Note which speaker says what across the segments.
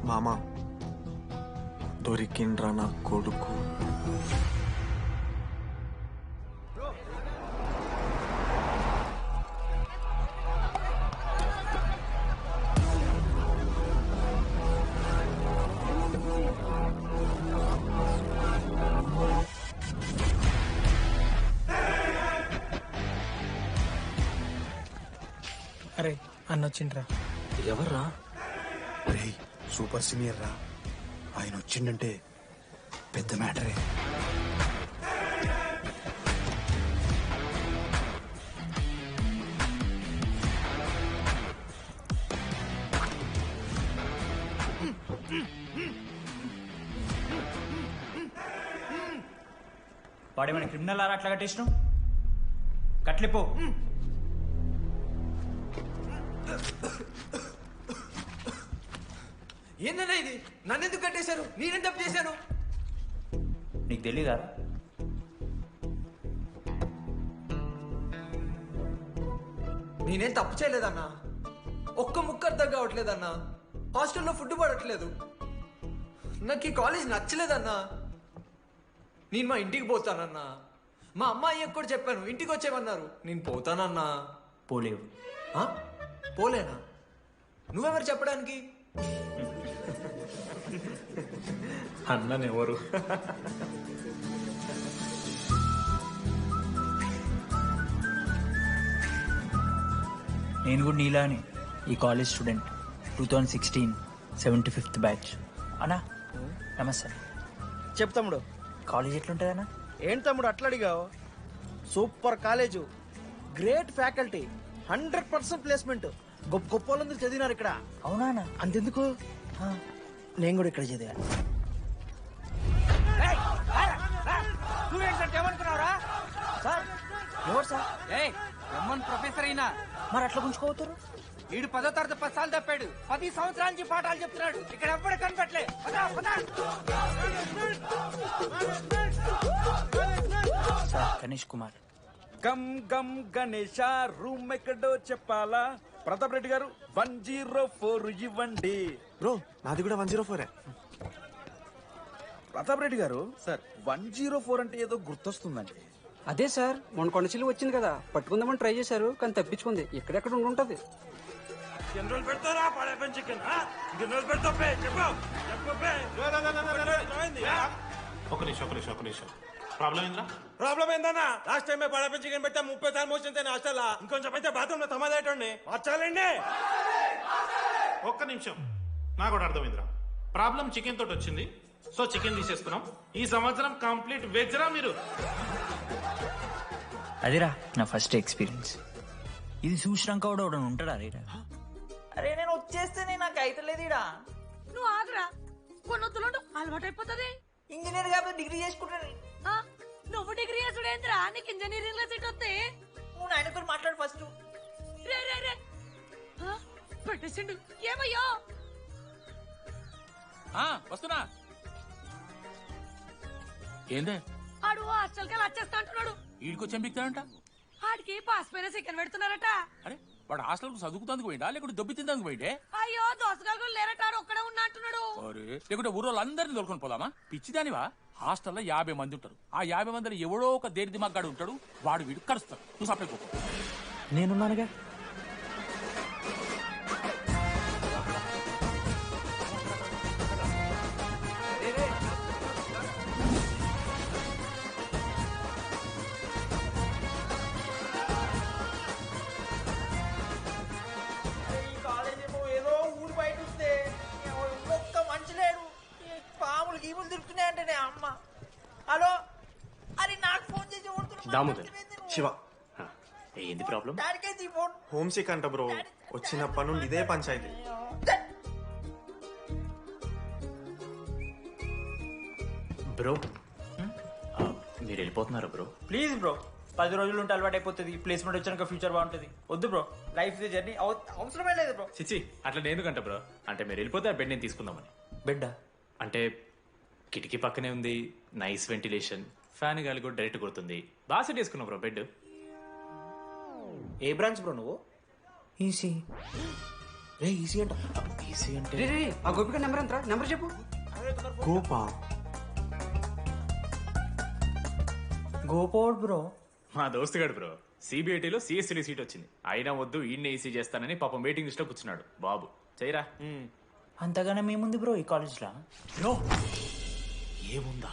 Speaker 1: మామ దొరికిండ్రా నా కొడుకు.
Speaker 2: అరే అన్న వచ్చిండ్రా.
Speaker 1: ఎవర్రా?
Speaker 3: రే సూపర్ సీనియర్ రా, ఆయన వచ్చిండంటే పెద్ద మ్యాటరే.
Speaker 4: వాడేమైనా క్రిమినల్ ఆరా అట్లా కట్టేసినావు? కట్లిపో.
Speaker 5: ఏందన్నా ఇది? నన్నెందుకు కట్టేశారు? నేనేం తప్పు చేశాను?
Speaker 4: నీకు తెలీదా?
Speaker 5: నేనేం తప్పు చేయలేదన్నా. ఒక్క ముక్క అర్థం కావట్లేదన్నా. హాస్టల్లో ఫుడ్ పడట్లేదు. నాకు ఈ కాలేజ్ నచ్చలేదన్నా. నేను మా ఇంటికి పోతానన్నా. మా అమ్మాయికి కూడా చెప్పాను, ఇంటికి వచ్చేవన్నారు. నేను పోతానన్నా.
Speaker 4: పోలేవు.
Speaker 5: ఆ? పోలేనా? నువ్వెవరు చెప్పడానికి?
Speaker 1: అన్ననెవరు?
Speaker 4: నేను కూడా నీలానే ఈ కాలేజ్ స్టూడెంట్, 2016 75th బ్యాచ్. అన్నా నమస్తే.
Speaker 6: చెప్పు తమ్ముడు.
Speaker 4: కాలేజ్ ఎట్లుంటుంది అన్న?
Speaker 6: ఏంటి తమ్ముడు అట్లా అడిగావు? Super college, great faculty, 100% placement. గొప్ప గొప్ప వాళ్ళందరూ చదివినారు ఇక్కడ.
Speaker 4: అవునా అన్న?
Speaker 6: అంతెందుకు, నేను కూడా ఇక్కడ చదివా.
Speaker 4: సార్ ఎవరు సార్?
Speaker 6: ప్రొఫెసర్ అయినా
Speaker 4: మరి అట్లా గుంజుకోవతారు?
Speaker 6: వీడు 10వ తరగతి 10 సార్లు తప్పాడు. 10 సంవత్సరాల నుంచి పాఠాలు చెప్తున్నాడు. ఇక్కడ ఎప్పుడు కనిపెట్టలే.
Speaker 4: సార్ గణేష్ కుమార్.
Speaker 7: గమ్ గమ్ గణేష రూమ్ ఎక్కడో చెప్పాలా? ప్రతాప్ రెడ్డి గారు 104 ఇవ్వండి.
Speaker 1: బ్రో నాది కూడా 104.
Speaker 7: ప్రతాప్ రెడ్డి గారు సార్ 104 అంటే ఏదో గుర్తొస్తుందండి.
Speaker 8: అదే సార్, మొన్న కొండచిల్లు వచ్చింది కదా, పట్టుకుందామని ట్రై చేశారు కానీ తప్పించుకుంది. ఎక్కడెక్కడ ఉంటది.
Speaker 7: జనరల్ పెడతారా? పడేపని చికెన్ జనరల్ పెడతా.
Speaker 9: ఒక నిమిషం ప్రాబ్లం ఏంద్రా?
Speaker 7: ప్రాబ్లం ఏందన్నా? లాస్ట్ టైం పడేపని చికెన్ పెట్టా 30 సార్లు మోసింది హాస్టల్. ఇంకొంచెం అయితే బాత్రూమ్ లో తమాదేటండి. మార్చాలండి.
Speaker 9: ఒక్క నిమిషం, నాకు కూడా అర్థమైందిరా. ప్రాబ్లం చికెన్ తోటి వచ్చింది, సో చికెన్ తీసేసుకున్నాం. ఈ సంవత్సరం కంప్లీట్ వెజ్ రా మీరు.
Speaker 4: అదిరా నా ఫస్ట్ ఎక్స్పీరియన్స్. ఇది చూసినాక కూడా ఒకడు ఉంటాడా రేరా?
Speaker 5: అరే నేను వచ్చేస్తేనే నాకు అయితలేదు ఇడా.
Speaker 10: నువ్వు ఆగరా, కొన్నొత్తులు అలవాటు అయిపోతుంది.
Speaker 5: ఇంజనీర్ కాబట్టి డిగ్రీ చేసుకుంటాను.
Speaker 10: నువ్వు డిగ్రీ చేసుడేంద్రా? నీకు ఇంజనీరింగ్ లో సీట్ వస్తే
Speaker 5: నువ్వు నాయనతో మాట్లాడు ఫస్ట్.
Speaker 10: రే రే రే పెట్టేసిండు. ఏమయ్యో
Speaker 7: వస్తున్నా. ఏందే
Speaker 10: ఆడు హాస్టల్ కి వచ్చేస్తా అంటున్నాడు.
Speaker 7: ఈడికో చెంపిస్తాడంట.
Speaker 10: ఆడికి పాస్ పైన చికెన్ పెడుతున్నారట.
Speaker 7: అరే వాడు హాస్టల్ కు చదువుకుతానికి పోయిండా లేకుంటే దొబ్బి తిందానికి పోయిండే?
Speaker 10: అయ్యో దోసగాలు కూడా లేరట, ఆడు ఒక్కడే ఉన్నా అంటున్నాడు.
Speaker 7: అరే లేకుంటే ఊరు వాళ్ళందరినీ దొరుకుని పోదామా? పిచ్చిదానివా? హాస్టల్లో 50 మంది ఉంటారు. ఆ 50 మందిలో ఎవడో ఒక దేడి దిమాగ్గాడు ఉంటాడు. వాడు వీడు కరుస్తాడు. నువ్వు సపరేట్ పో.
Speaker 4: నేనున్నానుగా.
Speaker 5: ఏదో ఊరు బయట వస్తే ఒక్క మంచి లేడు. పాములు గీములు తిరుగుతున్నాయంటే అమ్మ. హలో, అది నాకు ఫోన్ చేసి
Speaker 1: దామోదర్ శివ,
Speaker 9: ఏంది ప్రాబ్లం?
Speaker 5: డాడీకైతే ఈ ఫోన్.
Speaker 1: హోమ్ సిక్ అంట బ్రో. వచ్చినప్పటి నుండి ఇదే పంచాయతీ.
Speaker 9: బ్రో మీరు వెళ్ళిపోతున్నారా బ్రో?
Speaker 4: ప్లీజ్ బ్రో, 10 రోజులు ఉంటే అలవాటు అయిపోతుంది. ప్లేస్మెంట్ వచ్చాక ఫ్యూచర్ బాగుంటుంది. వద్దు బ్రో, లైఫ్ జర్నీ అవసరమే లేదు బ్రో.
Speaker 9: చిచ్చి అట్లా ఎందుకంట బ్రో? అంటే మీరు వెళ్ళిపోతే ఆ బెడ్ నేను తీసుకుందామని.
Speaker 4: బెడ్డా?
Speaker 9: అంటే కిటికీ పక్కనే ఉంది, నైస్ వెంటిలేషన్, ఫ్యాన్ గాలి కూడా డైరెక్ట్ కొడుతుంది. బాగా సెట్ చేసుకున్నావు బ్రో బెడ్.
Speaker 4: ఏ బ్రాంచ్ బ్రో నువ్వు? ఈసీ.
Speaker 1: రే ఈసీ అంట. ఈసీ అంటే
Speaker 8: రే రే, ఆ గోపిక నెంబర్ ఎంతరా? నెంబర్ చెప్పు.
Speaker 1: గోపా.
Speaker 4: గోపోడ్ బ్రో.
Speaker 11: మా దోస్తుగాడు బ్రో సిబిఐటీలో సిఎస్సీలో సీట్ వచ్చింది. అయినా వద్దు ఈయన్నే ఈసీ చేస్తానని పాపం వెయిటింగ్ లిస్ట్ లో కూర్చున్నాడు. బాబు చేయరా.
Speaker 4: అంతగానే మేముంది బ్రో ఈ కాలేజ్లో.
Speaker 11: బ్రో ఏముందా?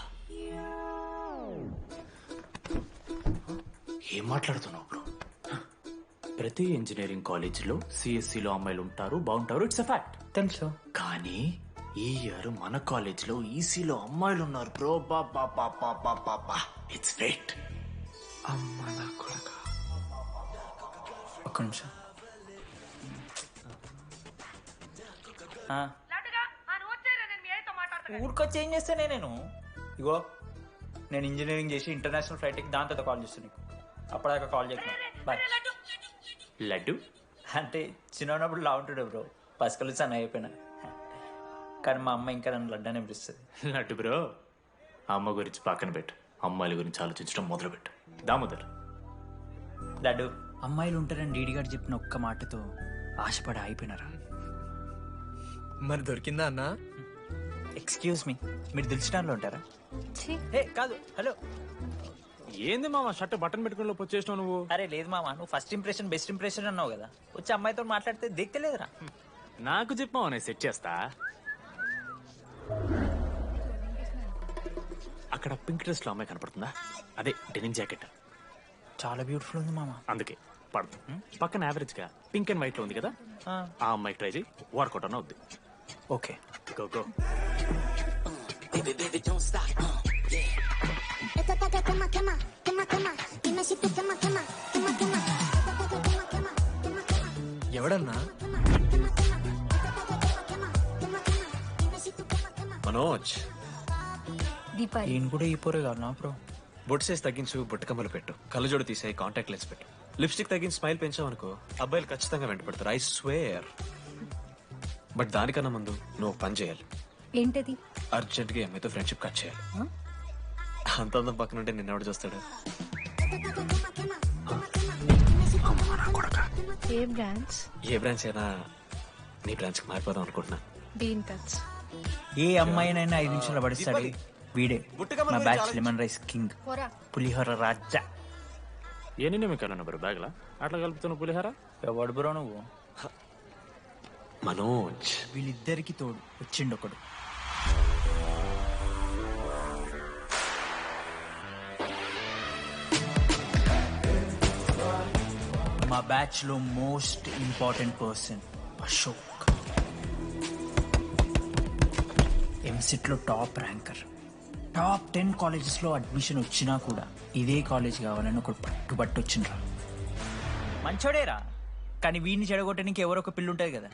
Speaker 11: ఏం మాట్లాడుతున్నావు బ్రో? ప్రతి ఇంజనీరింగ్ కాలేజీలో సిఎస్సిలో అమ్మాయిలు ఉంటారు, బాగుంటారు. It's a fact.
Speaker 4: తెలుసు.
Speaker 11: కానీ ఈ ఇయర్ మన కాలేజీలో ఈసీలో అమ్మాయిలు ఉన్నారు బ్రో. బా ఇట్స్ ఫేట్.
Speaker 1: అమ్మ నా కొడక.
Speaker 4: ఒక్క నిమిషం. ఊరికొచ్చి ఏం చేస్తానే నేను? ఇగో నేను ఇంజనీరింగ్ చేసి ఇంటర్నేషనల్ ఫ్లైట్కి దాని తర్వాత కాల్ చేస్తాను నీకు. అప్పటిదాకా కాల్ చేయకుండా బాయ్.
Speaker 11: లడ్డు
Speaker 4: అంటే చిన్నప్పుడు లా ఉంటుండే బ్రో, పసుకలు సన్న అయిపోయినా. కానీ మా అమ్మ ఇంకా నన్ను లడ్డు అని పిలుస్తుంది.
Speaker 11: లడ్డు బ్రో అమ్మ గురించి పక్కన పెట్టు, అమ్మాయిల గురించి ఆలోచించడం మొదలు పెట్టు. దామోదర్
Speaker 4: లడ్డు, అమ్మాయిలు ఉంటారని డీడీ గారు చెప్పిన ఒక్క మాటతో ఆశపడి అయిపోయినారా?
Speaker 5: మరి దొరికిందా అన్నా?
Speaker 4: ఎక్స్క్యూజ్ మీ, మీరు దిల్చడంలో ఉంటారా? ఏ కాదు, హలో.
Speaker 11: ఏంది మామ షర్ట్ బటన్ పెట్టుకుని లోపు వచ్చేసినావు నువ్వు?
Speaker 4: అరే లేదు మామ, నువ్వు ఫస్ట్ ఇంప్రెషన్ బెస్ట్ ఇంప్రెషన్ అన్నావు కదా, వచ్చి అమ్మాయితో మాట్లాడితే దిక్కలేదురా.
Speaker 11: నాకు చెప్పావు నేను సెట్ చేస్తా. అక్కడ పింక్ డ్రెస్ లో అమ్మాయి కనపడుతుందా? అదే డెనిమ్ జాకెట్.
Speaker 4: చాలా బ్యూటిఫుల్ ఉంది మామ.
Speaker 11: అందుకే పడదు. పక్కన యావరేజ్ గా పింక్ అండ్ వైట్ లో ఉంది కదా, ఆ అమ్మాయికి ట్రై చేయి. వర్కౌట్ అన్న వద్దు.
Speaker 4: Okay
Speaker 11: go go.
Speaker 5: ఎవడన్నా?
Speaker 1: మనోజ్.
Speaker 4: ఈయన కూడా ఈ పోరే కాదు నా బ్రో.
Speaker 1: బొట్టు సైజ్ తగ్గించు, బుట్టకమ్మలు పెట్టు, కళ్ళజోడు తీసేయి, కాంటాక్ట్ లెన్స్ పెట్టు, లిప్స్టిక్ తగ్గించి స్మైల్ పెంచావనుకో అబ్బాయిలు ఖచ్చితంగా వెంట పెడతారు. I swear. బట్ దానికన్నా ముందు నువ్వు ఒక పని చేయాలి.
Speaker 10: ఏంటది?
Speaker 1: అర్జెంట్ గా అమ్మాయితో ఫ్రెండ్షిప్ కట్ చేయాలి. అంత అందం పక్కన ఉంటే నిన్నెవడు చూస్తాడు?
Speaker 10: ఏ బ్రాంచ్?
Speaker 1: ఏ బ్రాంచ్ అయినా నీ బ్రాంచ్ కి మారిపోదాం అనుకుంటున్నా.
Speaker 10: Been touch.
Speaker 4: ఏ అమ్మాయినైనా 5 నిమిషాలు పడిస్తాడు వీడే. మా బ్యాచ్ లెమన్ రైస్ కింగ్, పులిహోర రాజా.
Speaker 11: ఎన్ని మీకు బ్రో బ్యాగ్ లా అట్లా కలుపుతున్న పులిహార?
Speaker 4: ఎవడు బ్రో నువ్వు?
Speaker 1: మనోజ్.
Speaker 4: వీళ్ళిద్దరికి తోడు వచ్చిండు ఒకడు. మా బ్యాచ్ లో most important person Ashok. EAMCET లో టాప్ ర్యాంకర్. టాప్ 10 కాలేజెస్ లో అడ్మిషన్ వచ్చినా కూడా ఇదే కాలేజ్ కావాలని ఒకడు పట్టుబట్టు వచ్చిండ్రా. మంచోడేరా, కానీ వీడిని చెడగొట్టడానికి ఎవరో ఒక పిల్లు ఉంటుంది కదా.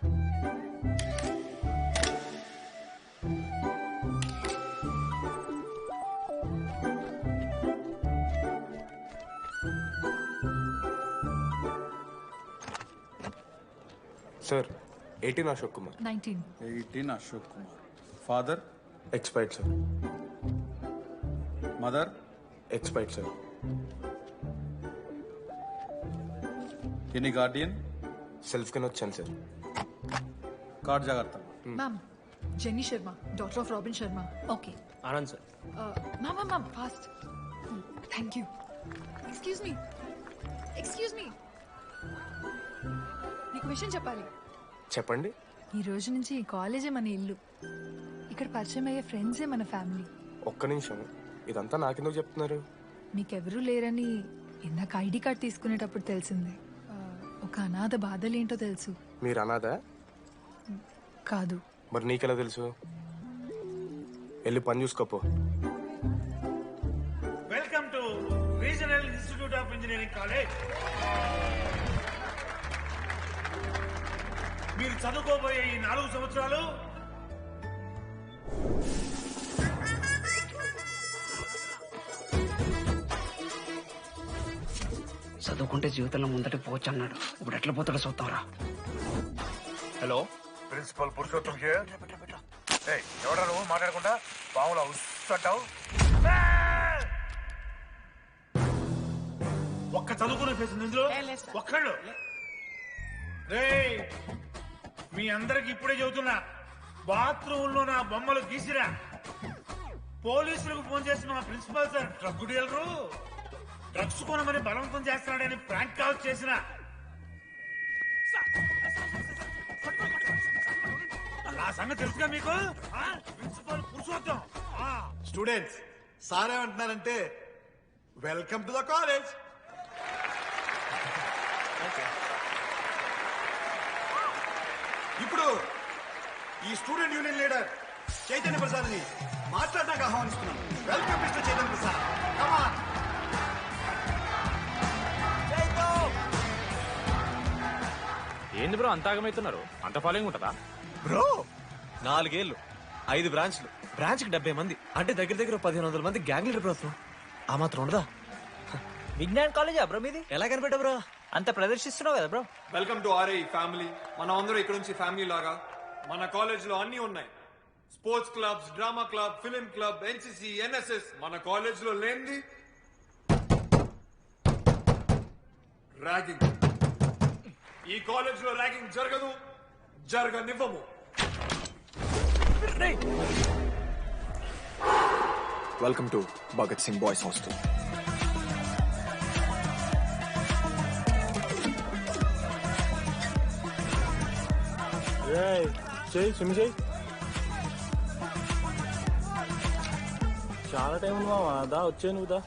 Speaker 1: Sir 18 Ashok Kumar.
Speaker 10: 19.
Speaker 3: Ashok Kumar. Father?
Speaker 1: Expired sir.
Speaker 3: Mother?
Speaker 1: Expired sir.
Speaker 3: Any Guardian?
Speaker 1: Self కింద వచ్చాను సార్.
Speaker 3: కార్డ్ జాగ్రత్త.
Speaker 10: Ma'am, Jenny Sharma, daughter of Robin Sharma. Okay.
Speaker 1: Anand sir.
Speaker 10: Ma'am, fast. Thank you. Excuse me. నీకు విషయం చెప్పాలి.
Speaker 1: చెప్పండి.
Speaker 10: ఈ రోజు నుంచి ఈ కాలేజే మన ఇల్లు. ఇక్కడ పరిచయం అయ్యే ఫ్రెండ్సే మన ఫ్యామిలీ.
Speaker 1: ఒక్క నిమిషం, ఇదంతా నాకెందుకు చెప్తున్నారు?
Speaker 10: మీకెవరూ లేరని ఇందాక ఐడి కార్డ్ తీసుకునేటప్పుడు తెలిసింది. ఒక అనాథ బాధలేంటో తెలుసు.
Speaker 1: మీరు అనాదా?
Speaker 10: కాదు.
Speaker 1: మరి నీకెలా తెలుసు? వెళ్ళి పని చూసుకోపో.
Speaker 9: Welcome to regional institute of engineering college. మీరు చదువుకోబోయే ఈ 4 సంవత్సరాలు
Speaker 8: చదువుకుంటే జీవితంలో ముందటికి పోవచ్చు అన్నాడు. ఇప్పుడు ఎట్లా పోతాడో చూద్దాంరా.
Speaker 1: Hello,
Speaker 12: principal Purushottam here. ఎవడా నువ్వు మాట్లాడకుండా పాములా ఉస్సంటావు?
Speaker 9: ఒక్క చదువుకునే ఫేస్ ఇందులో ఒక్కళ్ళు. రేయ్,
Speaker 12: మీ అందరికి ఇప్పుడే చెబుతున్నా, బాత్రూమ్ లో నా బొమ్మలు గీసిరా. పోలీసులకు ఫోన్ చేసి మా principal sir drug dealer drugs కొనమని బలవంతం చేస్తున్నాడని ప్రాంక్ కాల్ చేసిన. ఆ సంగతి తెలుసుగా మీకు? ప్రిన్సిపల్ పురుషోత్తం.
Speaker 13: స్టూడెంట్స్, సార్ ఏమంటున్నారంటే వెల్కమ్ టు ద కాలేజ్. ఇప్పుడు ఈ student union leader Chaitanya Prasad ని మాట్లాడడానికి ఆహ్వానిస్తున్నాం. Welcome mister Chaitanya Prasad. Come on.
Speaker 11: ఏంది బ్రో అంత ఆగమవుతున్నారు? అంత ఫాలోయింగ్ ఉంటుందా
Speaker 1: బ్రో? 4 ఏళ్ళు, 5 బ్రాంచ్లు, బ్రాంచ్ కి 70 మంది, అంటే దగ్గర దగ్గర 1500 మంది గ్యాంగ్ లీడర్ బ్రో. ఆ మాత్రం ఉండదా?
Speaker 4: విజ్ఞాన్ కాలేజా బ్రో మీది?
Speaker 1: ఎలా కనిపెట్టా బ్రో?
Speaker 4: అంత ప్రదర్శిస్తున్నావు కదా bro.
Speaker 5: Welcome to RI family. మనం అందరూ ఇక్కడ నుంచి ఫ్యామిలీ లాగా. మన కాలేజ్ లో అన్ని ఉన్నాయి. Sports clubs, drama club, film club, NCC, NSS. మన కాలేజ్ లో లేనిది ర్యాగింగ్. ఈ కాలేజ్ లో ర్యాగింగ్ జరగదు, జరగనివ్వము.
Speaker 1: Welcome to Bhagat Singh boys hostel.
Speaker 14: చాలా టైం ఉంది మావా. దా వచ్చే నువ్వు దా.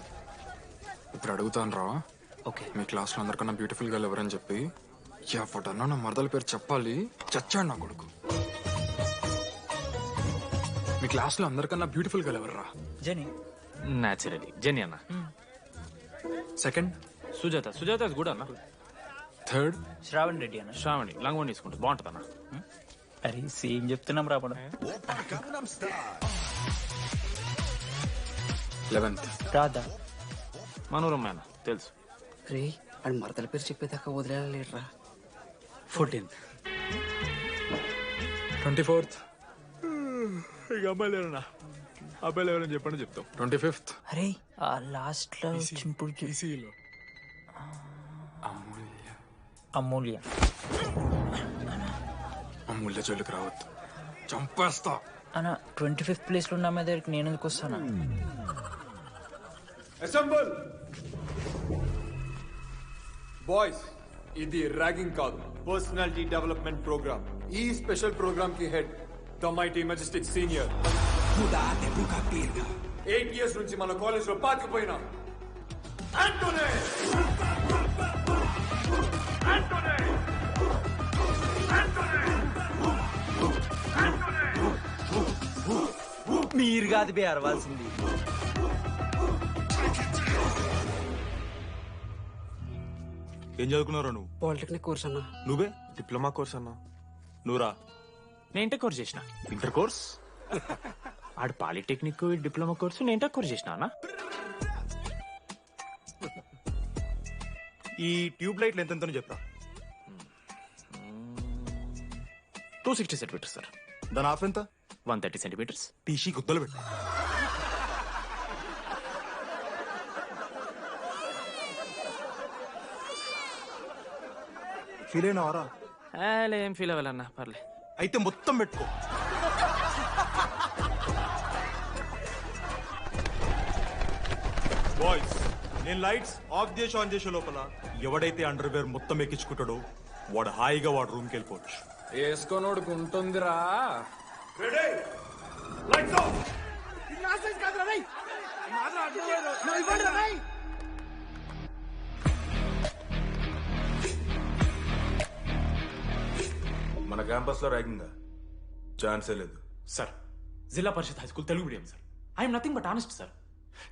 Speaker 15: ఇప్పుడు అడుగుతాను రా.
Speaker 1: ఓకే.
Speaker 15: మీ క్లాస్ లో అందరికన్నా బ్యూటిఫుల్ గర్ల్ ఎవరని చెప్పి ఎవడన్నా నా మరదల పేరు చెప్పాలి. చచ్చాడు నా కొడుకు. మీ క్లాస్ లో అందరికన్నా బ్యూటిఫుల్ గర్ల్ ఎవర్రా?
Speaker 4: జెనీ.
Speaker 11: న్యాచురలీ జెనీ అన్న.
Speaker 15: సెకండ్
Speaker 11: సుజాత. సుజాత గుడ్ అన్న.
Speaker 15: థర్డ్
Speaker 4: శ్రావణ్ రెడ్డి అన్న.
Speaker 11: శ్రావణి లంగోని తీసుకుంటుంది, బాగుంటుంది అన్న.
Speaker 4: అరే సేమ్ చెప్తున్నాం రా మనం.
Speaker 15: 11th
Speaker 4: రాధా.
Speaker 11: మనోరమ్మ అన్న తెలుసు.
Speaker 8: రే అని మరదల పేరు చెప్పేదాకా వదిలేరా.
Speaker 4: 14th
Speaker 15: 24th
Speaker 1: ఇక అమ్మాయిలు ఎవరన్నా, అబ్బాయిలు ఎవరని చెప్పండి చెప్తాం.
Speaker 15: 25th
Speaker 4: అరే ఆ లాస్ట్ లో చింపుడు అమూల్య.
Speaker 15: అమూల్య జోలికి రావద్దు, చంపేస్తా.
Speaker 4: అన్న 25th ప్లేస్ లో ఉన్న అమ్మాయి దగ్గరికి నేను ఎందుకు వస్తాను?
Speaker 5: Assemble boys. ఇది ర్యాగింగ్ కాదు, పర్సనాలిటీ డెవలప్మెంట్ ప్రోగ్రామ్. ఈ స్పెషల్ ప్రోగ్రామ్ కి head the mighty Majestic senior. 8 years నుంచి మన కాలేజ్ లో పాతిపోయినా ఆంటోనీ.
Speaker 6: మీరు కాదు బే అరవాల్సింది.
Speaker 3: ఏం చదువుకున్నారా నువ్వు?
Speaker 8: పాలిటెక్నిక్ కోర్స్ అన్నా.
Speaker 3: నువ్వే? డిప్లొమా కోర్స్ అన్నా. నువ్వురా?
Speaker 11: నేను ఇంటర్ కోర్స్ చేసిన. ఇంటర్ కోర్స్ ఆడు పాలిటెక్నిక్ డిప్లొమా కోర్సు, నేను ఇంటర్ కోర్స్ చేసిన అన్న.
Speaker 3: ఈ ట్యూబ్ లైట్లు ఎంతెంతనో చెప్తా.
Speaker 11: 260 సెంటీమీటర్స్ సార్.
Speaker 3: దాని హాఫ్ ఎంత?
Speaker 11: 130 సెంటీమీటర్స్.
Speaker 3: టీసీ గుద్దలు పెట్టు. ఫీల్ అయినావారా?
Speaker 11: ఏం ఫీల్ అవ్వాలన్నా, పర్లే.
Speaker 3: అయితే మొత్తం పెట్టుకో. బాయ్స్, నేను లైట్స్ ఆఫ్ చేసి ఆన్ చేసే లోపల ఎవడైతే అండర్వేర్ మొత్తం ఎక్కించుకుంటాడో వాడు హాయిగా వాడు రూమ్కి వెళ్ళిపోవచ్చు.
Speaker 5: వేసుకోనోడుకు ఉంటుందిరా.
Speaker 3: మన క్యాంపస్ లో ర్యాగింగ్ ఛాన్సే లేదు
Speaker 11: sir. Zilla Parishad high school Telugu medium sir. I'm nothing but honest sir.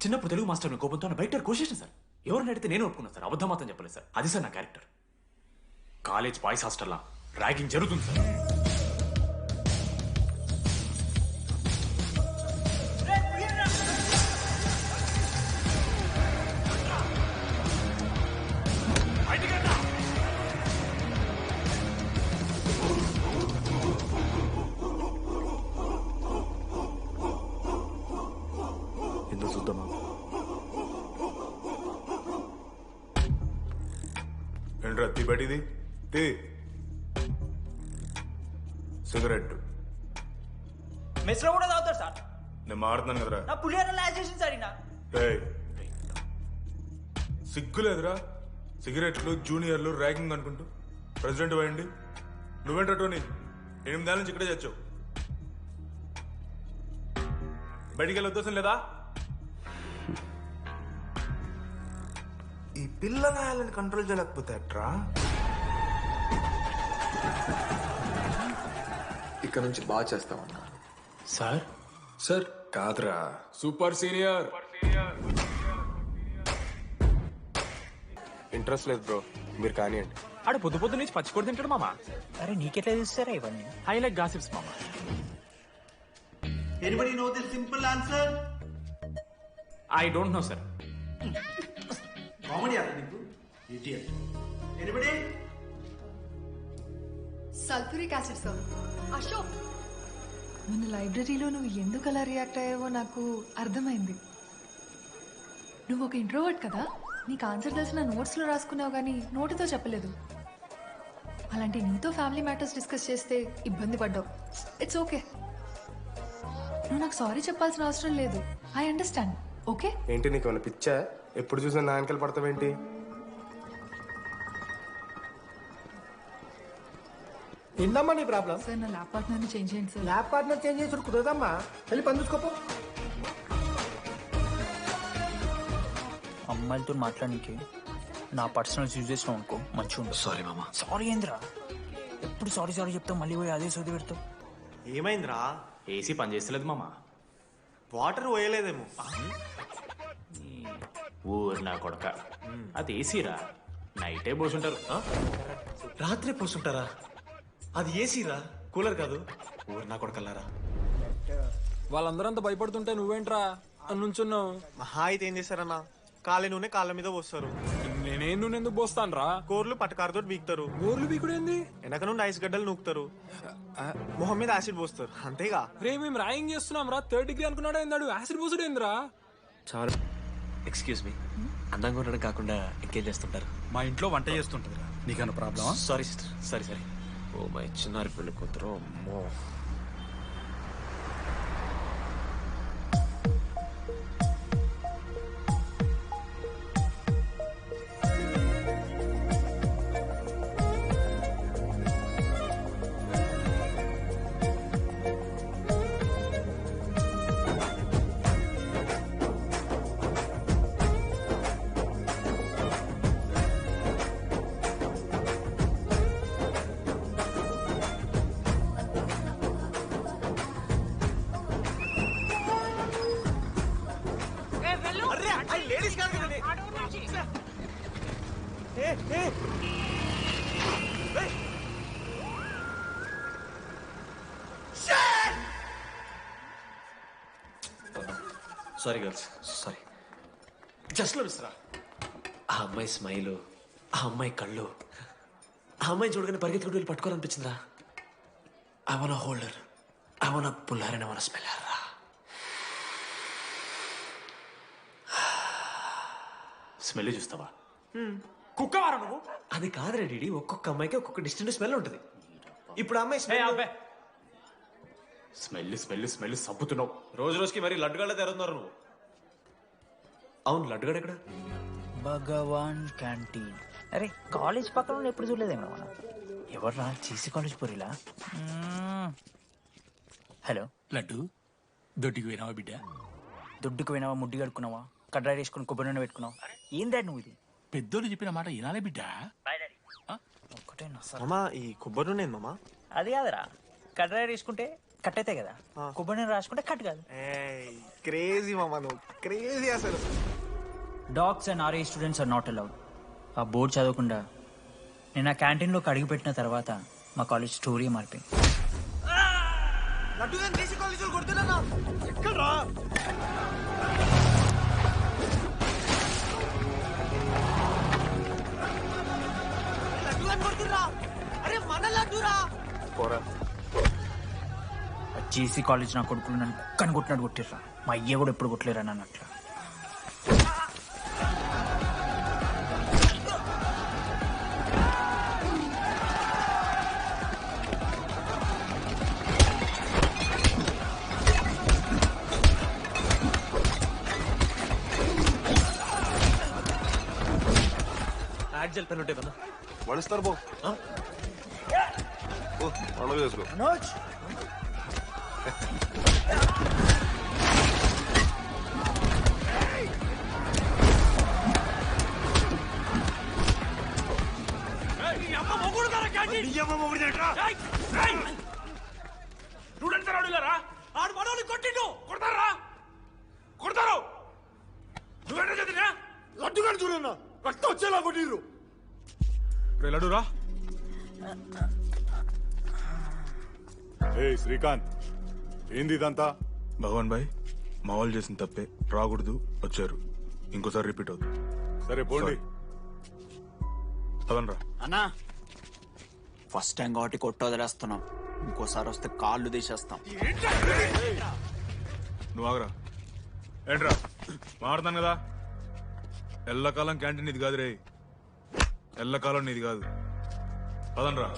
Speaker 11: చిన్నప్పుడు తెలుగు మాస్టర్ కోపంతో బయట కోసేసిన సార్. ఎవరిని అడిగితే నేను ఒప్పుకున్నాను సార్. అబద్ధం మాత్రం చెప్పలేదు సార్. అది సార్ నా క్యారెక్టర్. కాలేజ్ బాయ్స్ హాస్టల్లా ర్యాగింగ్ జరుగుతుంది సార్.
Speaker 3: ఎందుకు చూద్దామా? ఏంట్రా తీ బయటిది తీ.
Speaker 16: సిగరెట్
Speaker 4: మెస్ లో కూడా తాగుతారు సార్.
Speaker 16: నేను మారుతున్నాను కదరా.
Speaker 4: నా పులిహోర లాస్ట్ చేసింది సార్ ఈయన.
Speaker 16: ఏయ్, సిగ్గులేదురా సిగరెట్లు జూనియర్లు ర్యాగింగ్ అనుకుంటూ ప్రెసిడెంట్ పోయండి. నువ్వేంటో టోనీ 8 ఏళ్ళ నుంచి ఇక్కడే చచ్చావు. బయటికి వెళ్ళే ఉద్దేశం లేదా? ఈ పిల్లగాయలని కంట్రోల్ చేయలేకపోతే అట్రా.
Speaker 15: ఇక్కడ నుంచి బాగా చేస్తామన్నా.
Speaker 11: సార్
Speaker 15: సార్ కాదురా, సూపర్ సీనియర్.
Speaker 11: ఇంట్రెస్ట్ లేదు బ్రో, మీరు కానివ్వండి. ఆడు పొద్దు పొద్దు నుంచి పచ్చికొడి తింటాడు మామ.
Speaker 4: అరే నీకెట్లా చూస్తారా ఇవన్నీ?
Speaker 11: ఐ లైక్ గాసిప్స్ మామ.
Speaker 13: Anybody know the simple answer?
Speaker 11: I don't know sir.
Speaker 13: Comedy ఆట నీకు idiot. Anybody?
Speaker 10: Sulphuric acid sir. Ashok, మన లైబ్రరీలో నువ్వు ఎందుకు అలా రియాక్ట్ అయ్యావో నాకు అర్థమైంది. నువ్వు ఒక ఇంట్రోవర్ట్ కదా, నీకు ఆన్సర్ తెలిసిన నోట్స్లో రాసుకున్నావు కానీ నోటితో చెప్పలేదు. అలాంటి నీతో ఫ్యామిలీ మ్యాటర్స్ డిస్కస్ చేస్తే ఇబ్బంది పడ్డావు. ఇట్స్ ఓకే, నువ్వు నాకు సారీ చెప్పాల్సిన అవసరం లేదు. I understand. ఓకే?
Speaker 17: ఏంటి నీకు ఏమైనా పిచ్చా? ఎప్పుడు చూసినా నా వెనకాల పడతావేంటి?
Speaker 6: ఏందమ్మా నీ ప్రాబ్లం?
Speaker 10: సార్ నా ల్యాబ్ పార్ట్నర్ని చేంజ్ చేయండి సార్.
Speaker 6: ల్యాబ్ పార్ట్నర్ చేంజ్ చేసి కుదరదమ్మా. వెళ్ళి పని చూసుకోపో.
Speaker 4: అమ్మాయిలతో మాట్లాడానికి నా పర్సనల్ యూజ్ చేసినావు అనుకో మంచిగా ఉండదు.
Speaker 1: సారీ మామా.
Speaker 4: సారీ ఏంద్రా, ఎప్పుడు సారీ సారీ చెప్తావు, మళ్ళీ పోయి అదే సోది పెడతావు.
Speaker 3: ఏమైందిరా?
Speaker 11: ఏసీ పని చేస్తలేదు మామ.
Speaker 3: వాటర్ పోయలేదేమో.
Speaker 11: ఊరు నా కొడక, అది ఏసీరా, నైటే పోసుంటారు.
Speaker 1: రాత్రి పోసుంటారా? అది ఏసీరా, కూలర్ కాదు. ఊరు నా కొడకల్లారా.
Speaker 15: వాళ్ళందరూ అంత భయపడుతుంటే నువ్వేంట్రా నుంచున్నావు?
Speaker 3: మహా అయితే ఏం చేశారన్నా, కాళ్ళ నూనె కాళ్ళ మీద పోస్తారు.
Speaker 15: నేనేం నూనె ఎందుకు పోస్తాను రా?
Speaker 3: కూరలు పట్టకారుతో బీకుతారు.
Speaker 15: గోర్లు బీకుడు ఏంది?
Speaker 3: వెనక నుండి ఐస్ గడ్డలు నూకుతారు. మొహం మీద యాసిడ్ పోస్తారు. అంతేగా.
Speaker 15: రే మేము ర్యాగింగ్ చేస్తున్నాం రా. 3rd డిగ్రీ అనుకున్నాడు ఏందాడు? యాసిడ్ పోసుడు ఏందిరా?
Speaker 1: చాలా ఎక్స్క్యూజ్ మీ, అందంగా ఉండడం కాకుండా ఇంకేం చేస్తుంటారు?
Speaker 12: మా ఇంట్లో వంట చేస్తుంటారు. నీకన్నా ప్రాబ్లమా?
Speaker 1: Sorry sister, sorry sorry. Oh my చిన్నారి పెళ్లి కూతురు. అమ్మో. Sorry girls, sorry. జస్ట్ లో మిస్రా. ఆ అమ్మాయి స్మైలు, ఆ అమ్మాయి కళ్ళు, ఆ అమ్మాయి చూడగానే పరిగెత్తుకుంటూ వెళ్ళి పట్టుకోవాలనిపించిందిరా. I want hold her, I want pull her and I want smell her రా.
Speaker 11: స్మెల్ చూస్తావా? కుక్కవారా నువ్వు?
Speaker 1: అది కాదురా డీడీ, ఒక్కొక్క అమ్మాయికి ఒక్కొక్క డిస్టెంట్ స్మెల్ ఉంటుంది. ఇప్పుడు ఆ అమ్మాయి
Speaker 11: స్మెల్ స్మెల్ స్మెల్ సబ్బుతున్నావు.
Speaker 1: రోజు రోజుకి మరి లడ్డుగాళ్ళ తెరుతున్నారు నువ్వు. అవును, లడ్డుగాడు ఎక్కడ?
Speaker 4: భగవాన్ క్యాంటీన్. అరే కాలేజ్ పక్కన ఎప్పుడు చూడలేదేమో మనం. ఎవర్రా చేసి కాలేజ్ పోరిలా? హలో
Speaker 7: లడ్డు, దొడ్డికి పోయినావా బిడ్డ?
Speaker 4: దొడ్డుకు పోయినావా, ముడ్డి కడుక్కున్నావా, కడ్రా వేసుకుని కొబ్బరి నూనె పెట్టుకున్నావు? ఏందా నువ్వు ఇది?
Speaker 7: పెద్దోళ్ళు చెప్పిన మాట వినాలే బిడ్డ.
Speaker 3: మామా, ఈ కొబ్బరి నూనె ఏంది మామా?
Speaker 4: అది కాదురా, కడ్రా వేసుకుంటే కట్ అవుతాయి కదా, కొబ్బరి నూనె రాసుకుంటే కట్ కాదు.
Speaker 3: క్రేజీ మామా, నువ్వు క్రేజీ అసలు.
Speaker 4: Dogs and RA students are not allowed. ఆ బోర్డు చదవకుండా నేను ఆ క్యాంటీన్లోకి అడుగు పెట్టిన తర్వాత మా కాలేజ్ స్టోరీ మారిపోయింది. జేసీ కాలేజ్ నా కొడుకులు నన్ను కుక్కని కొట్టినట్టు కొట్టిర్రా. మా అయ్య కూడా ఎప్పుడు కొట్టలేరా నన్ను అట్లా.
Speaker 1: బ్లాక్ జెల్ పెన్ ఉంటే
Speaker 13: వడిస్తారు బో పండుగ చేసుకో
Speaker 7: ఆడు మనోని కొట్టిండు కొడతారా కొడతారు నువ్వేంటో చదివినా
Speaker 13: లడ్డుగాని చూడన్నా రక్తం వచ్చేలా కొట్టిర్రు
Speaker 16: లడ్డురా
Speaker 3: ఏ శ్రీకాంత్ ఏంది ఇదంతా భగవాన్ భాయ్ మా వాళ్ళు చేసిన తప్పే రాకూడదు వచ్చారు ఇంకోసారి రిపీట్ అవుతుంది సరే పోండి పదనరా
Speaker 4: అన్నా ఫస్ట్ టైం కాబట్టి కొట్టు వదిలేస్తున్నాం ఇంకోసారి వస్తే కాళ్ళు తీసేస్తాం
Speaker 16: నువ్వు ఆగరా ఏంట్రా మారుతాను కదా ఎల్లకాలం క్యాంటీన్ ఇది కాదు రే ఎల్లకాలం నీది కాదు పదనరా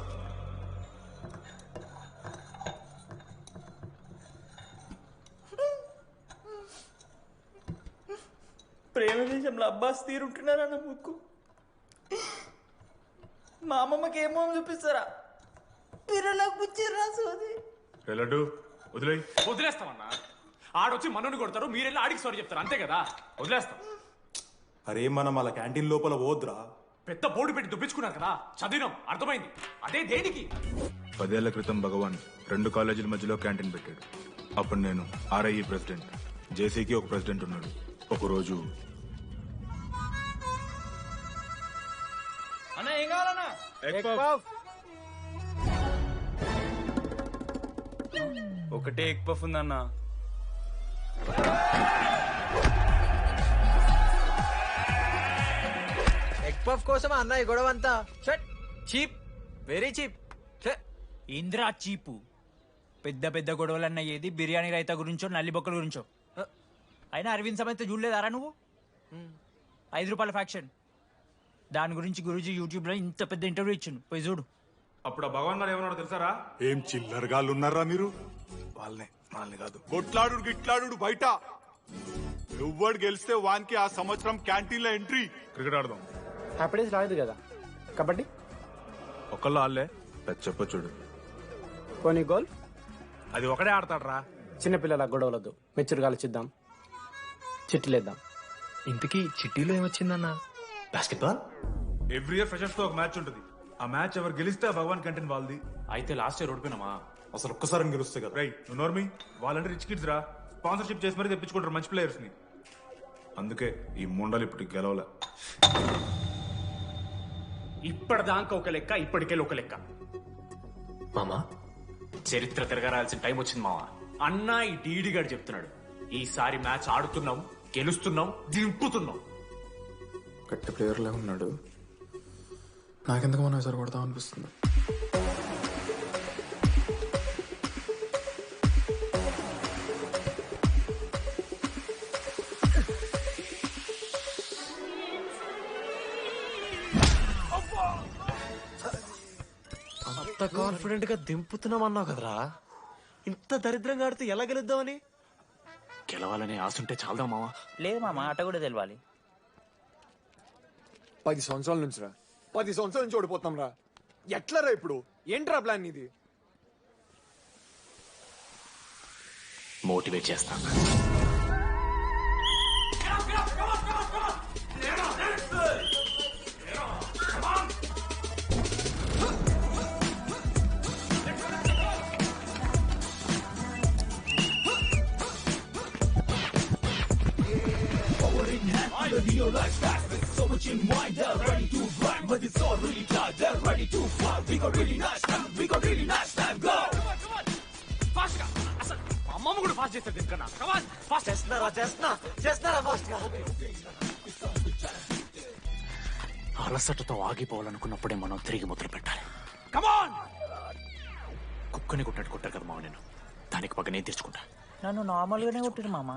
Speaker 4: ప్రేమ దేశంలో అబ్బాస్ తీరుంటున్నారా నా ముక్కు మా అమ్మమ్మకి ఏమో చూపిస్తారా పిల్లలకు పుచ్చిర్రా సోది
Speaker 16: లడ్డు వదిలే
Speaker 11: వదిలేస్తామన్నా ఆడొచ్చి మనోని కొడతారు మీరెళ్ళి ఆడికి సారీ చెప్తారు అంతే కదా వదిలేస్తాం
Speaker 3: అరే మనం అలా క్యాంటీన్ లోపల పోద్రా
Speaker 11: పెద్ద బోర్డు పెట్టి దుబ్బించుకున్నారు కదా చదివినాం అర్థమైంది అదే దేనికి
Speaker 16: 10 ఏళ్ల క్రితం భగవాన్ 2 కాలేజీల మధ్యలో క్యాంటీన్ పెట్టాడు అప్పుడు నేను ఆర్ఐఈ ప్రెసిడెంట్ జేసీకి ఒక ప్రెసిడెంట్ ఉన్నాడు ఒకరోజు
Speaker 4: అన్న ఏం కావాలన్నా
Speaker 14: ఒకటే ఎగ్ పఫ్ ఉందన్నా
Speaker 5: ఎగ్ పఫ్ కోసం అన్న ఈ గొడవ అంతా చీప్ వెరీ చీప్
Speaker 4: ఇంద్రా చీపు పెద్ద పెద్ద గొడవలన్న ఏది బిర్యానీ రైతా గురించో నల్లి బొక్కల గురించో అయినా అరవింద్ సమేత చూడలేదారా నువ్వు 5 రూపాయల ఫ్యాక్షన్ దాని గురించి గురూజీ యూట్యూబ్ లో ఇంత పెద్ద ఇంటర్వ్యూ ఇచ్చిండు పోయి చూడు
Speaker 16: అప్పుడు ఆ భగవాన్ గారు ఏమన్నాడు తెలుసారా
Speaker 3: ఏం చిల్లరగాళ్ళు ఉన్నారా మీరు
Speaker 16: వాళ్ళని కాదు
Speaker 3: కొట్లాడు గిట్లాడు బయట ఎవ్వడు గెలిస్తే వానికి ఆ సంవత్సరం క్యాంటీన్ లో ఎంట్రీ క్రికెట్ ఆడదాం
Speaker 6: హ్యాపీడేస్ రాలేదు కదా కబడ్డీ
Speaker 16: ఒకళ్ళు ఆడలే చెప్ప చూడు
Speaker 6: పోనీ గోల్
Speaker 16: అది ఒకడే ఆడతాడు రా
Speaker 6: చిన్నపిల్లల గొడవలద్దు మెచ్యూర్గా ఆలోచిద్దాం చిట్టిలేద్దాం
Speaker 1: ఇంతకీ చిట్టీలో ఏమొచ్చిందన్న బాస్కెట్బాల్
Speaker 16: ఎవ్రీ ఇయర్ ఫ్రెషర్స్ తో ఒక మ్యాచ్ ఉంటుంది ఆ మ్యాచ్ ఎవరు గెలిస్తే ఆ భగవాన్ క్యాంటీన్ వాళ్ళది
Speaker 11: అయితే లాస్ట్ ఇయర్ ఓడిపోయినామా
Speaker 3: అసలు ఒక్కసారి గెలుస్తే కదా
Speaker 16: రై నువ్వు నోర్మి వాళ్ళంటే రిచ్ కిడ్స్ రా స్పాన్సర్షిప్ చేసి మరీ తెప్పించుకుంటారు మంచి ప్లేయర్స్ ని అందుకే ఈ ముండలు ఇప్పుడు గెలవలే
Speaker 11: ఇప్పటిదాకా ఒక లెక్క ఇప్పటికెళ్ళి ఒక లెక్క
Speaker 1: మామా
Speaker 11: చరిత్ర తిరగరాల్సిన టైం వచ్చింది మావా అన్నా ఈ డీడీ గారు చెప్తున్నాడు ఈసారి మ్యాచ్ ఆడుతున్నాం గెలుస్తున్నాం దింపుతున్నాం
Speaker 15: గట్టి ప్లేయర్లే ఉన్నాడు నాకెందుకు మనం ఈసారి కొడతాం అనిపిస్తుంది
Speaker 1: అంత కాన్ఫిడెంట్ గా దింపుతున్నాం అన్నావు కదరా ఇంత దరిద్రంగా ఆడితే ఎలా గెలుద్దామని
Speaker 11: గెలవాలనే ఆశుంటే చాలదా మావా
Speaker 4: లేదు మామ ఆట కూడా తెలవాలి
Speaker 13: 10 సంవత్సరాల నుంచి రా 10 సంవత్సరాల నుంచి ఓడిపోతాం రా ఎట్లా రా ఇప్పుడు ఏంట్రా ప్లాన్ ఇది
Speaker 11: మోటివేట్ చేస్తాను అమ్మమ్మ కూడా ఫాస్ట్ చేస్తారు దీనికన్నా ఫాస్ట్
Speaker 1: చేస్తున్నారా ఫాస్ట్ గా
Speaker 11: అలసటతో ఆగిపోవాలనుకున్నప్పుడే మనం తిరిగి మొదలు పెట్టాలి కమాన్ కుక్కని కొట్టాడు కొట్టారు కదా మావ నేను దానికి పక్క నేను తెచ్చుకుంటా
Speaker 4: నన్ను నార్మల్గానే కొట్టిరు మామ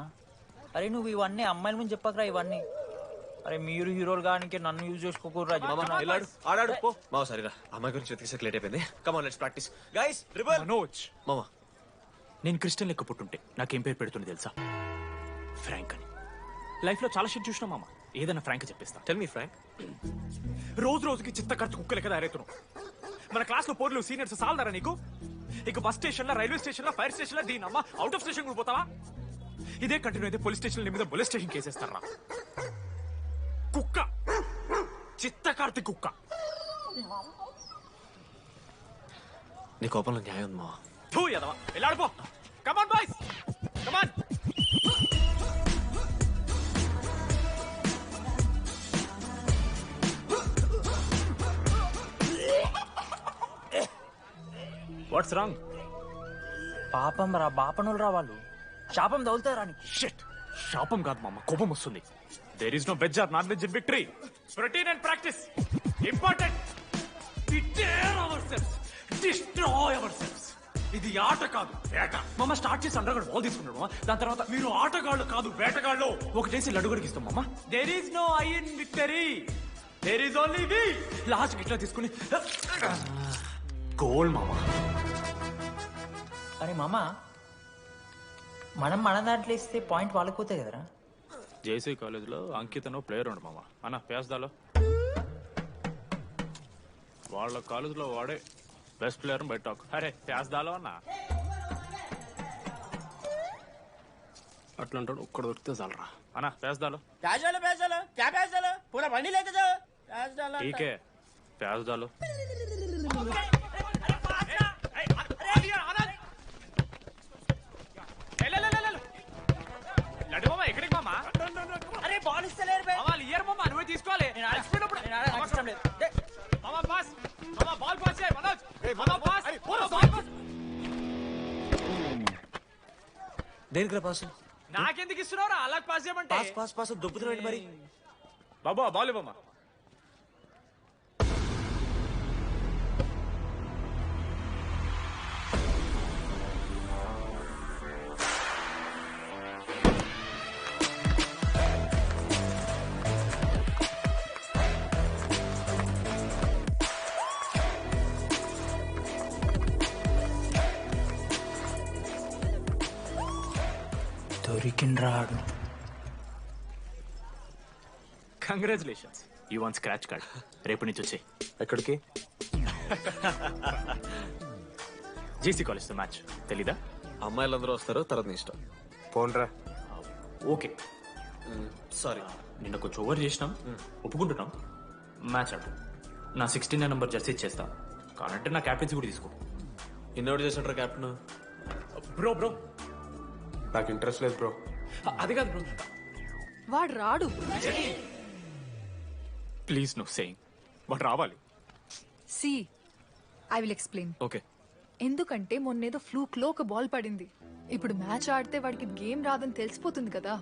Speaker 4: అరే నువ్వు ఇవన్నీ అమ్మాయిల ముందు చెప్పకరా ఇవన్నీ అరే మీరు హీరోలు కానీ నన్ను యూజ్ చేసుకోకూడరా
Speaker 1: ఆడాడు పో మావ సరిరా అమ్మాయి గురించి వెతికేసరికి లేట్ అయిపోయింది come on let's practice guys rebel
Speaker 11: Manoj
Speaker 1: మామా
Speaker 11: నేను క్రిస్టియన్ లెక్క పుట్టుంటే నాకేం పేరు పెడుతుంది తెలుసా ఫ్రాంక్ అని లైఫ్లో చాలా షిట్ చూసినా మామ ఏదైనా ఫ్రాంక్ చెప్పేస్తా.
Speaker 1: Tell me prank.
Speaker 11: రోజు రోజుకి చిత్త ఖర్చు కుక్కలు కదా రేతున్నావు. మన క్లాస్ లో పోర్లు సీనియర్స్ సాలదారా నీకు? ఇక బస్ స్టేషన్ లో, రైల్వే స్టేషన్ లో, ఫైర్ స్టేషన్ లో దీని అమ్మ అవుట్ ఆఫ్ స్టేషన్ కూడా పోతావా? ఇదే కంటిన్యూ అయితే పోలీస్ స్టేషన్ మీద పోలీస్ స్టేషన్ కేసేస్తారా? కుక్క, చిత్త కార్తి కుక్క.
Speaker 1: నీ కోపంలో న్యాయం ఉంది మావా.
Speaker 11: తూ ఎదవా, వెళ్ళాడిపో. Come on boys, come on. What's wrong?
Speaker 4: పాపం రా, బాపనులు రా వాళ్ళు. శాపం తగులుతారా నీకు?
Speaker 11: షిట్, శాపం కాదు మామ, కోపం వస్తుంది. There is no veg or non veg in victory. Routine and practice important. Prepare ourselves, destroy ourselves. ఇది ఆట కాదు, వేట. మామ స్టార్ట్ చేసి అండర్ బాల్ తీసుకున్నాడు. దాని తర్వాత మీరు ఆటగాళ్ళు కాదు వేటగాళ్ళు. ఒకటేసి లడ్డు గడికి ఇస్తాం మామ. There is no I in victory, there is only we. Last ఇట్లా తీసుకుని గోల్ మామ.
Speaker 4: అరే మామ, మనం మన దాంట్లో ఇస్తే పాయింట్ వాళ్ళకి పోతాయి కదరా.
Speaker 11: జేసీ కాలేజ్లో అంకితను ప్లేయర్ ఉండు మామ. అన్న పేస్దాలో వాళ్ళ కాలేజ్లో వాడే బెస్ట్ ప్లేయర్ బయట. అరే పేస్దాలో అన్న
Speaker 1: అట్లా అంటాడు. ఒక్కడ దొరికితే చాలరా
Speaker 11: అన్న. పేస్దాలో
Speaker 6: పూరా బండి లేక
Speaker 11: ఠీకే పేస్దాలో. లడ్డు మామ ఎక్కడికి మామ?
Speaker 6: అరే బాల్ ఇస్తలేరు బే.
Speaker 11: వాళ్ళు ఇయర్ మామ, నువ్వే తీసుకోవాలి.
Speaker 6: నేను అలసిపోయినప్పుడు నాకు ఇష్టం లేదు.
Speaker 11: మామ పాస్, మామ బాల్ పాస్ చేయి మనోజ్. మామ పాస్, బాల్ పాస్.
Speaker 1: దేనికి పాస్?
Speaker 11: నాకెందుకు ఇస్తున్నావురా? అలా పాస్ చేయమంటే.
Speaker 1: పాస్ పాస్ పాస్ దొబ్బుతున్నాడు మరి.
Speaker 11: బాబా బాల్ ఇవ్వమ్మా.
Speaker 4: దొరికిండ్రాడు.
Speaker 11: Congratulations, you won scratch card. రేపు నుంచి వచ్చే.
Speaker 1: ఎక్కడికి?
Speaker 11: జేసీ కాలేజ్ తో మ్యాచ్ తెలీదా?
Speaker 1: అమ్మాయిలందరూ వస్తారు, తర్వాత నీ ఇష్టం. పోన్రా.
Speaker 11: ఓకే
Speaker 1: సారీ,
Speaker 11: నిన్న కొంచెం ఓవర్ చేసినాం, ఒప్పుకుంటున్నాం. మ్యాచ్ ఆడు. నా 69 నెంబర్ జెర్సీ ఇచ్చేస్తా. కానంటే నా క్యాప్టెన్సీ కూడా తీసుకో.
Speaker 1: ఇన్నోటి చేసినట్రా క్యాప్టెన్.
Speaker 11: బ్రో బ్రో
Speaker 17: నాకు ఇంట్రెస్ట్ లేదు బ్రో.
Speaker 11: అది కాదు బ్రో,
Speaker 10: వాడు రాడు.
Speaker 11: Please no saying. వాడు రావాలి.
Speaker 10: See I will explain.
Speaker 11: Okay.
Speaker 10: ఎందుకంటే మొన్నేదో ఫ్లూక్ లో ఒక బాల్ పడింది. ఇప్పుడు మ్యాచ్ ఆడితే వాడికి గేమ్ రాదని తెలిసిపోతుంది కదా.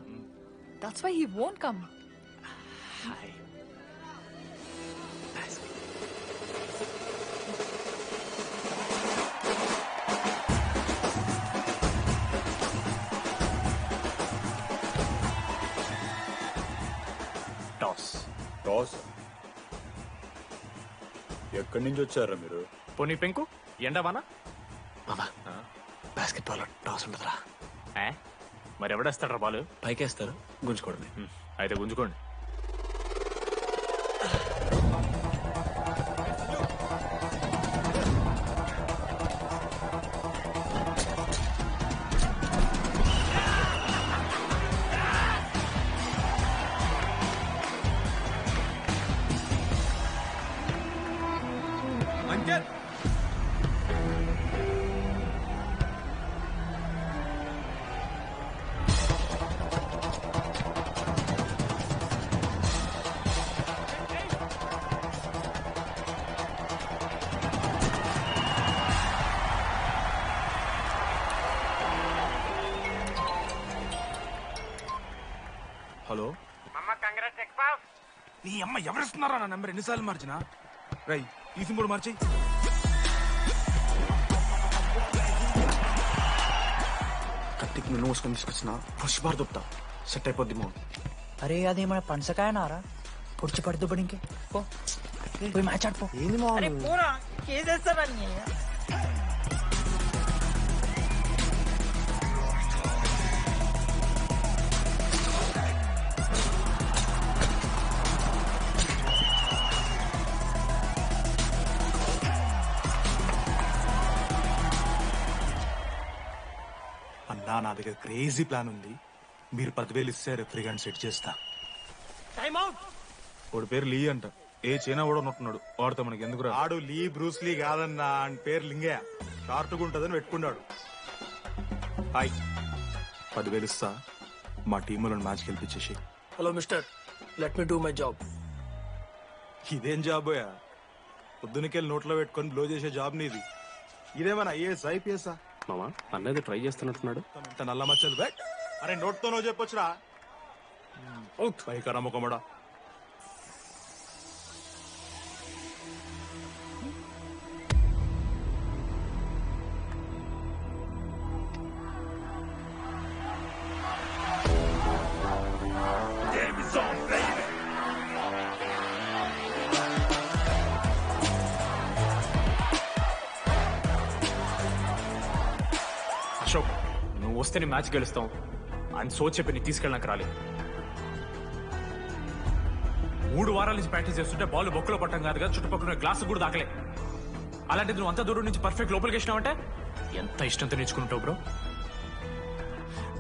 Speaker 10: That's why he won't come.
Speaker 11: Toss.
Speaker 3: Toss? ఎక్కడి నుంచి వచ్చారా మీరు?
Speaker 11: పోనీ పెంకు ఎండవానా?
Speaker 1: మామా బాస్కెట్ బాల్ టాస్ ఉండదురా.
Speaker 11: మరి ఎవడేస్తాడ్రా బాల్?
Speaker 1: పైకేస్తారు, గుంజుకోవడమే.
Speaker 11: అయితే గుంజుకోండి.
Speaker 3: హలో. నీ అమ్మ ఎవరిస్తున్నారా నా నెంబర్? ఎన్నిసార్లు మార్చినా? రై ఈ సిమ్ కూడా మార్చి. కత్తికి నువ్వు మోసుకొని తీసుకొచ్చిన ఫస్ట్ బార్ దొప్తా సెట్ అయిపోద్ది మో.
Speaker 4: అరే అదేమైనా పనసకాయ నారా? పొడిచి పడుతూ పడి ఇంకే పోయి మ్యాచ్ ఆడిపో.
Speaker 6: ఏంది మా
Speaker 4: చేసేస్తారని.
Speaker 3: నా దగ్గర క్రేజీ ప్లాన్ ఉంది. మీరు 10,000 ఇస్తే రెఫరీ గారిని సెట్ చేస్తా. వాడి పేరు లీ అంట. ఏ చైనా కూడా ఉన్నట్టున్నాడు. వాడితో మనకి ఎందుకు రా? ఆడు లీ బ్రూస్ లీ కాదన్నా, అని పేరు లింగయ్య. షార్ట్గా ఉంటుందని పెట్టుకున్నాడు. హాయ్, 10,000 ఇస్తా. మా టీంలో మ్యాచ్ గెలిపించేసి.
Speaker 6: Hello mister, let me do my job.
Speaker 3: ఇదేం జాబోయా? పొద్దునకెళ్ళి నోట్లో పెట్టుకొని బ్లో చేసే జాబ్ నీది. ఇదేమన్నా ఐఏఎస్ ఐపీఎస్?
Speaker 17: మామా అన్నది ట్రై చేస్తున్నట్టున్నాడు.
Speaker 3: నల్ల మచ్చలు బెట్. అరే నోట్తో నువ్వు చెప్పొచ్చురా. పైకరా ముఖమడా.
Speaker 11: అశోక్, నువ్వు వస్తే నీ మ్యాచ్ గెలుస్తాం అని సోచ్ చెప్పి నీ తీసుకెళ్ళడానికి రాలేదు. 3 వారాల నుంచి ప్రాక్టీస్ చేస్తుంటే బాల్ బొక్కలో పట్టం కాదు కదా, చుట్టుపక్కల గ్లాస్ కూడా దాకలే. అలాంటిది నువ్వు అంత దూరం నుంచి పర్ఫెక్ట్ లోపలికి వేసినావంటే ఎంత ఇష్టంతో నేర్చుకుంటావు bro.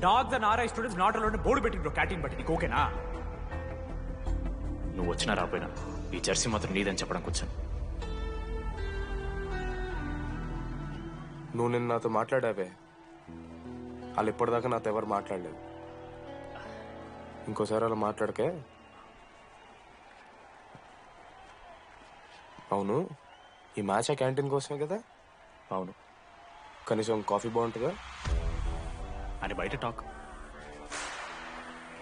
Speaker 11: Dogs and RI students not allowed board పెట్టి బ్రో, క్యాటీన్ బట్టి. నీకు ఓకేనా? నువ్వు వచ్చినా రాపోయినా ఈ జెర్సీ మాత్రం నీదని చెప్పడానికి వచ్చాను.
Speaker 17: నువ్వు నిన్న నాతో మాట్లాడావే, వాళ్ళు ఇప్పటిదాకా నాతో ఎవరు మాట్లాడలేదు. ఇంకోసారి అలా మాట్లాడకే. అవును, ఈ మ్యాచ్ ఆ క్యాంటీన్ కోసమే కదా?
Speaker 11: అవును.
Speaker 17: కనీసం కాఫీ బాగుంటుందా
Speaker 11: అని బయట టాక్.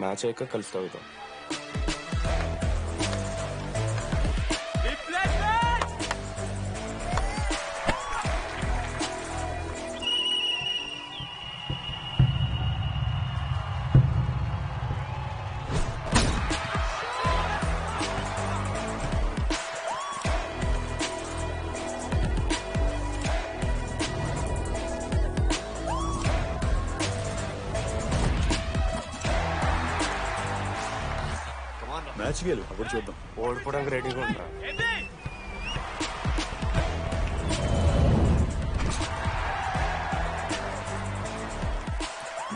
Speaker 17: మ్యాచ్ అయ్యాక కలిసి తాగుతాం.
Speaker 3: మ్యాచ్ గెలు, అప్పుడు చూద్దాం.
Speaker 17: ఓడిపోవడానికి రెడీగా ఉంటా.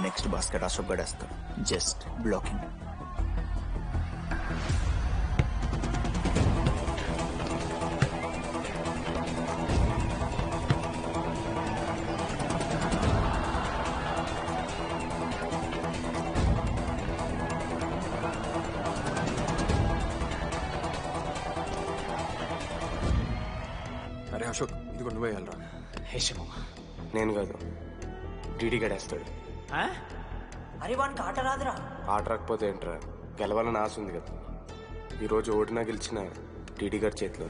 Speaker 4: నెక్స్ట్ బాస్కెట్ అశోక్ గడేస్తాడు. Just blocking.
Speaker 15: అరే అశోక్, ఇదిగో నువ్వే వెళ్ళరా.
Speaker 17: నేను కాదు, డీడీ గడేస్తాడు.
Speaker 4: అరే వానికి ఆట రాదురా.
Speaker 17: ఆట రాకపోతే ఏంట్రా, గెలవాలని ఆశ ఉంది కదా. ఈరోజు ఓడినా గెలిచిన డీడీ గారి చేతిలో.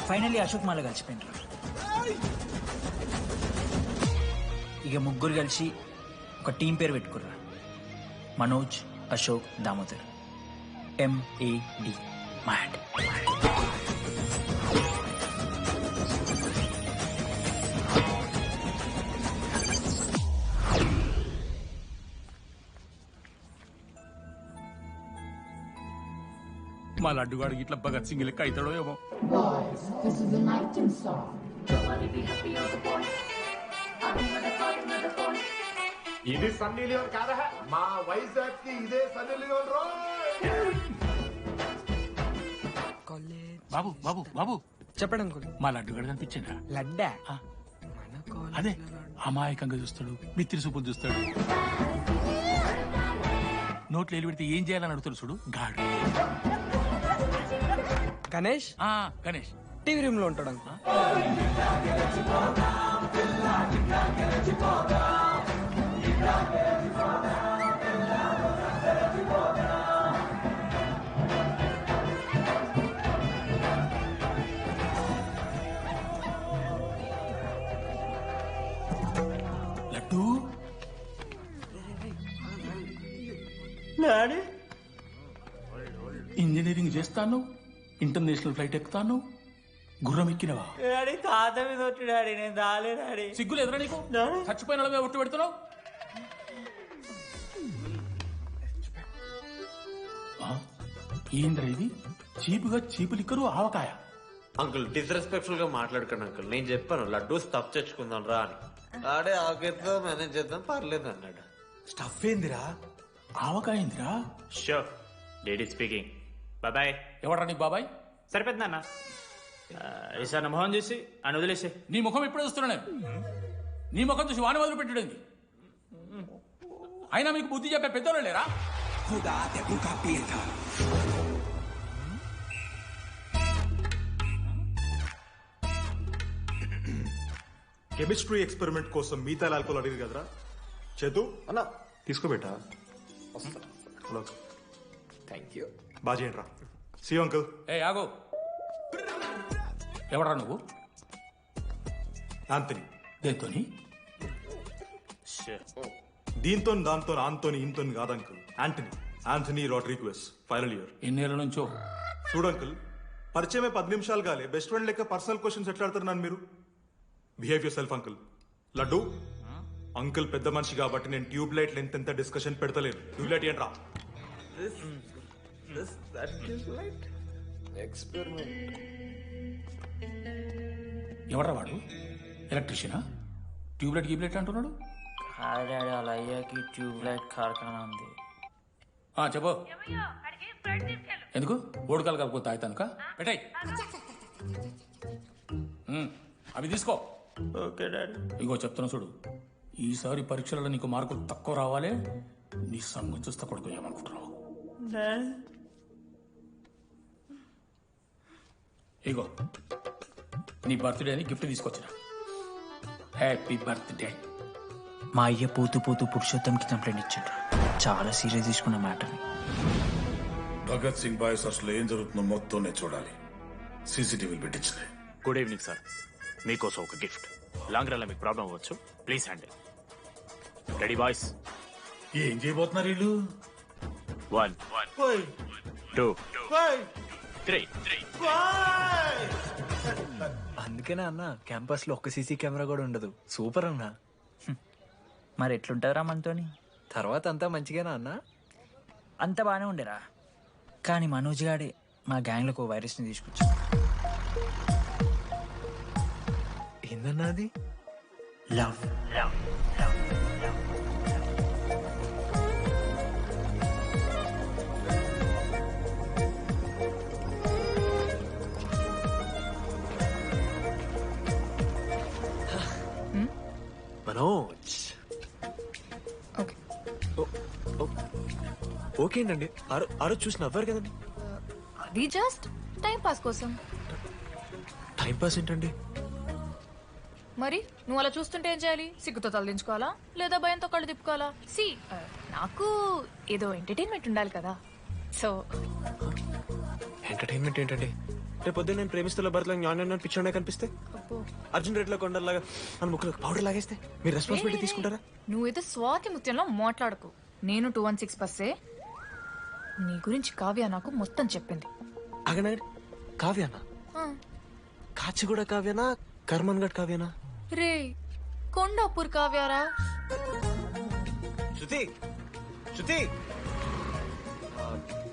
Speaker 4: ఫైనల్లీ అశోక్ మాల కలిసిపోయినరా. ఇక ముగ్గురు కలిసి ఒక టీం పేరు పెట్టుకుర్రా. మనోజ్, అశోక్, దామోదర్. MAD. మ్యాడ్.
Speaker 7: మా లడ్డుగాడికి ఇట్లా భగత్ సింగ్ లెక్క అవుతాడో ఏమో.
Speaker 18: ఇది సన్నీ లియోన్ కాదా? మా వైజాగ్ కి ఇదే సన్నీ లియోన్ రో.
Speaker 7: బాబు బాబు బాబు
Speaker 8: చెప్పండి అంకుల్.
Speaker 7: మా లడ్డుగాడు కనిపించిందా?
Speaker 8: లడ్డా?
Speaker 7: అదే అమాయకంగా చూస్తాడు, మిత్రి చూపులు చూస్తాడు, నోట్లు ఎల్లు పెడితే ఏం చేయాలని అడుగుతాడు చూడు గాడు.
Speaker 8: గణేష్?
Speaker 7: గణేష్
Speaker 8: టీవీ రూమ్ లో ఉంటాడు అంకుల్.
Speaker 7: ఇంజనీరింగ్ చేస్తాను, ఇంటర్నేషనల్ ఫ్లైట్ ఎక్కుతాను, గుర్రం ఎక్కినవా?
Speaker 4: డాడీ తాత మీద ఒట్టు డాడీ, నేను దాలే డాడీ.
Speaker 7: సిగ్గులు ఎదురా నీకు? చచ్చిపోయిన వాళ్ళ మీద ఒట్టు పెడుతున్నావు. ఏంద్రా ఇది? చీపుగా చీపు లిక్కరు ఆవకాయ.
Speaker 1: అంకుల్ డిస్రెస్పెక్ట్ఫుల్ గా మాట్లాడకండి అంకుల్. నేను చెప్పాను లడ్డూ స్టఫ్ తెచ్చుకుందాం రా అని. ఆడే ఆకేతో మేనేజ్ చేద్దాం పర్లేదు అన్నాడు.
Speaker 11: స్టఫ్ ఏందిరా?
Speaker 7: ఆవకాయ ఏందిరా?
Speaker 11: Sure daddy speaking. బాబాయ్.
Speaker 7: ఎవడ్రా నీకు బాబాయ్?
Speaker 11: సరిపోతుంది నాన్న. ఈసారి నా మొహం చూసి అని వదిలేసి.
Speaker 7: నీ ముఖం ఎప్పుడే చూస్తున్నా నేను. నీ ముఖం చూసి వాణి వదిలి పెట్టడండి. అయినా మీకు బుద్ధి చెప్పే పెద్దోళ్ళు లేరా?
Speaker 3: కెమిస్ట్రీ ఎక్స్పెరిమెంట్ కోసం మిగతా ఆల్కహాల్ అడిగింది కదరా చేతు అన్న తీసుకోబెట్టా. Hello
Speaker 5: thank you.
Speaker 3: బాగా చేయండి రా. See uncle.
Speaker 7: ఏ ఆగో, ఎవడరా నువ్వు?
Speaker 3: ఆంథనీ.
Speaker 7: దేంతోని?
Speaker 3: దీంతో దాంతో ఆంతోని ఇంతో కాదు uncle. Anthony Rodrigues, final year.
Speaker 7: ఎన్నేళ్ళ నుంచో?
Speaker 3: చూడు అంకుల్, పరిచయమే 10 నిమిషాలు కాలే బెస్ట్ ఫ్రెండ్ లెక్క పర్సనల్ క్వశ్చన్స్ ఎట్లా ఆడతారు నన్ను మీరు? Behave yourself uncle. Laddu uncle పెద్ద మనిషి కాబట్టి నేను ట్యూబ్ లైట్ లెంత్ ఎంత డిస్కషన్ పెడతలేను. ట్యూబ్ లైట్ ఏంట్రా?
Speaker 7: ఎవడ్రా వాడు? ఎలక్ట్రీషియనా? ట్యూబ్లైట్ గీబ్లైట్ అంటున్నాడు.
Speaker 4: డాడీ అలా అయ్యాకి ట్యూబ్ లైట్ కార్ఖానా ఉంది.
Speaker 7: చెప్పు. ఎందుకు ఓడికాలు కలుపుకో తాగుతానుక? పెట్టాయి అవి తీసుకో.
Speaker 4: Okay daddy.
Speaker 7: ఇగో చెప్తున్నా చూడు, ఈసారి పరీక్షలలో నీకు మార్కులు తక్కువ రావాలి. నీ సంగతి చూస్తే కొడుకు ఏమనుకుంటున్నావు? ఇగో నీ బర్త్డే అని గిఫ్ట్ తీసుకొచ్చిన. Happy birthday.
Speaker 4: మా అయ్య పోతూ పోతూ పురుషోత్తంకి కంప్లైంట్ ఇచ్చాడు. చాలా సీరియస్ తీసుకున్న మ్యాటర్ని.
Speaker 18: భగత్ సింగ్ బాయ్స్ అసలు ఏం జరుగుతుందో మొత్తం నేను చూడాలి. సీసీటీవీలు పెట్టించినాయి.
Speaker 11: Good evening sir. మీకోసం ఒక గిఫ్ట్. లాంగ్ రన్ లో మీకు ప్రాబ్లం అవ్వచ్చు, ప్లీజ్ హ్యాండిల్. Ready boys?
Speaker 18: ఏం చేయబోతున్నారు వీళ్ళు?
Speaker 11: 1 2 3.
Speaker 5: అందుకేనా అన్న క్యాంపస్ లో ఒక్క సీసీ కెమెరా కూడా ఉండదు. సూపర్ అన్న.
Speaker 4: మరి ఎట్లుంటారా మనతోని?
Speaker 5: తర్వాత అంతా మంచిగానా అన్న?
Speaker 4: అంత బాగానే ఉండేరా, కానీ మనోజ్ గాడే మా గ్యాంగ్లోకి ఓ వైరస్ని తీసుకొచ్చా.
Speaker 5: ఏందన్నా అది?
Speaker 4: లవ్.
Speaker 1: మనోజ్. ఓకే అండి. ఆ రోజు చూసి నవ్వారు కదండి.
Speaker 10: అది జస్ట్ టైం పాస్ కోసం.
Speaker 1: టైం పాస్ ఏంటండి?
Speaker 10: మరి నువ్వు అలా చూస్తుంటే ఏం చేయాలి? సిగ్గుతో తలదించుకోవాలా లేదా భయంతో కళ్ళు తిప్పుకోవాలా? నాకు ఏదో ఎంటర్టైన్మెంట్ ఉండాలి కదా. సో
Speaker 1: ఎంటర్టైన్మెంట్ ఏంటండి? రేపు పొద్దున్న నేను ప్రేమిస్తున్న భర్తలో జ్ఞానం పిచ్చోనే కనిపిస్తే, అర్జున్ రెడ్డిలో కొండలాగా మన ముక్కలు పౌడర్ లాగేస్తే మీరు రెస్పాన్సిబిలిటీ తీసుకుంటారా?
Speaker 10: నువ్వేదో స్వాతి ముత్యంలో మాట్లాడకు. నేను 216 బస్సే. నీ గురించి కావ్య నాకు మొత్తం చెప్పింది.
Speaker 1: అగనాడు కావ్యానా? కాచిగూడ కావ్యానా? కర్మన్ గడ్ కావ్యానా?
Speaker 10: రే కొండాపూర్ కావ్యారా?
Speaker 1: శృతి శృతి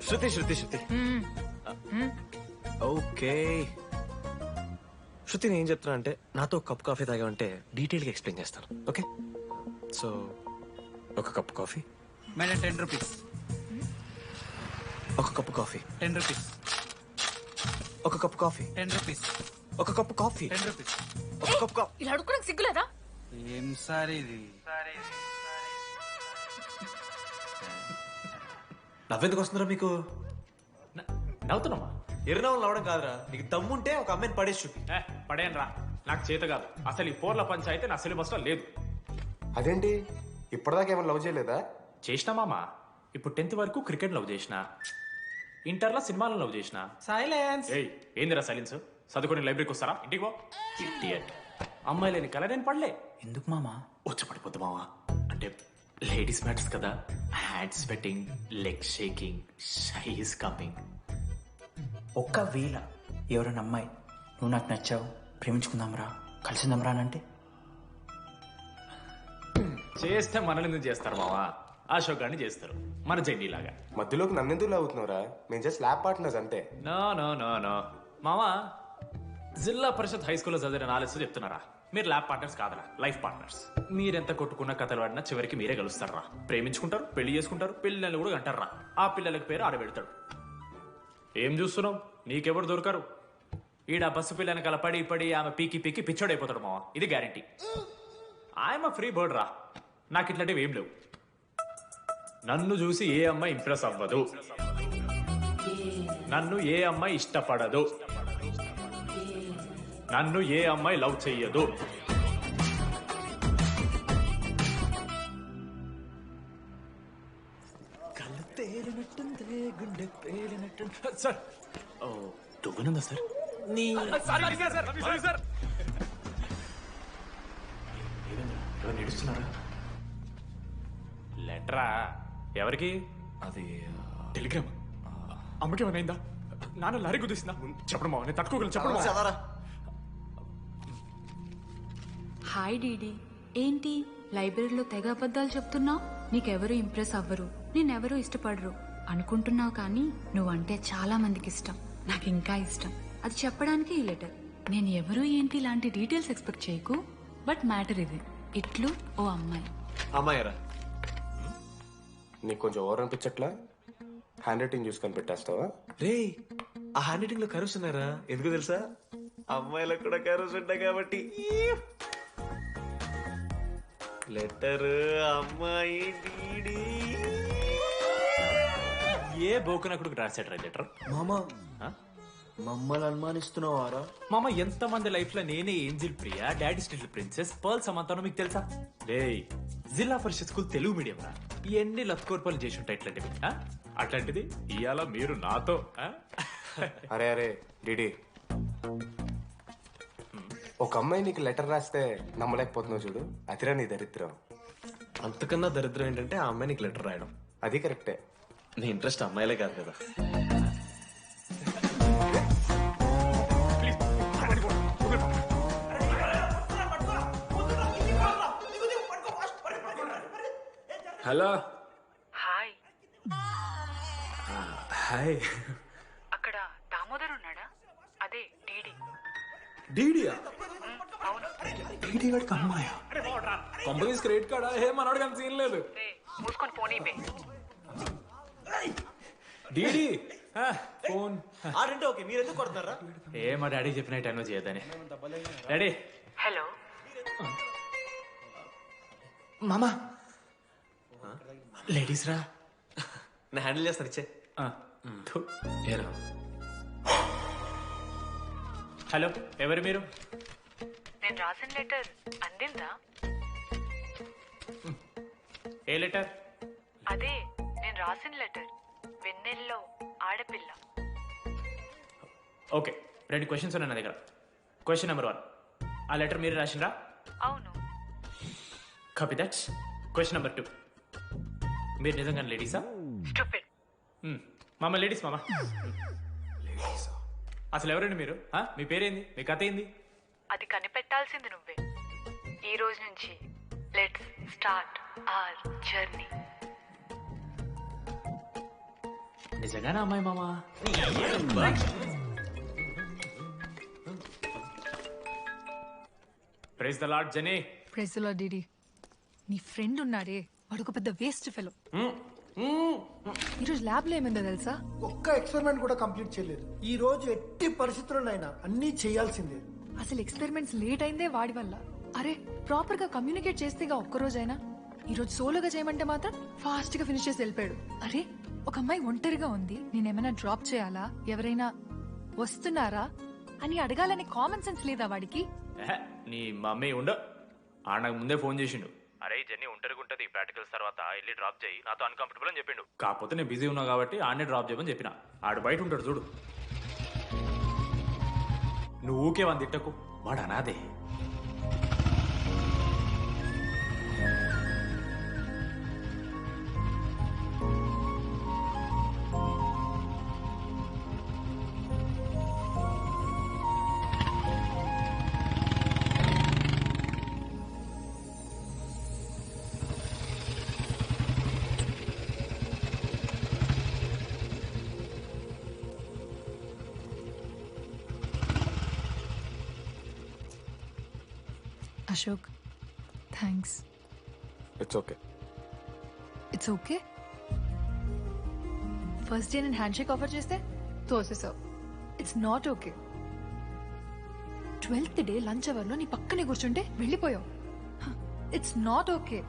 Speaker 1: శృతి శృతి శృతి ఓకే. శృతి నేను ఏం చెప్తున్నా అంటే, నాతో కప్ కాఫీ తాగామంటే డీటెయిల్గా ఎక్స్ప్లెయిన్ చేస్తాను. ఓకే? సో ఒక కప్ కాఫీ.
Speaker 8: Madam 10 rupees.
Speaker 1: ఒక కప్పు కాఫీ.
Speaker 8: 10 రూపీస్.
Speaker 1: ఒక కప్పు కాఫీ.
Speaker 8: 10 రూపీస్.
Speaker 1: ఒక కప్పు కాఫీ.
Speaker 8: 10 రూపీస్.
Speaker 1: ఒక కప్పు కాఫీ.
Speaker 10: ఇలా అడుక్కోడానికి సిగ్గులేదా?
Speaker 8: ఏం సార్ ఇది?
Speaker 1: నవ్వెందుకు వస్తున్నారా మీకు?
Speaker 11: నవ్వుతున్నామా?
Speaker 1: ఎర్రనవ్వులు నవ్వడం కాదురా, నీకు దమ్ముంటే ఒక అమ్మాయిని పడేసి చూపి.
Speaker 11: పడేయను రా, నాకు చేత కాదు. అసలు ఈ పోర్ల పంచాయితీ నా సిలబస్ లో లేదు.
Speaker 17: అదేంటి ఇప్పటిదాకా ఏమైనా లవ్ చేయలేదా?
Speaker 11: చేసినా మామా. ఇప్పుడు 10th వరకు క్రికెట్ లవ్ చేసిన, ఇంటర్లో సినిమాలో లవ్ చేసిన.
Speaker 8: సైలెన్స్.
Speaker 11: ఏయ్ ఏందిరా సైలెన్స్? చదువుకొని లైబ్రరీకి వస్తారా? ఇంటికి పో. ఇడియట్. అమ్మాయి లేని కల నేను పడలే.
Speaker 4: ఎందుకు మామా?
Speaker 11: వచ్చి పడిపోద్దు మావా. అంటే లేడీస్ మ్యాటర్స్ కదా. Hand sweating, leg shaking, shy is coming.
Speaker 4: ఒకవేళ ఎవరైనా అమ్మాయి నువ్వు నాకు నచ్చావు ప్రేమించుకుందాంరా కలిసిందాంరా అని అంటే
Speaker 11: చేస్తే మనల్ని ఎందుకు చేస్తారు మావా? అశోక్ గారిని చేస్తారు మన జెండీలాగా.
Speaker 17: మధ్యలోకి నన్నెందుకు లాగుతున్నావురా? మేము జస్ట్ ల్యాబ్ పార్ట్నర్స్ అంతే.
Speaker 11: నో నో నో నో మావా, జిల్లా పరిషత్ హై స్కూల్లో చదివిన నాలెడ్జ్ చెప్తున్నారా? మీరు ల్యాబ్ పార్ట్నర్స్ కాదరా, లైఫ్ పార్ట్నర్స్. మీరెంత కొట్టుకున్న కథలు ఆడినా చివరికి మీరే కలుస్తారా. ప్రేమించుకుంటారు, పెళ్లి చేసుకుంటారు, పిల్లల్ని కూడా అంటారా. ఆ పిల్లలకి పేరు ఆడబెడతాడు. ఏం చూస్తున్నావు? నీకెవరు దొరకరు. ఈడ బస్సు పిల్లని కల పడి పడి ఆమె పీకి పీకి పిచ్చోడైపోతాడు మావా, ఇది గ్యారంటీ. ఆయమ ఫ్రీ బర్డ్ రా, నాకు ఇట్లాంటివి ఏం లేవు. నన్ను చూసి ఏ అమ్మాయి ఇంప్రెస్ అవ్వదు, నన్ను ఏ అమ్మాయి ఇష్టపడదు, నన్ను ఏ అమ్మాయి లవ్ చెయ్యదు. Sir దువ్వనుందా sir? నడుస్తున్నారా? లెటరా ఎవరికి?
Speaker 1: అది
Speaker 11: టెలిగ్రామ్. అమ్మకి ఏమైనా నాన్న లారీ కుదిస్తుందా? చెప్పడం మావా, నేను తట్టుకోగలను. చెప్పడం.
Speaker 19: హాయ్ డీడీ, ఏంటి లైబ్రరీలో తెగ అబద్ధాలు చెప్తున్నావు? నీకెవరూ ఇంప్రెస్ అవ్వరు, నేనెవరూ ఇష్టపడరు అనుకుంటున్నావు, కానీ నువ్వంటే చాలా మందికి ఇష్టం. నాకు ఇంకా ఇష్టం. అది చెప్పడానికి ఈ లెటర్. నేను ఎవరు ఏంటి ఇలాంటి డీటెయిల్స్ ఎక్స్పెక్ట్ చేయకు, బట్ మ్యాటర్ ఇది. ఇట్లు ఓ అమ్మాయి.
Speaker 1: అమ్మాయిరా?
Speaker 17: నీకు కొంచెం ఓవర్ అనిపించట్లా? హ్యాండ్ రైటింగ్ చూసి కనిపెట్టేస్తావా?
Speaker 1: రే, ఆ హ్యాండ్ రైటింగ్ లో కర్వ్స్ ఉన్నారా? ఎందుకు తెలుసా? అమ్మాయిలకు కూడా కర్వ్స్ ఉంటాయి కాబట్టి. లెటర్ అమ్మాయి డీడీ.
Speaker 11: ఏ బోకనకుడికి రాశాడు లెటర్?
Speaker 6: మామా మమ్మల్ని అనుమానిస్తున్నావారా?
Speaker 11: మామ, ఎంతమంది లైఫ్ లో నేనే angel Priya, daddy still princess, pearl సమంతానో మీకు తెలుసా? డే, జిల్లా పరిషత్ స్కూల్ తెలుగు మీడియం రా. ఎన్ని లత్కోర్పాలు చేసి ఉంటాయి ఇట్లాంటివి. అట్లాంటిది ఇవాళ మీరు నాతో.
Speaker 17: అరే అరే డిడి, ఒక అమ్మాయి నీకు లెటర్ రాస్తే నమ్మలేకపోతున్నావు చూడు, అదిరా నీ దరిద్రం.
Speaker 1: అంతకన్నా దరిద్రం ఏంటంటే ఆ అమ్మాయి నీకు లెటర్ రాయడం.
Speaker 17: అది కరెక్టే.
Speaker 1: నీ ఇంట్రెస్ట్ అమ్మాయిలే కాదు కదా.
Speaker 11: హలో.
Speaker 19: హాయ్.
Speaker 11: హాయ్.
Speaker 19: అక్కడ దామోదర్ ఉన్నాడా? అదే డీడీ.
Speaker 11: డీడీయా?
Speaker 19: అవును.
Speaker 11: డీడీ వాడికి అమ్మాయా? Companies credit కార్డా? ఏ మనోడు కానీ సీన్ లేదు.
Speaker 19: మూసుకొని పోనీ బే.
Speaker 11: DD phone.
Speaker 1: ఆడంటే ఓకే, మీరు ఎందుకు కొడుతున్నారా?
Speaker 11: ఏ మా డాడీ చెప్పిన టైంలో చేయదని. డాడీ.
Speaker 19: హలో
Speaker 11: మామా, లేడీస్ రా.
Speaker 1: నేను హ్యాండిల్ చేస్తాను, ఇచ్చే.
Speaker 11: హలో, ఎవరు మీరు?
Speaker 19: నేను రాసిన లెటర్ అందిందా?
Speaker 11: ఏ లెటర్?
Speaker 19: అదే నేను రాసిన లెటర్, వెన్నెల్లో ఆడపిల్ల.
Speaker 11: ఓకే, 2 క్వశ్చన్స్ ఉన్నాయి నా దగ్గర. క్వశ్చన్ నెంబర్ 1, ఆ లెటర్ మీరు రాసిండ్రా?
Speaker 19: అవును.
Speaker 11: Copy that. క్వశ్చన్ నెంబర్ 2, మీరు నిజంగా లేడీసా?
Speaker 19: స్టూపిడ్.
Speaker 11: మామ లేడీస్ మామ. అసలు ఎవరండి మీరు? మీ పేరేంది? మీ కథ ఏంది?
Speaker 19: అది కనిపెట్టాల్సింది నువ్వే. ఈ రోజు నుంచి లెట్స్ స్టార్ట్ అవర్ జర్నీ.
Speaker 11: నిజంగానే అమ్మాయి మామా? Praise the lord Jenny.
Speaker 10: Praise the lord DD. నీ ఫ్రెండ్ ఉన్నాడే, వాడు ఒక పెద్ద వేస్ట్ ఫెలో. ఈరోజు ల్యాబ్ లో ఏమైందో తెలుసా?
Speaker 20: ఒక్క ఎక్స్పెరిమెంట్ కూడా కంప్లీట్ చేయలేదు. ఈ రోజు ఎట్టి పరిస్థితుల్లోనైనా అన్ని చేయాల్సిందే.
Speaker 10: అసలు ఎక్స్పెరిమెంట్స్ లేట్ అయిందే వాడి వల్ల. అరే, ప్రాపర్ గా కమ్యూనికేట్ చేస్తేగా ఒక్కరోజైనా. ఈ రోజు సోలోగా చేయమంటే మాత్రం ఫాస్ట్ గా ఫినిష్ చేసి వెళ్ళిపోయాడు. అరే, ఒక అమ్మాయి ఒంటరిగా ఉంది, నేనేమైనా డ్రాప్ చేయాలా, ఎవరైనా వస్తున్నారా అని అడగాలనే కామన్ సెన్స్ లేదా వాడికి?
Speaker 11: నీ మమ్మీ ఉండ నాకు ముందే ఫోన్ చేసిండు. అరే జెన్నీ ఒంటరిగా ఉంటది, ప్రాక్టికల్స్ తర్వాత వెళ్ళి డ్రాప్ చేయి, నాతో అన్కంఫర్టబుల్ అని చెప్పిండు. కాకపోతే నేను బిజీ ఉన్నా కాబట్టి ఆడనే డ్రాప్ చేయమని చెప్పిన. ఆడు బయట ఉంటాడు చూడు. నువ్వు ఊకే వాని తిట్టకు, వాడు అనాదే.
Speaker 10: Ashok thanks.
Speaker 17: It's okay.
Speaker 10: It's okay. First day నేను హ్యాండ్ షేక్ ఆఫర్ చేస్తే తోసేసావు. It's not okay. 12th day lunch అవర్లో నీ పక్కనే కూర్చుంటే వెళ్ళిపోయావు. It's not okay.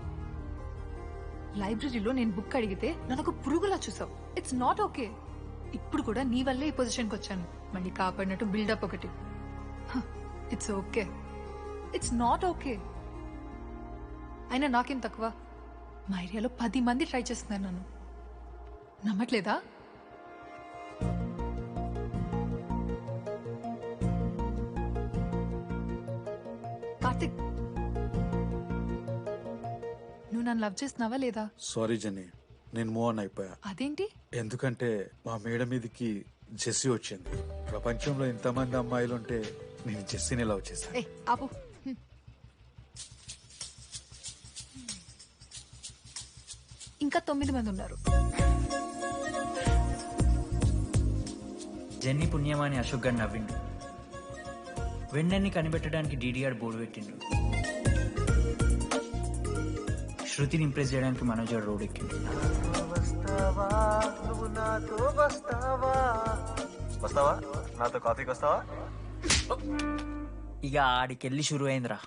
Speaker 10: లైబ్రరీలో నేను బుక్ అడిగితే నన్ను పురుగులా చూసావు. It's not okay. ఇప్పుడు కూడా నీ వల్లే ఈ పొజిషన్కి వచ్చాను. మళ్ళీ కాపాడినట్టు బిల్డప్ ఒకటి. It's okay. It's not okay. అయినా నాకేం తక్కువ? మా ఏరియాలో 10 మంది ట్రై చేస్తున్నారు నన్ను. నమ్మట్లేదా? కార్తిక్, నువ్వు నన్ను లవ్ చేస్తున్నావా లేదా?
Speaker 6: సారీ జెన్నీ, నేను మూవ్ ఆన్ అయిపోయా.
Speaker 10: అదేంటి?
Speaker 6: ఎందుకంటే మా మేడ మీదకి జెస్సీ వచ్చింది. ప్రపంచంలో ఇంతమంది అమ్మాయిలు ఉంటే నేను జెస్సీని లవ్ చేశాను.
Speaker 10: ఏ ఆపు. ఇంకా 9 మంది ఉన్నారు.
Speaker 4: జెన్నీ పుణ్యమాని అశోక్ గారు నవ్విండు. వెన్నెన్ని కనిపెట్టడానికి డీడీఆర్ బోర్డు పెట్టిండు. శృతిని ఇంప్రెస్ చేయడానికి మనోజ్ గారు రోడ్ ఎక్కిండు.
Speaker 1: వస్తావా నాతో కాఫీకి వస్తావా?
Speaker 4: ఇక ఆడికెళ్ళి షురు అయిందిరా.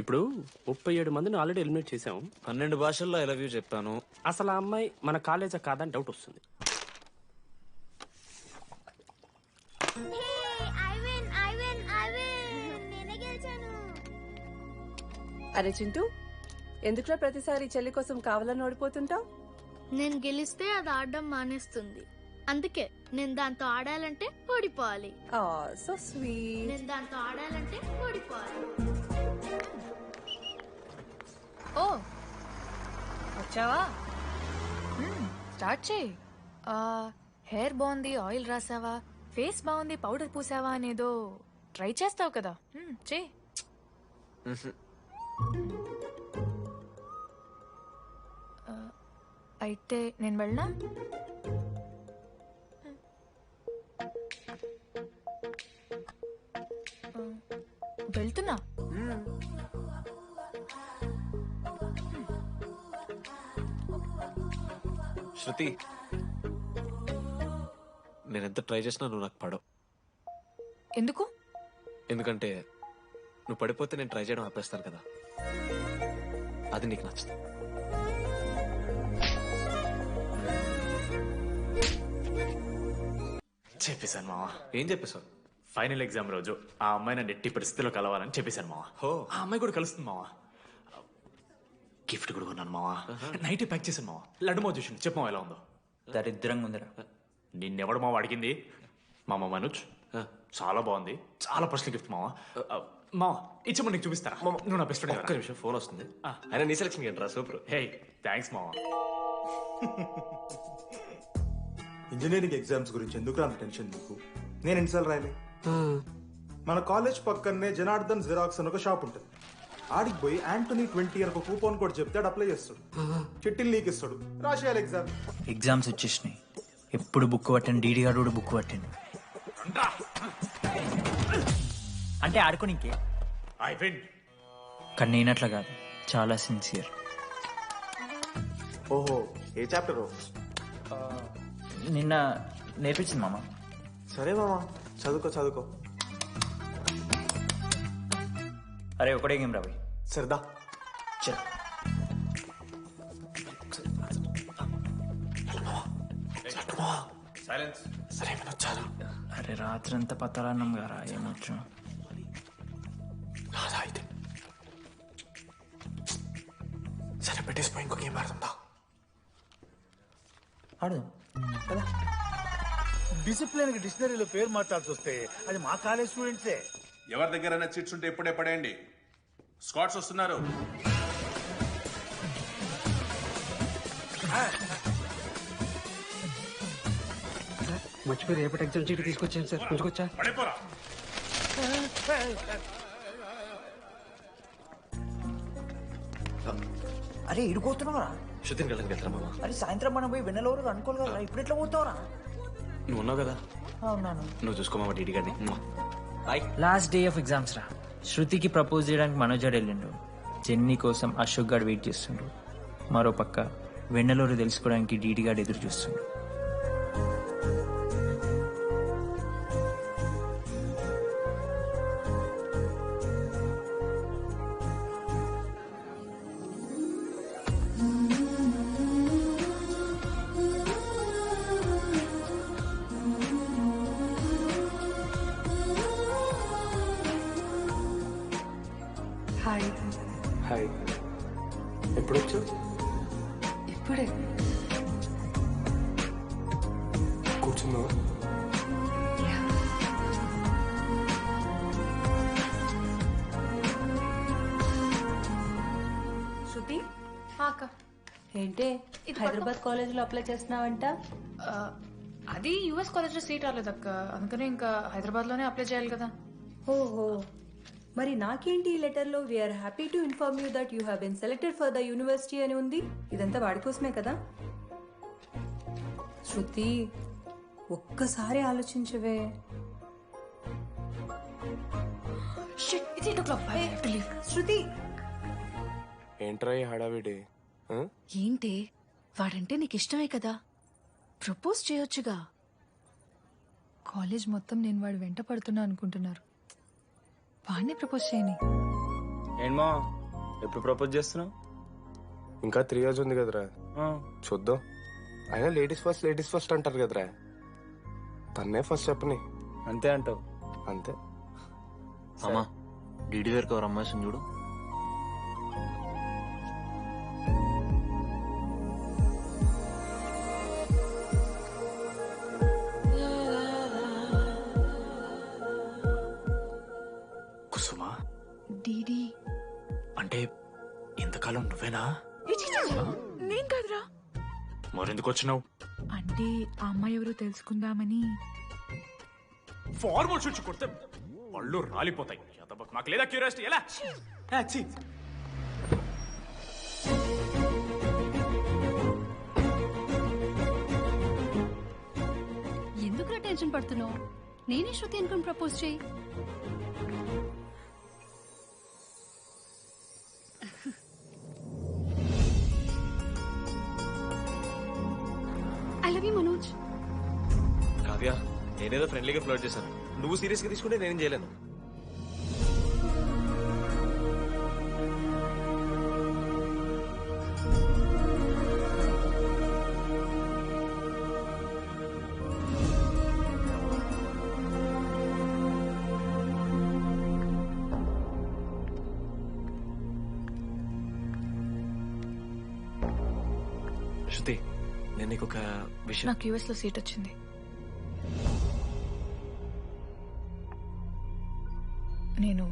Speaker 17: ఇప్పుడు 37 మందిని ఆల్రెడీ ఎలిమినేట్ చేసాం.
Speaker 1: 12 భాషల్లో ఐ లవ్ యూ చెప్పాను.
Speaker 17: అసలు ఆ అమ్మాయి మన కాలేజా కాదని డౌట్ వస్తుంది.
Speaker 21: అరే చింటూ, ఎందుకులా ప్రతిసారి చెల్లి కోసం కావాలని ఓడిపోతుంటావు?
Speaker 22: నేను గెలిస్తే అది ఆడడం మానేస్తుంది. అందుకే నేను దాంతో ఆడాలంటే ఓడిపోవాలి.
Speaker 21: So sweet.
Speaker 22: నేను దాంతో ఆడాలంటే ఓడిపోవాలి.
Speaker 10: ఓ వచ్చావా? స్టార్ట్ చేయి. హెయిర్ బాగుంది, ఆయిల్ రాసావా, ఫేస్ బాగుంది, పౌడర్ పూసావా అనేదో ట్రై చేస్తావు కదా. చేయి. అయితే నేను వెళ్ళనా? వెళ్తున్నా.
Speaker 1: శృతి, నేనెంత ట్రై చేసినా నువ్వు నాకు పడవు.
Speaker 10: ఎందుకు?
Speaker 1: ఎందుకంటే నువ్వు పడిపోతే నేను ట్రై చేయడం ఆపేస్తాను కదా. అది నీకు నచ్చుతుంది.
Speaker 11: చెప్పేశాను మావా.
Speaker 1: ఏం చెప్పేశావు?
Speaker 11: ఫైనల్ ఎగ్జామ్ రోజు ఆ అమ్మాయి నన్ను ఎట్టి పరిస్థితిలో కలవాలని చెప్పేశాను మావా. ఆ అమ్మాయి కూడా కలుస్తుంది మావా. గిఫ్ట్ కూడా కొన్నాను మావా. నైట్ ప్యాక్ చేశాను మావా. లడ్డు మావ చూసిండు. చెప్పు మావా ఎలా ఉందో.
Speaker 4: దరిద్రంగా ఉందిరా.
Speaker 11: నిన్నెవడు మావ అడిగింది? మామ మనోజ్. చాలా బాగుంది. చాలా పర్సనల్ గిఫ్ట్ మావా. మావా ఇచ్చమని నీకు చూపిస్తారా? నువ్వు నా బెస్ట్ ఫ్రెండ్.
Speaker 1: ఒక్క నిమిషం, ఫోన్ వస్తుంది. ఆయన నీ సెలక్షన్ ఏంట్రా? సూపర్.
Speaker 11: హే థ్యాంక్స్ మావా.
Speaker 3: ఇంజనీరింగ్ ఎగ్జామ్స్ గురించి ఎందుకు అంత టెన్షన్ నీకు? నేను ఎన్నిసార్లు రాయలే. మన కాలేజ్ పక్కనే జనార్దన్ జిరాక్స్ అని ఒక షాప్ ఉంటుంది. ఆడికి పోయి యాంటనీ 20 అని ఒక కూపన్ కోడ్ చెప్తే అప్లై చేస్తాడు. చిట్టిల్ నీకు ఇస్తాడు, రాసేయాలి ఎగ్జామ్.
Speaker 4: ఎగ్జామ్స్ వచ్చేసినాయి. ఎప్పుడు బుక్ పట్టాను, డీడీ గారు కూడా బుక్ పట్టాను. అంటే ఆడుకోనికే. కానీ నేనట్లా కాదు, చాలా సిన్సియర్.
Speaker 3: ఓహో, ఏ చాప్టర్?
Speaker 4: నిన్న నేర్పించింది మామ.
Speaker 3: సరే మామ, చదువుకో చదువుకో.
Speaker 4: అరే ఒకటే గేమ్ రాబోయ్.
Speaker 3: సరదా.
Speaker 4: చల్. అరే రాత్రంతా పతరాన్నం గారా, ఏమొచ్చు?
Speaker 3: సరే పెట్టేసిపోయి ఇంకో గేమ్ ఆడుతుందా?
Speaker 4: ఆడు.
Speaker 12: డిసిప్లిన్ కి డిక్షనరీలో పేరు మార్చాల్సి వస్తే అది మా కాలేజ్ స్టూడెంట్సే.
Speaker 23: ఎవరి దగ్గరైనా చిట్స్ ఉంటే ఇప్పుడే పడేయండి. స్కాట్స్ వస్తున్నారు.
Speaker 8: మర్చిపోయి రేపటి ఎగ్జామ్ చీటి తీసుకొచ్చాను సార్, కొంచెం
Speaker 23: పడిపోరా.
Speaker 4: అరే ఇడిపోతున్నావురా.
Speaker 1: శృతిని వెళ్ళడానికి వెళ్తారా మామ?
Speaker 4: అరే సాయంత్రం మనం పోయి వెన్నెలవరు అనుకోవాలి కదా, ఇప్పుడు ఎట్లా పోతావురా?
Speaker 1: నువ్వు ఉన్నావు కదా,
Speaker 4: ఉన్నాను.
Speaker 1: నువ్వు చూసుకో మామ. డీడీ గారిని.
Speaker 4: లాస్ట్ డే ఆఫ్ ఎగ్జామ్స్ రా. శృతికి ప్రపోజ్ చేయడానికి మనోజాడు వెళ్ళిండు. జెన్నీ కోసం అశోక్ గాడు వెయిట్ చేస్తుండు. మరో పక్క వెన్నెలూరు తెలుసుకోవడానికి డీడీ గాడు ఎదురు చూస్తుండు.
Speaker 10: హాయ్.
Speaker 17: హాయ్. ఎప్పుడు వచ్చావు?
Speaker 10: ఇప్పుడే.
Speaker 17: కూర్చున్నావా?
Speaker 2: శృతి
Speaker 10: అక్క
Speaker 2: ఏంటే హైదరాబాద్ కాలేజీలో అప్లై చేస్తున్నావంట?
Speaker 10: అది యుఎస్ కాలేజ్లో సీట్ రాలేదు అక్క, అందుకనే ఇంకా హైదరాబాద్లోనే అప్లై చేయాలి కదా.
Speaker 2: ఓహో, మరి నాకేంటి ఈ లెటర్లో we are happy to inform you that you have been selected for the university అని ఉంది. ఇదంతా వాడి కోసమే కదా. శృతి ఒక్కసారి ఆలోచించవే. శృతి
Speaker 17: ఏంట్రా ఈ హడావిడి?
Speaker 10: ఏంటి వాడంటే నీకు ఇష్టమే కదా, ప్రపోజ్ చేయొచ్చుగా. కాలేజ్ మొత్తం నేను వాడు వెంట పడుతున్నా అనుకుంటున్నారు. వాడిని ప్రపోజ్ చేయని.
Speaker 6: ఏంటమ్మా ఎప్పుడు ప్రపోజ్ చేస్తున్నావు?
Speaker 17: ఇంకా 3 years ఉంది కదరా, చూద్దాం. అయినా లేడీస్ ఫస్ట్ అంటారు కదరా, తన్నే ఫస్ట్ చెప్పని.
Speaker 6: అంతే అంటావు?
Speaker 17: అంతే.
Speaker 11: అమ్మా డీడీ దగ్గరికి ఎవరు అమ్మాయి చూడు. కుసుమా
Speaker 10: డీడీ
Speaker 11: అంటే ఇంతకాలం నువ్వేనా?
Speaker 10: నేను కాదురా.
Speaker 11: మరెందుకు వచ్చినావు?
Speaker 10: అంటే ఆ అమ్మాయి ఎవరో తెలుసుకుందామని.
Speaker 11: ఫార్మల్ షూట్ కొడితే పళ్ళు రాలిపోతాయి. మాకు లేదా క్యూరియాసిటీ? ఎలా
Speaker 19: ఎందుకు టెన్షన్ పడుతున్నావు? నేనే శృతి అనుకుని ప్రపోజ్ చేయి. I love you Manoj.
Speaker 1: Kavya, నేనేదో ఫ్రెండ్లీగా ఫ్లర్ట్ చేశాను, నువ్వు సీరియస్ గా తీసుకుంటే నేనేం చేయలేను. శృతి, నేను నీకు ఒక విషయం.
Speaker 10: నాకు యుఎస్ లో సీట్ వచ్చింది. నేను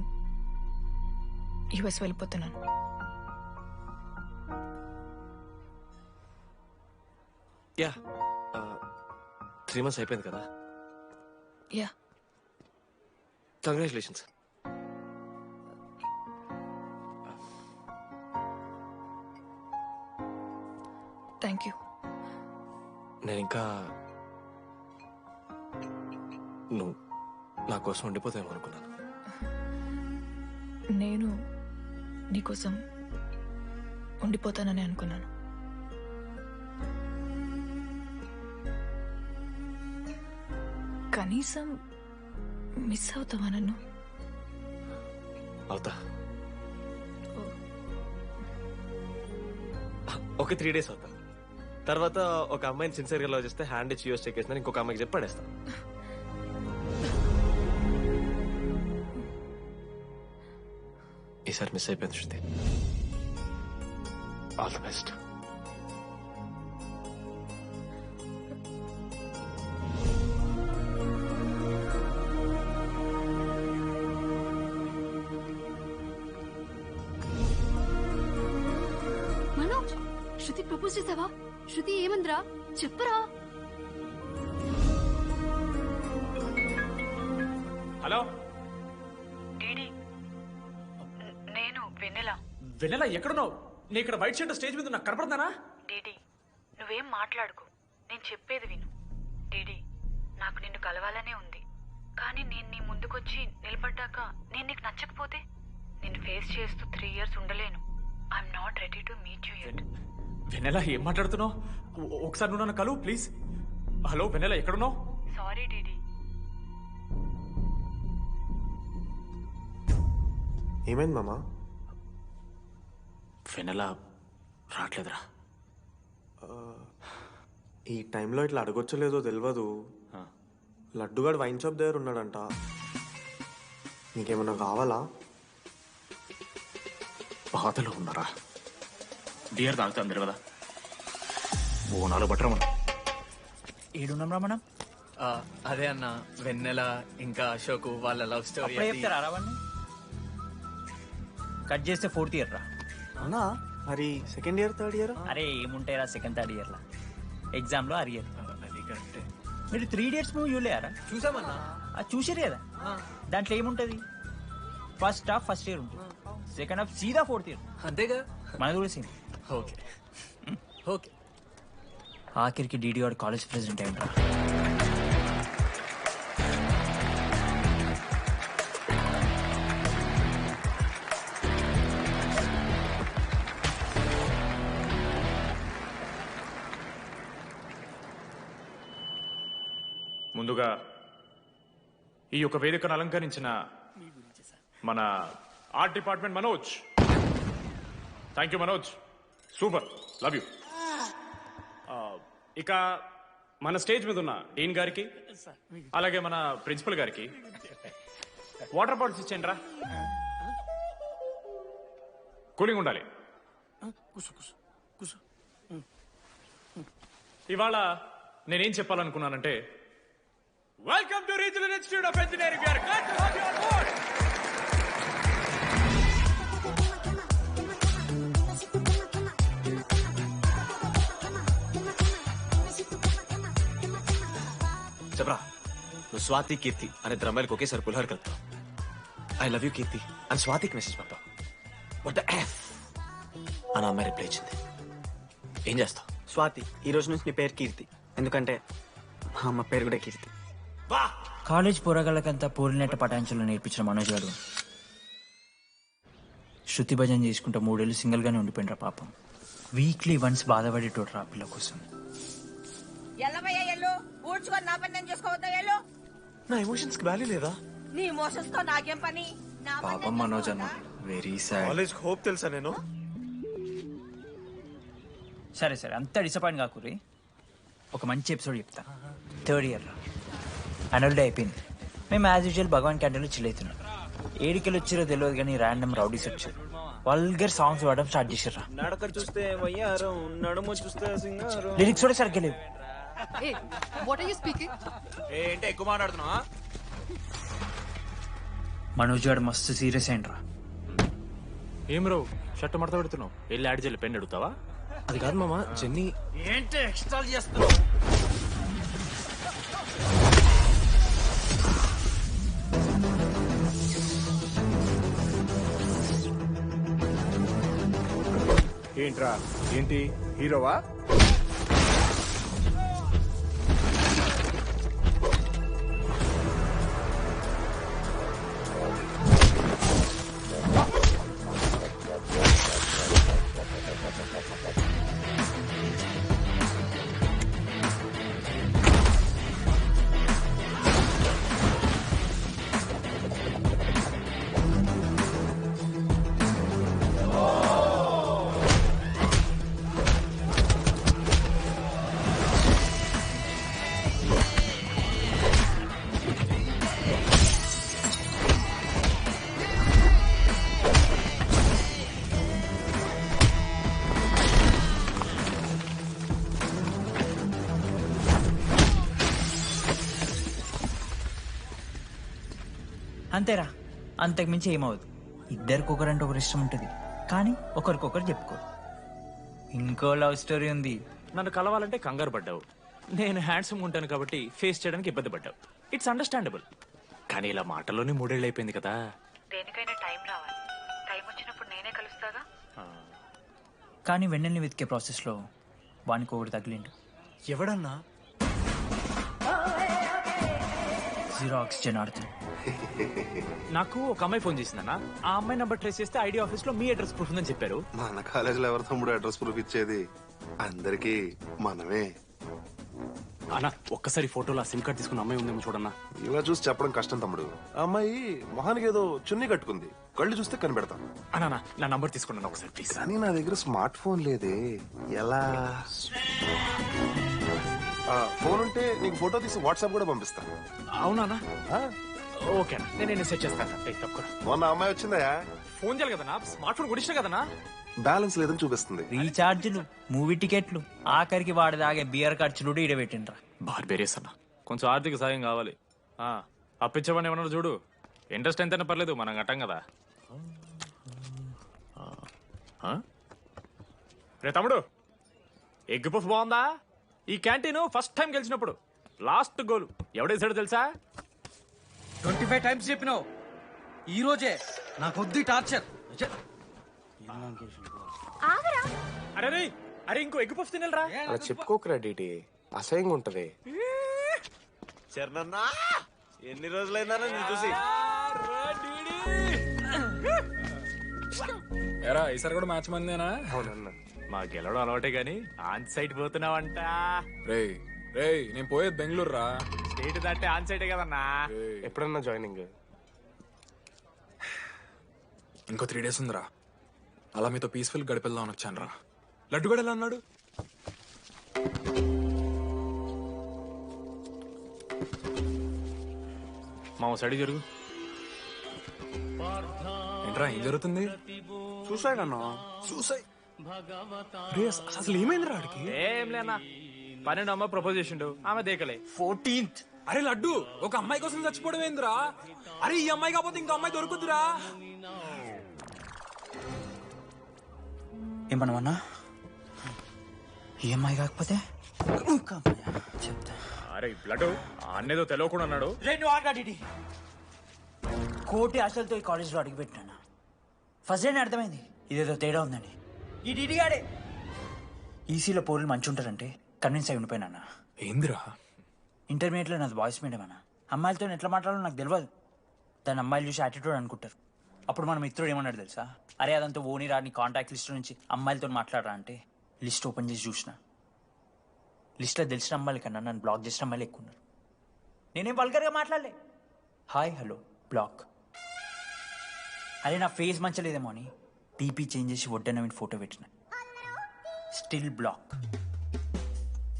Speaker 10: యుఎస్ వెళ్ళిపోతున్నాను.
Speaker 1: యా 3 months అయిపోయింది కదా.
Speaker 10: Yeah,
Speaker 1: congratulations.
Speaker 10: Thank you.
Speaker 1: నేను ఇంకా నువ్వు నా కోసం ఉండిపోతాయేమో అనుకున్నాను.
Speaker 10: నేను నీకోసం ఉండిపోతానని అనుకున్నాను. కనీసం మిస్ అవుతావా నన్ను?
Speaker 1: అవుతా. ఒక 3 days అవుతా. తర్వాత ఒక అమ్మాయిని సిన్సియర్గా లవ్ చేస్తే హ్యాండ్ ఇచ్చి యూస్ చెక్ చేసిన ఇంకొక అమ్మాయికి చెప్పి పడేస్తా. ఈసారి మిస్ అయిపోయింది Shruti. All the best.
Speaker 19: Manoj, Shruti propose చేసావా? శృతి ఏమందిరా చెప్పరా?
Speaker 11: హలో
Speaker 10: డీడీ, నేను వెన్నెల.
Speaker 11: వెన్నెల ఎక్కడున్నావు? నీ ఇక్కడ వైట్ షర్ట్ స్టేజ్ మీద నాకు కనపడతానా?
Speaker 10: డీడీ, నువ్వేం మాట్లాడుకో, నేను చెప్పేది విను. డీడీ, నాకు నిన్ను కలవాలనే ఉంది,
Speaker 19: కానీ నేను నీ ముందుకొచ్చి నిలబడ్డాక నేను నీకు నచ్చకపోతే నేను ఫేస్ చేస్తూ 3 years ఉండలేను. I'm not ready to meet you yet.
Speaker 11: Vennela ఏం మాట్లాడుతున్నావు? ఒకసారి నువ్వు నన్ను కలువు ప్లీజ్. హలో వెన్నెల, ఎక్కడున్నావు?
Speaker 19: Sorry DD.
Speaker 17: ఏమైంది మామా?
Speaker 11: వెన్నెల రావట్లేదురా.
Speaker 17: ఈ టైంలో ఇట్లా అడగొచ్చలేదో తెలియదు. లడ్డుగాడు వైన్ షాప్ దగ్గర ఉన్నాడంట. నీకేమన్నా కావాలా?
Speaker 11: బాధలో ఉన్నారా? బియర్ తాగుతాం మీరు కదా. బోనాలు బట్టరా మనం.
Speaker 4: ఏడున్నాం మనం.
Speaker 5: అదే అన్న, వెన్నెల ఇంకా అశోక్ వాళ్ళ లవ్ స్టోరీ
Speaker 4: అప్పుడే చెప్తారా రావణ్ణి? కట్ చేస్తే 4th year రా.
Speaker 17: అవునా? మరి సెకండ్ ఇయర్ థర్డ్ ఇయర్?
Speaker 4: అరే ఏముంటాయిరా సెకండ్ థర్డ్ ఇయర్ లా. ఎగ్జామ్ లో అరియర్.
Speaker 5: అది కరెక్టే.
Speaker 4: మీరు 3 days మూవీ చూడలేరా?
Speaker 5: చూసామన్నా.
Speaker 4: అది చూసారు కదా. దాంట్లో ఏముంటది? ఫస్ట్ హాఫ్ ఫస్ట్ ఇయర్ ఉంటుంది, సెకండ్ హాఫ్ సీదా 4th year.
Speaker 5: అంతేగా.
Speaker 4: మనది కూడా సేమ్.
Speaker 5: Okay okay.
Speaker 4: ఆఖరికి డీడీ వాడు కాలేజ్ ప్రెసిడెంట్ అయిందా?
Speaker 11: ముందుగా ఈ యొక్క వేదికను అలంకరించిన మన art department Manoj. Thank you Manoj, super, love you. ఇక మన స్టేజ్ మీద ఉన్న డీన్ గారికి అలాగే మన ప్రిన్సిపల్ గారికి వాటర్ బాటిల్స్ ఇచ్చేయండి రా. కూలింగ్ ఉండాలి. ఇవాళ నేనేం చెప్పాలనుకున్నానంటే, welcome to regional institute of engineering. We are glad to have you on board.
Speaker 1: చెప్పరా, నువ్వు స్వాతి కీర్తి అనే ఇద్దరు అమ్మాయిలకు ఒకేసారి పులిహోర కలుపుతావు. ఐ లవ్ యూ కీర్తి అని స్వాతికి మెసేజ్ పంపావు. వాట్ ద ఎఫ్ అని అమ్మాయి రిప్లై ఇచ్చింది. ఏం చేస్తావు?
Speaker 6: స్వాతి, ఈ రోజు నుంచి నీ పేరు కీర్తి, ఎందుకంటే మా అమ్మ పేరు కూడా కీర్తి.
Speaker 4: కాలేజ్ పోరగాళ్ళకంతా పూరినట్టు పటాంచలు నేర్పించిన మనోజ్ గారు శృతి భజన చేసుకుంటా 3 ఏళ్ళు సింగిల్ గానే ఉండిపోయినరా పాపం. వీక్లీ వన్స్ బాధపడేటోడు రా పిల్ల కోసం.
Speaker 1: నా ఎమోషన్స్ కి వాల్యూ లేదా?
Speaker 21: నీ ఎమోషన్స్ తో నాకేం పని?
Speaker 17: పాపం మనోజ్ అన్న, వెరీ సాడ్. కాలేజ్ హోప్ తెలుసా నేను?
Speaker 4: సరే సరే, అంతా డిసప్పాయింట్ కాకుర్రి. ఒక మంచి ఎపిసోడ్ చెప్తా. 3rd year యాన్యువల్ డే అయిపోయింది. మేము యాజ్ యూజువల్ భగవాన్ క్యాంటీన్లో చిల్ అవుతున్నాం. ఏడికెళ్ళి వచ్చారో తెలియదు కానీ ర్యాండమ్ రౌడీస్ వచ్చారు. వల్గర్ సాంగ్స్ పాడడం స్టార్ట్ చేశారు.
Speaker 6: నడక చూస్తే వయ్యారం, నడుము చూస్తే సింగారం.
Speaker 4: లిరిక్స్ కూడా సరిగ్గా లేవు.
Speaker 6: ఏంటి ఎక్కువ మాట్లాడుతున్నావా?
Speaker 4: మనోజ్ గారు మస్తు సీరియస్ అయిండ్రా.
Speaker 11: ఏం రావు, షర్ట్ మడత పెడుతున్నావు, వెళ్ళి యాడ్ చేయాలి, పెన్ అడుగుతావా?
Speaker 1: అది కాదు మామ, జెన్నీ.
Speaker 6: ఏంటి ఎక్స్ట్రా చేస్తున్నావు?
Speaker 18: ఏంట్రా, ఏంటి హీరోవా?
Speaker 4: అంతేరా, అంతకుమించి ఏమవుదు. ఇద్దరికొకరంటే ఒకరు ఇష్టం ఉంటుంది, కానీ ఒకరికొకరు చెప్పుకోరు. ఇంకో లవ్ స్టోరీ ఉంది.
Speaker 11: నన్ను కలవాలంటే కంగారు పడ్డావు. నేను హ్యాండ్సమ్ ఉంటాను కాబట్టి ఫేస్ చేయడానికి ఇబ్బంది పడ్డావు. It's understandable. కానీ ఇలా మాటల్లోనే 3 ఏళ్ళు అయిపోయింది కదా.
Speaker 19: దేనికైనా టైం రావాలి. టైం వచ్చినప్పుడు నేనే కలుస్తాగా.
Speaker 4: కానీ వెన్నెల్ని వెతికే ప్రాసెస్లో వానికి ఒకటి తగిలిండు.
Speaker 1: ఎవడన్నా?
Speaker 4: జిరాక్స్ జనార్దన్. నాకు ఒక అమ్మాయి ఫోన్ చేసిందన్న. ఆ అమ్మాయి నంబర్ ట్రేస్ చేస్తే ఐడి ఆఫీస్ లో మీ అడ్రస్ ప్రూఫ్ ఉందని చెప్పారు.
Speaker 9: మన కాలేజీలో ఎవరి తమ్ముడు అడ్రస్ ప్రూఫ్ ఇచ్చేది? అందరికి మనమే.
Speaker 11: అన్న ఒక్కసారి ఫోటోలో సిమ్ కార్డ్ తీసుకున్న అమ్మాయి ఉందేమో చూడన్నా.
Speaker 9: ఇలా చూసి చెప్పడం కష్టం తమ్ముడు. ఆ అమ్మాయి మొహానికి ఏదో చున్నీ కట్టుకుంది, కళ్ళు చూస్తే కనిపెడతాం.
Speaker 11: అన్నా నా నంబర్ తీసుకున్నాను ఒకసారి ప్లీజ్.
Speaker 9: కానీ నా దగ్గర స్మార్ట్ ఫోన్ లేదే, ఎలా? ఫోన్ ఉంటే నీకు ఫోటో తీసి వాట్సాప్ కూడా పంపిస్తాను.
Speaker 11: అవునా? ఓకే నేను సెట్ చేస్తాను. తప్పకుండా.
Speaker 9: మొన్న అమ్మాయి వచ్చిందా?
Speaker 11: ఫోన్ చేయాలి కదన్నా, స్మార్ట్ ఫోన్ కొడిచిన కదన్నా.
Speaker 9: బ్యాలెన్స్ లేదని చూపిస్తుంది.
Speaker 4: రీఛార్జ్లు, మూవీ టికెట్లు, ఆఖరికి వాడి దాగే బియర్ ఖర్చులు ఈడబెట్టిండ్రా.
Speaker 11: బార్బేరియస్ అన్న, కొంచెం ఆర్థిక సాయం కావాలి. అప్పించమని ఏమన్నా చూడు. ఇంట్రెస్ట్ ఎంతైనా పర్లేదు, మనం కట్టాం కదా. రే తమ్ముడు, ఎగ్ పఫ్ బాగుందా? ఈ క్యాంటీన్ ఫస్ట్ టైం గెలిచినప్పుడు లాస్ట్ గోల్ ఎవడేసాడో తెలుసా?
Speaker 6: 25 టైమ్స్ చెప్పినావు. ఈ రోజే నాకు వద్దు టార్చర్.
Speaker 11: అరే అరే ఇంకో ఎగ్ పఫ్ తినరా?
Speaker 17: అలా చెప్పుకోకరా డీటీ, అసహ్యంగా ఉంటది.
Speaker 1: చరణన్నా ఎన్ని రోజులైనా నేను చూసి.
Speaker 15: ఎరా ఈసారి కూడా మ్యాచ్ మందేనా?
Speaker 17: అవునన్నా.
Speaker 11: మా గెలవడం అలవాటే గానీ ఆన్ సైడ్ పోతున్నావంట.
Speaker 15: రే నేను పోయేది బెంగళూరు రా.
Speaker 11: స్టేట్ దాటే ఆన్ సైడే కదన్నా.
Speaker 17: ఎప్పుడన్నా జాయినింగ్?
Speaker 15: ఇంకో 3 days ఉందిరా. అలా మీతో పీస్ఫుల్ గడిపెళ్దామని వచ్చాను రా. లడ్డు కూడా ఎలా అన్నాడు?
Speaker 11: మా సైడ్ జరుగు.
Speaker 15: ఏంట్రా ఏం జరుగుతుంది?
Speaker 17: సూసైడ్ అన్నా.
Speaker 15: సూసైడ్? అసలు ఏమైంది రాడికి?
Speaker 11: ఏం లేనా, 12 అమ్మ ప్రపోజ్ చేసిండు, ఆమె దేకలే.
Speaker 15: 14th. అరే లడ్డు, ఒక అమ్మాయి కోసం చచ్చిపోవడం ఏందిరా? అరే ఈ అమ్మాయి కాకపోతే ఇంకో అమ్మాయి దొరుకుతురా?
Speaker 4: ఏమన్నా ఈ అమ్మాయి కాకపోతే చెప్తా.
Speaker 11: అరే లడ్డు అన్నేదో తెలియకుండా అన్నాడు.
Speaker 4: కోటి ఆశలతో ఈ కాలేజ్లో అడుగుపెట్టాను. ఫస్ట్ డే అర్థమైంది ఇదేదో తేడా ఉందని. ఈ డిడిగాడే ఈసీలో పోరులు మంచి ఉంటారంటే కన్విన్స్ అయి ఉండిపోయినా.
Speaker 15: ఏందిరా?
Speaker 4: ఇంటర్మీడియట్లో నాది బాయ్స్ మీడియం అన్న. అమ్మాయిలతో ఎట్లా మాట్లాడాలో నాకు తెలియదు. దాని అమ్మాయిలు చూసి యాటిట్యూడ్ అనుకుంటారు. అప్పుడు మన మిత్రుడు ఏమన్నాడు తెలుసా? అరే అదంతా ఓని రాని కాంటాక్ట్ లిస్ట్ నుంచి అమ్మాయిలతో మాట్లాడరా అంటే లిస్ట్ ఓపెన్ చేసి చూసిన. లిస్ట్లో తెలిసిన అమ్మాయిల కన్నా నన్ను బ్లాక్ చేసిన అమ్మాయిలు ఎక్కువ ఉన్నారు. నేనేం వల్గర్గా మాట్లాడలే. Hi hello block. అరే నా ఫేస్ మంచలేదేమో అని డీపీ చేంజ్ చేసి వడ్డన ఫోటో పెట్టిన. Still block.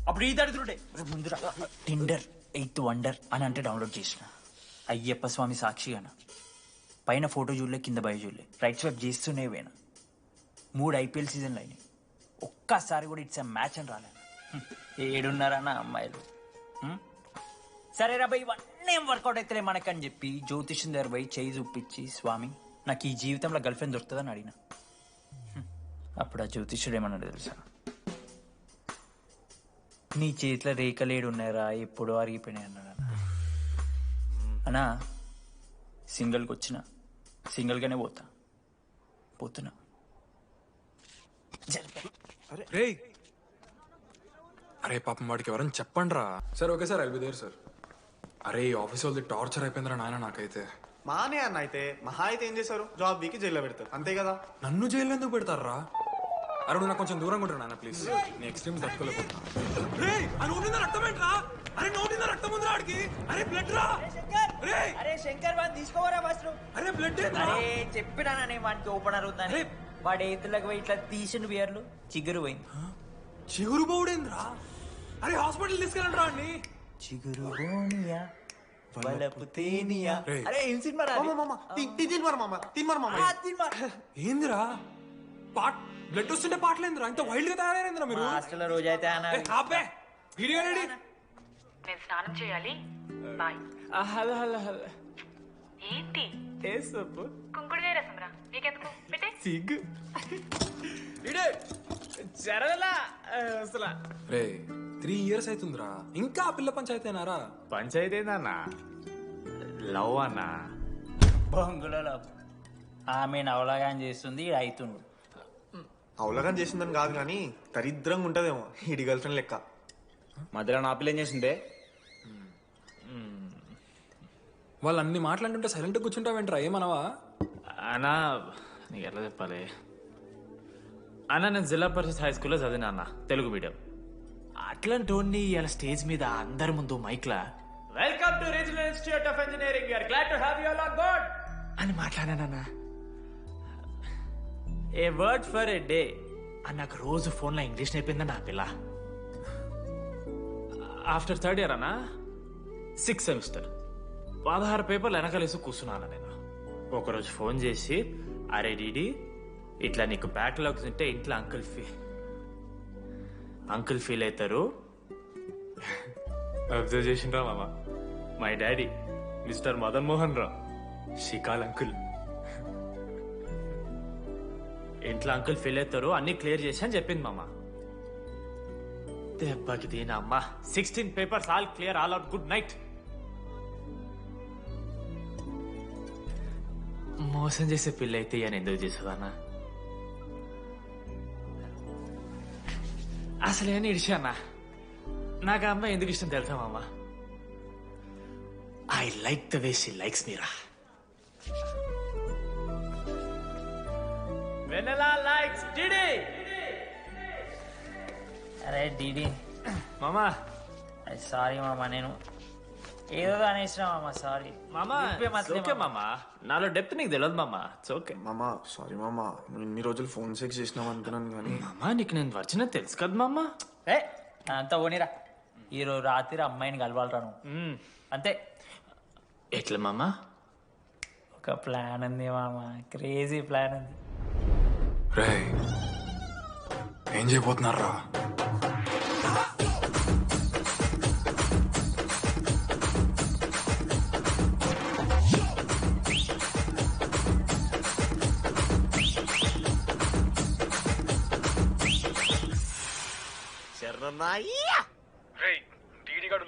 Speaker 4: అప్పుడు ఈ దరిద్రుడే ముందురా టిండర్ 8th వండర్ అని అంటే డౌన్లోడ్ చేసిన. అయ్యప్ప స్వామి సాక్షిగాన పైన ఫోటో చూడలే, కింద బయ చూడలే, రైట్ స్వైప్ చేస్తూనే పోయినా. 3 IPL సీజన్లు అయినాయి, ఒక్కసారి కూడా ఇట్స్ మ్యాచ్ అని రాలేదు. 7ఉన్నారన్న అమ్మాయిలు. సరే రాబాయ్ ఇవన్నీ ఏం వర్కౌట్ అవుతలే మనకని చెప్పి జ్యోతిష్యం దగ్గర పోయి చేయి చూపించి, స్వామి నాకు ఈ జీవితంలో గర్ల్ ఫ్రెండ్ దొరుకుతుందని అడిగిన. అప్పుడు ఆ జ్యోతిష్యుడు ఏమన్నాడు తెలుసా? నీ చేతిలో రేఖలేడు ఉన్నాయరా, ఎప్పుడో అరిగిపోయినాయి అన్నాడు. అన్నా సింగిల్కి వచ్చిన సింగిల్గానే పోతున్నా.
Speaker 15: అరే పాపం వాడికి ఎవరైనా చెప్పండి రా. Sir okay sir, I'll be there sir. అరే ఈ ఆఫీస్ వాళ్ళది టార్చర్ అయిపోయిందిరా నాయన నాకైతే.
Speaker 17: మానే అన్న అయితే మహా అయితే ఏం చేశారు? జాబ్ వీకి జైల్లో పెడతారు అంతే కదా.
Speaker 15: నన్ను జైలు ఎందుకు పెడతారా? అరే నువ్వు నాకు కొంచెం దూరంగా ఉంటాడు నాన్న ప్లీజ్. నీ ఎక్స్ట్రీమ్స్ తట్టుకోలేకపోతున్నా.
Speaker 4: అరే శంకర్ వాడిని తీసుకోవరా ఫస్ట్. అరే బ్లడ్ చెప్పినా వాడికి ఓపెనర్ ఉందని. వాడు ఎత్తులకు పోయి ఇట్లా తీసిన బియర్లు చిగురు పోయింది.
Speaker 15: చిగురు పోవుడేంద్రా? అరే హాస్పిటల్ తీసుకెళ్ళండి రా అండి.
Speaker 4: చిగురు బోనియా వలపు తేనియా. అరే ఏం సినిమా రా?
Speaker 15: ఏందిరా పాట్ బ్లడ్ వస్తుంటే పాటలేందిరా? ఇంత వైల్డ్ గా తయారైందిరా మీరు?
Speaker 4: హాస్టల్లో రోజైతే
Speaker 14: నేను స్నానం చేయాలి. బాయ్.
Speaker 11: Hello hello hello.
Speaker 14: ఏంటి
Speaker 11: ఏ సొప్పు?
Speaker 14: కుంకుడుగాయ రసం రా. నీకెందుకు పెట్టే
Speaker 11: సిగ్గు. జరగలా అసలు.
Speaker 15: రే 3 years అవుతుందిరా, ఇంకా ఆ పిల్ల పంచాయతీ అయినారా?
Speaker 11: పంచాయతీ ఏందన్నా? లవ్ అన్నా.
Speaker 4: బొంగులో లవ్. ఆమె నవలగాని చేస్తుంది, అవుతుండు.
Speaker 17: అవలగాని చేసిందని కాదు కానీ దరిద్రంగా ఉంటదేమో ఈడి గర్ల్ ఫ్రెండ్ లెక్క.
Speaker 6: మధ్యలో నా పిల్ల ఏం చేసిందే?
Speaker 15: వాళ్ళు అన్ని మాట్లాడుతుంటే సైలెంట్ కూర్చుంటావేంట్రా ఏమనవా?
Speaker 11: అన్నా నీకు ఎట్లా చెప్పాలి అన్న, నేను జిల్లా పరిషత్ హై స్కూల్లో చదివినా అన్న, తెలుగు మీడియం. అట్లాంటి వాడిని ఇలా స్టేజ్ మీద అందరి ముందు మైక్లా welcome to regional institute of engineering, we are glad to have you all on board అని మాట్లాడానన్నా. A word for a day అని నాకు రోజు ఫోన్లో ఇంగ్లీష్ నేర్పిందా నా పిల్ల. ఆఫ్టర్ థర్డ్ ఇయర్ అన్నా 6th సెమిస్టర్ 16 పేపర్లు వెనకాలేసి కూర్చున్నాను నేను. ఒకరోజు ఫోన్ చేసి, అరే డీడీ ఇట్లా నీకు బ్యాక్లాగ్స్ ఉంటే ఇంట్లో అంకుల్ ఫీల్ అవుతారు. అబ్జర్వ్ చేసిండ్రా మామ, my daddy mister Madan Mohan Rao షికాల్ అంకుల్. ఇంట్లో అంకుల్ ఫీల్ అవుతారు, అన్ని క్లియర్ చేసి అని చెప్పింది మామ. దెబ్బకి దీనమ్మా 16 papers all clear, all out, good night. మోసం చేసే పిల్ల అయితే అని ఎందుకు చేసేదన్నా? అసలు ఏమని ఇడిచానా? నాకు ఆ అమ్మాయి ఎందుకు ఇష్టం తెలుసా మామ? I like the way she likes మీరా. Vennela likes DD.
Speaker 4: అరే డీడీ
Speaker 11: మామా,
Speaker 4: సారీ మామా, నేను ఏదో అనేసిన మామా, సారీ
Speaker 11: మామా. ఓకే మామా, నాలో డెప్త్ నీకు తెలియదు మామా. ఇట్స్ ఓకే
Speaker 3: మామా. సారీ మామా, ఇన్ని రోజులు ఫోన్ సెక్స్ చేసినావు అనుకున్నాను కానీ.
Speaker 11: మామా నీకు నేను వచ్చిన తెలుసు కదా మామా.
Speaker 4: ఏ అంతా పోనీరా, ఈరోజు రాత్రి అమ్మాయిని కలవాలరా నువ్వు, అంతే.
Speaker 11: ఎట్లా మామా?
Speaker 4: ఒక ప్లాన్ ఉంది మామా, క్రేజీ ప్లాన్ ఉంది.
Speaker 15: రే ఏం చేయబోతున్నారా?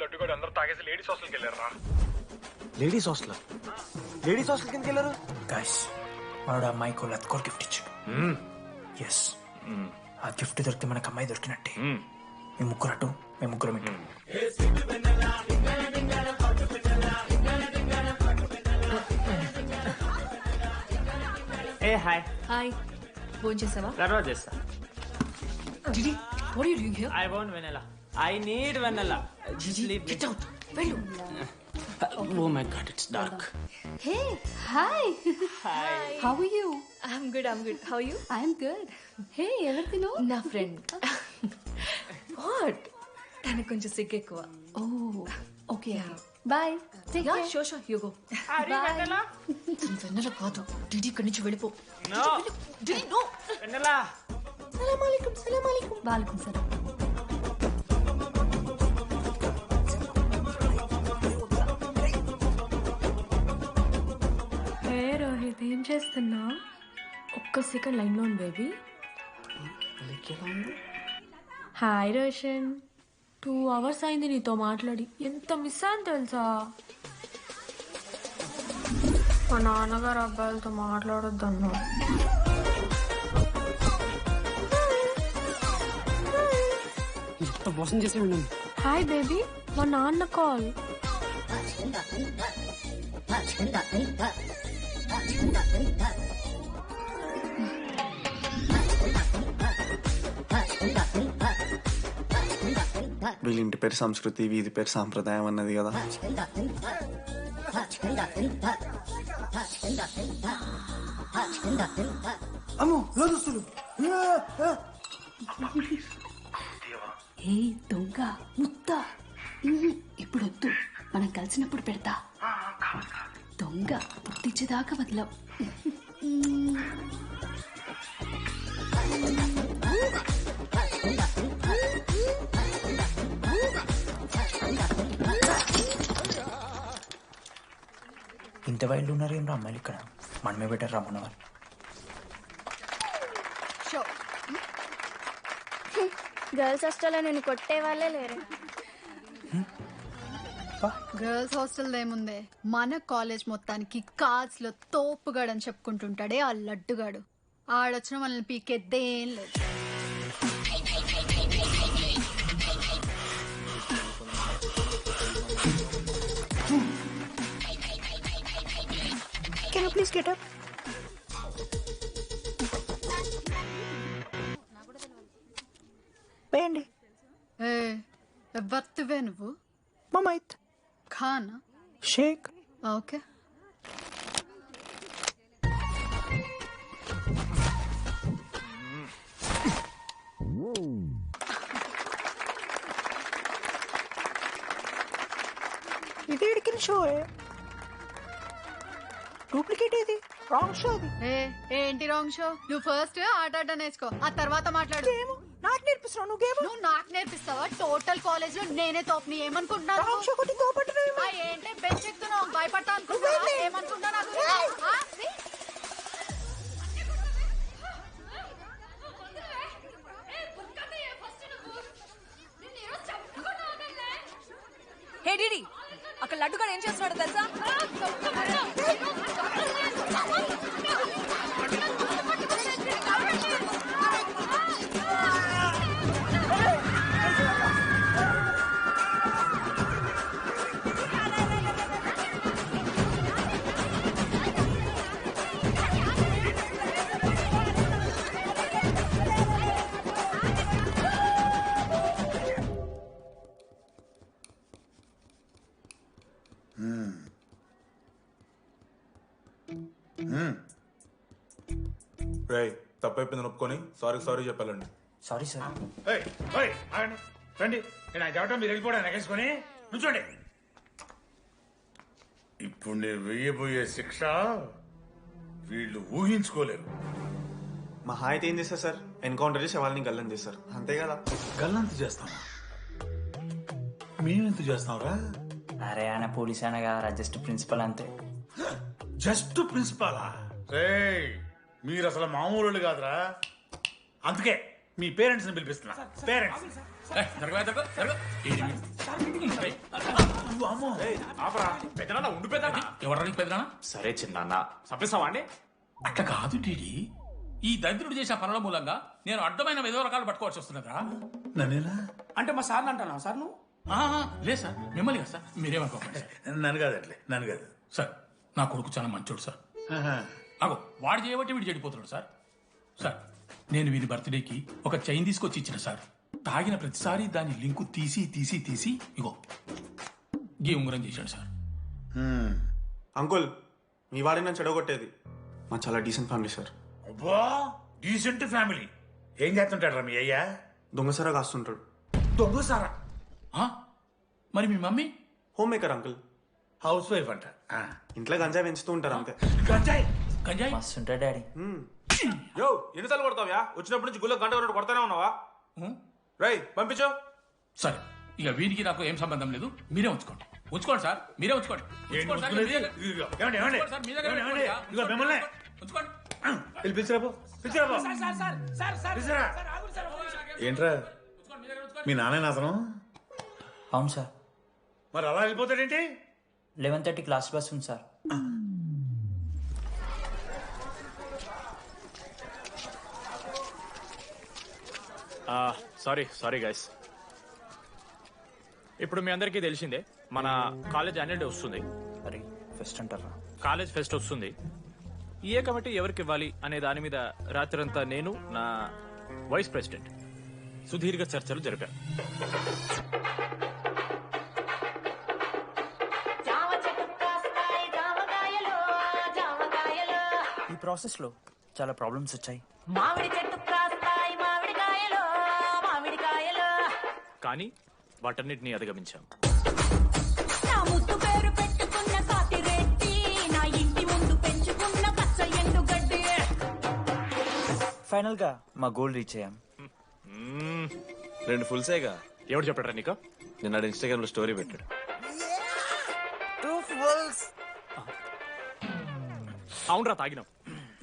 Speaker 15: లడ్డుగాడు అందరూ తాగేసి లేడీస్ హాస్టల్కి వెళ్ళారా?
Speaker 6: Ladies hostel? లేడీస్ హాస్టల్ కిందకి వెళ్ళారు
Speaker 4: గైస్. వాడు అమ్మాయికి లత్కోర్ గిఫ్ట్ ఇచ్చాడు. ఎస్, ఆ గిఫ్ట్ దొరికితే మనకు అమ్మాయి దొరికినట్టే. మీ ముగ్గురు అటు, మేము ముగ్గురు ఇటు.
Speaker 11: ఏ హాయ్.
Speaker 10: హాయ్, ఫోన్ చేసావా?
Speaker 11: తర్వాత చేస్తా.
Speaker 10: Didi, what are you doing here?
Speaker 11: I want vanilla. I need vanilla. Just leave me.
Speaker 10: Get out. Vellu.
Speaker 11: Oh my god, it's dark.
Speaker 10: Hey, hi.
Speaker 11: Hi.
Speaker 10: How are you? I'm good. How are you? I'm good. Hey, everything okay? Na friend. What? తనకు కొంచెం సిగ్గు ఎక్కువ. Oh, okay. Bye. Take care. Sure. You go.
Speaker 11: Bye. Vanilla?
Speaker 10: Vanilla కాదు. Didi ఇక్కడి నుంచి వెళ్ళిపో.
Speaker 11: No.
Speaker 10: Didi, no.
Speaker 11: Vanilla.
Speaker 10: Salam alaikum. Walaikum salam.
Speaker 7: హే రోహిత్, ఏం చేస్తున్నా? ఒక్క సెకండ్ లైన్లో ఉంది బేబీ. హాయ్ రోషన్, 2 hours అయింది నీతో మాట్లాడి. ఎంత మిస్ అని తెలుసా? మా నాన్నగారు అబ్బాయిలతో మాట్లాడొద్దన్నా.
Speaker 8: మోసం చేసి ఉండండి.
Speaker 7: హాయ్ బేబీ, మా నాన్న కాల్.
Speaker 3: వీళ్ళ ఇంటి పేరు సంస్కృతి, వీధి పేరు సాంప్రదాయం అన్నది కదా.
Speaker 20: అమ్మో లోదుస్తులు.
Speaker 13: ఏ దొంగ ముత్త, ఇప్పుడు వద్దు, మనం కలిసినప్పుడు పెడతా. దొంగ పుట్టించేదాకా వదలవు.
Speaker 4: ఇంత వైల్డ్ ఉన్నారు ఏం రా అమ్మాయిలు ఇక్కడ? మనమే బెటర్ రమ్మన్న వాళ్ళు.
Speaker 22: గర్ల్స్ హాస్టల్లో నేను కొట్టే వాళ్ళే లేరు.
Speaker 16: గర్ల్స్ హాస్టల్ ఏముందే, మన కాలేజ్ మొత్తానికి కార్డ్స్ లో తోపుగాడని చెప్పుకుంటుంటాడే ఆ లడ్డుగాడు. ఆడొచ్చిన మనల్ని పీకెద్దేం లేదు.
Speaker 4: Please get up. వేయండి.
Speaker 16: ఎవరివే నువ్వు?
Speaker 4: మమైత్
Speaker 16: ఖాన్
Speaker 4: షేక్.
Speaker 16: ఓకే.
Speaker 4: ఇది ఎడికిన షో డూప్లికేట్ ఇది రాంగ్ షో అది.
Speaker 16: ఏంటి రాంగ్ షో? నువ్వు ఫస్ట్ ఆట నేర్చుకో, ఆ తర్వాత మాట్లాడు.
Speaker 4: నాకు నేర్పిస్తున్నావు నువ్వు గేమ్.
Speaker 16: నువ్వు నాకు నేర్పిస్తావా? టోటల్ కాలేజ్ లో నేనే తోపుని ఏమనుకుంటున్నాను? ఏంటి బెంచ్ ఎక్కుతున్నావు? భయపడతా అనుకుంటున్నా? ఏమనుకుంటా నాకు?
Speaker 2: హే డిడి, అక్కడ లడ్డుగాడు ఏం చేస్తున్నాడు తెలుసా?
Speaker 3: రై తప్పైపోయింది ఒప్పుకొని సారీ చెప్పాలండి.
Speaker 4: Sorry sir.
Speaker 12: రండి, నేను చెప్పడం మీరు వెళ్ళిపోవడానికి ఎగేసుకొని నుంచోండి. ఇప్పుడు నేను వెయ్యబోయే శిక్ష వీళ్ళు ఊహించుకోలేరు.
Speaker 1: మహా అయితే ఏం చేస్తారు సార్? ఎన్కౌంటర్ చేసి వాళ్ళని గల్లం చేస్తారు, అంతే కదా?
Speaker 12: గల్లంత చేస్తామా? మేమెంత చేస్తాంరా?
Speaker 4: అరే ఆయన పోలీస్ అనగా జస్ట్ ప్రిన్సిపల్ అంతే.
Speaker 12: జస్ట్ ప్రిన్సిపాలా? మీరు అసలు మామూలు కాదురా. అందుకే మీ పేరెంట్స్ ని పిలిపిస్తున్నా. పేరెంట్స్
Speaker 11: ఉండు పెద్దనా. ఎవరు పెద్దనా? సరే చిన్న చంపేస్తావా అండి?
Speaker 12: అట్లా కాదు టీడీ,
Speaker 11: ఈ దరిద్రుడు చేసిన పనుల మూలంగా నేను అడ్డమైన ఏదో రకాలు పట్టుకోవాల్సి వస్తున్నదా?
Speaker 12: నన్నేనా
Speaker 11: అంటే మా సార్ని అంటానా సార్ నువ్వు? లేదు సార్, మిమ్మల్ని కదా సార్. మీరేమనుకోకండి సార్.
Speaker 12: నన్ను కాదట్లే, నన్ను కాదు
Speaker 11: సార్. నా కొడుకు చాలా మంచోడు సార్. అగో వాడు చేయబట్టి వీడు చెడిపోతున్నాడు సార్. సార్ నేను వీడి బర్త్డేకి ఒక చైన్ తీసుకొచ్చి ఇచ్చిన సార్. తాగిన ప్రతిసారి దాని లింకు తీసి ఇగో గీ ఉంగరం చేశాడు సార్.
Speaker 1: అంకుల్, మీ వాడిని నన్ను చెడగొట్టేది. మా చాలా డీసెంట్ ఫ్యామిలీ సార్.
Speaker 12: అబ్బా, డీసెంట్ ఫ్యామిలీ. ఏం చేస్తుంటాడు మీ అయ్యా?
Speaker 1: దొంగసారా కాస్తుంటాడు.
Speaker 12: దొంగసారా?
Speaker 11: మరి మీ mummy?
Speaker 1: Homemaker uncle.
Speaker 12: Housewife అంట.
Speaker 1: ఇంట్లో గంజాయి పెంచుతూ ఉంటారు అంతే.
Speaker 11: గంజాయి
Speaker 4: మస్తు ఉంటాడు డాడీ.
Speaker 1: యో ఎన్నిసార్లు కొడతావా? వచ్చినప్పటి నుంచి గుళ్ళ గంట కొట్టు కొడతానే ఉన్నావా? రై పంపించు.
Speaker 11: సరే, ఇక వీరికి నాకు ఏం సంబంధం లేదు. మీరే ఉంచుకోండి సార్. మీరే ఉంచుకోండి.
Speaker 12: ఏంట్రా మీ నాన్న అతను?
Speaker 4: అవును సార్.
Speaker 12: మరి అలా వెళ్ళిపోతాడేంటి?
Speaker 4: 11:30 క్లాస్ బస్ ఉంది సార్.
Speaker 11: Sorry guys. ఇప్పుడు మీ అందరికీ తెలిసిందే మన కాలేజ్ యాన్యువల్ డే వస్తుంది.
Speaker 4: అరే ఫెస్ట్ అంటారా?
Speaker 11: కాలేజ్ ఫెస్ట్ వస్తుంది. ఏ కమిటీ ఎవరికి ఇవ్వాలి అనే దాని మీద రాత్రంతా నేను, నా వైస్ ప్రెసిడెంట్ సుదీర్ఘ చర్చలు జరిపాను.
Speaker 4: ఈ ప్రాసెస్ లో చాలా ప్రాబ్లమ్స్ వచ్చాయి.
Speaker 2: మామిడి చెట్టు కాస్తాయి మామిడికాయలు మామిడికాయలు.
Speaker 11: కానీ వాటన్నిటిని అధిగమించాం.
Speaker 2: నా ముద్దు పేరు పెట్టుకున్న కాతిరెడ్డి, నా ఇంటి ముందు పెంచుకున్న పచ్చ ఎండుగడ్డి.
Speaker 4: ఫైనల్ గా మా గోల్ రీచ్ అయ్యాం.
Speaker 1: 2 ఫుల్సేగా.
Speaker 11: ఎవరు చెప్పారా నీకు?
Speaker 1: నిన్న ఇన్స్టాగ్రామ్ లో స్టోరీ పెట్టాడు.
Speaker 4: 2 ఫుల్స్.
Speaker 11: అవునరా తాగినాం.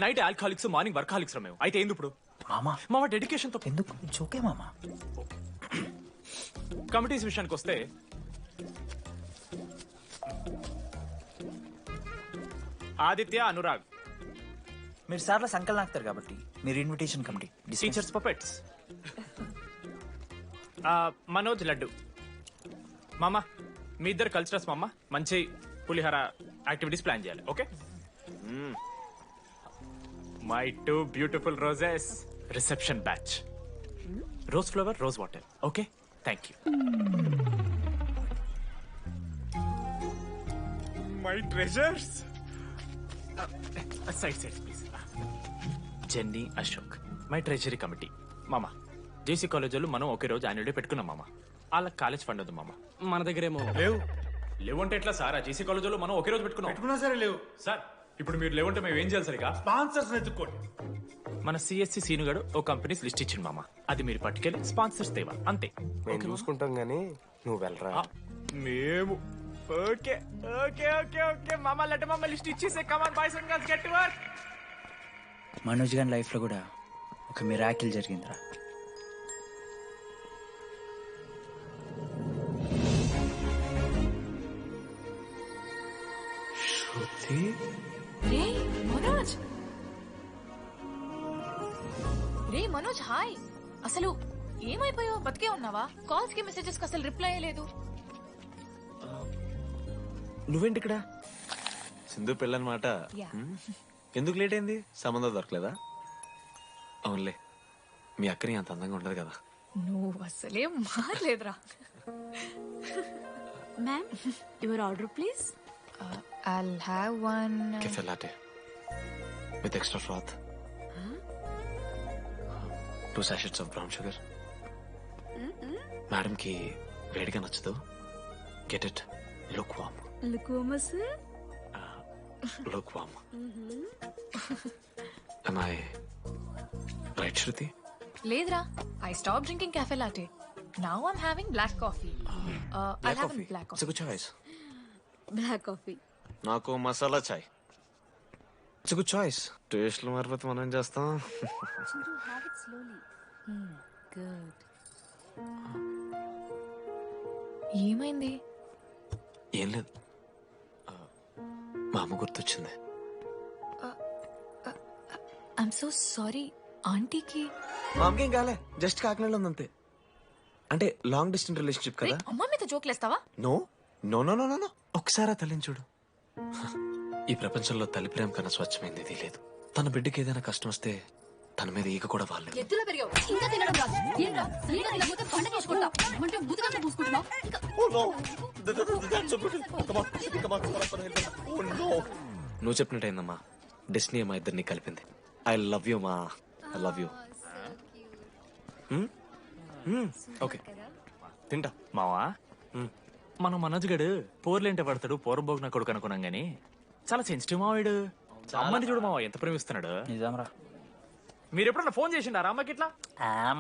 Speaker 11: నైట్ ఆల్కహాలిక్స్, మార్నింగ్ వర్కాలిక్స్ రా మేము. అయితే ఏంది ఇప్పుడు? మా డెడికేషన్ తో
Speaker 4: ఎందుకు? ఇట్స్ ఓకే మామా.
Speaker 11: కమిటీస్ విషయానికి వస్తే ఆదిత్య, అనురాగ్
Speaker 4: మీరు సార్ల సంకల్ నాకుతారు కాబట్టి మీరు invitation committee.
Speaker 11: Teachers puppets. Manoj, laddu. మామ మీ ఇద్దరు కల్చరల్స్ మామ. మంచి పులిహార యాక్టివిటీస్ ప్లాన్ చేయాలి. Okay? My 2 beautiful roses reception batch. Rose flower, rose water. Okay, thank you. My treasures. Side please. Jenny, Ashok, my treasury committee. మామ, జేసీ కాలేజ్ వాళ్ళు మనం ఒకే రోజు యాన్యువల్ డే పెట్టుకున్నాం మామ. వాళ్ళకి కాలేజ్ ఫండ్ ఉంది మామ. మన దగ్గరేమో లేవంటే ఎట్లా సార్? ఆ జేసీ కాలేజ్ వాళ్ళు మనం ఒకే రోజు పెట్టుకున్నా
Speaker 12: సరే లేవు
Speaker 11: సార్. ఇప్పుడు మీరు లేవంటే మేము ఏం చేయాలి సరిగా?
Speaker 12: స్పాన్సర్స్ ఎత్తుక్కోండి.
Speaker 11: మన సిఎస్సి సీనుగాడు ఓ కంపెనీస్ లిస్ట్ ఇచ్చింది మామ. అది మీరు పట్టుకెళ్ళి స్పాన్సర్స్ తేవా, అంతే.
Speaker 17: మేము చూసుకుంటాం గానీ నువ్వు వెళ్ళరా.
Speaker 11: మేము ఓకే ఓకే ఓకే ఓకే మామ. లెట్ మామ లిస్ట్ ఇచ్చేసే. Come on boys and girls, get to work.
Speaker 4: Manoj గారి లైఫ్లో కూడా ఒక మిరాకిల్ జరిగిందిరా.
Speaker 19: రే మనోజ్, హాయ్. అసలు ఏమైపోయావు? బతికే ఉన్నావా? కాల్స్ కి మెసేజెస్ కి అసలు రిప్లై లేదు.
Speaker 1: నువ్వేంటి ఇక్కడ? సింధు పెళ్ళనమాట. ఎందుకు లేట్ అయింది? సంబంధం దొరకలేదా? అవునులే, మీ అక్కని అంత అందంగా ఉండదు కదా.
Speaker 19: నువ్వు అసలే మారలేదురా.
Speaker 7: Ma'am, your order please.
Speaker 19: I'll have one.
Speaker 1: Cafe latte with extra froth. 2 sachets of brown sugar. Madam కి వేడిగా నచ్చదు. Get it look warm. Look warm. Am I right, Shruti?
Speaker 19: లేదురా, I stopped drinking cafe latte. Now I'm having black coffee. I'll have a black
Speaker 1: It's
Speaker 19: coffee.
Speaker 1: a good choice.
Speaker 7: Black coffee.
Speaker 1: నాకు masala chai. It's good choice. టేస్ట్లు మారిపోతే మనం ఏం చేస్తాం?
Speaker 19: ఏమైంది?
Speaker 1: ఏం లేదు, మా అమ్మ గుర్తొచ్చింది.
Speaker 19: I'm so sorry. ఆంటీకి
Speaker 1: మా అమ్మకేం కాలే, జస్ట్ కాకినాడలో ఉందంతే. అంటే లాంగ్ డిస్టెన్స్ రిలేషన్షిప్ కదా.
Speaker 19: అమ్మ మీద జోక్లేస్తావా?
Speaker 1: No no no no no. ఒకసారి ఆ తల్లిని చూడు. ఈ ప్రపంచంలో తల్లి ప్రేమ కన్నా స్వచ్ఛమైంది ఇది లేదు. తన బిడ్డకి ఏదైనా కష్టం వస్తే తన మీద ఈగ కూడా వాళ్ళలేదు.
Speaker 13: ఎత్తులో పెరిగావు, ఇంకా తినడం రాదు. ఏంట్రా, సరిగా తినకపోతే పంట చేసుకుంటా. అంటే బుద్ధగా పూసుకుంటున్నావు.
Speaker 1: నువ్వు చెప్పినట్టయిందమ్మా. డెస్టినీ మా ఇద్దరిని కలిపింది. ఐ లవ్ యూ మా. I love you. ఓకే, తింటా.
Speaker 11: మావా, మనం మనోజ్ గడు పోర్లేంటే పడతాడు, పోరబోగు నా కొడుకు అనుకున్నాం గానీ చాలా సెన్సిటివ్ మావాడు. అమ్మని చూడు మావా ఎంత ప్రేమిస్తున్నాడు.
Speaker 4: నిజంరా.
Speaker 11: మీరు ఎప్పుడన్నా ఫోన్ చేసిండారా అమ్మకి ఇట్లా?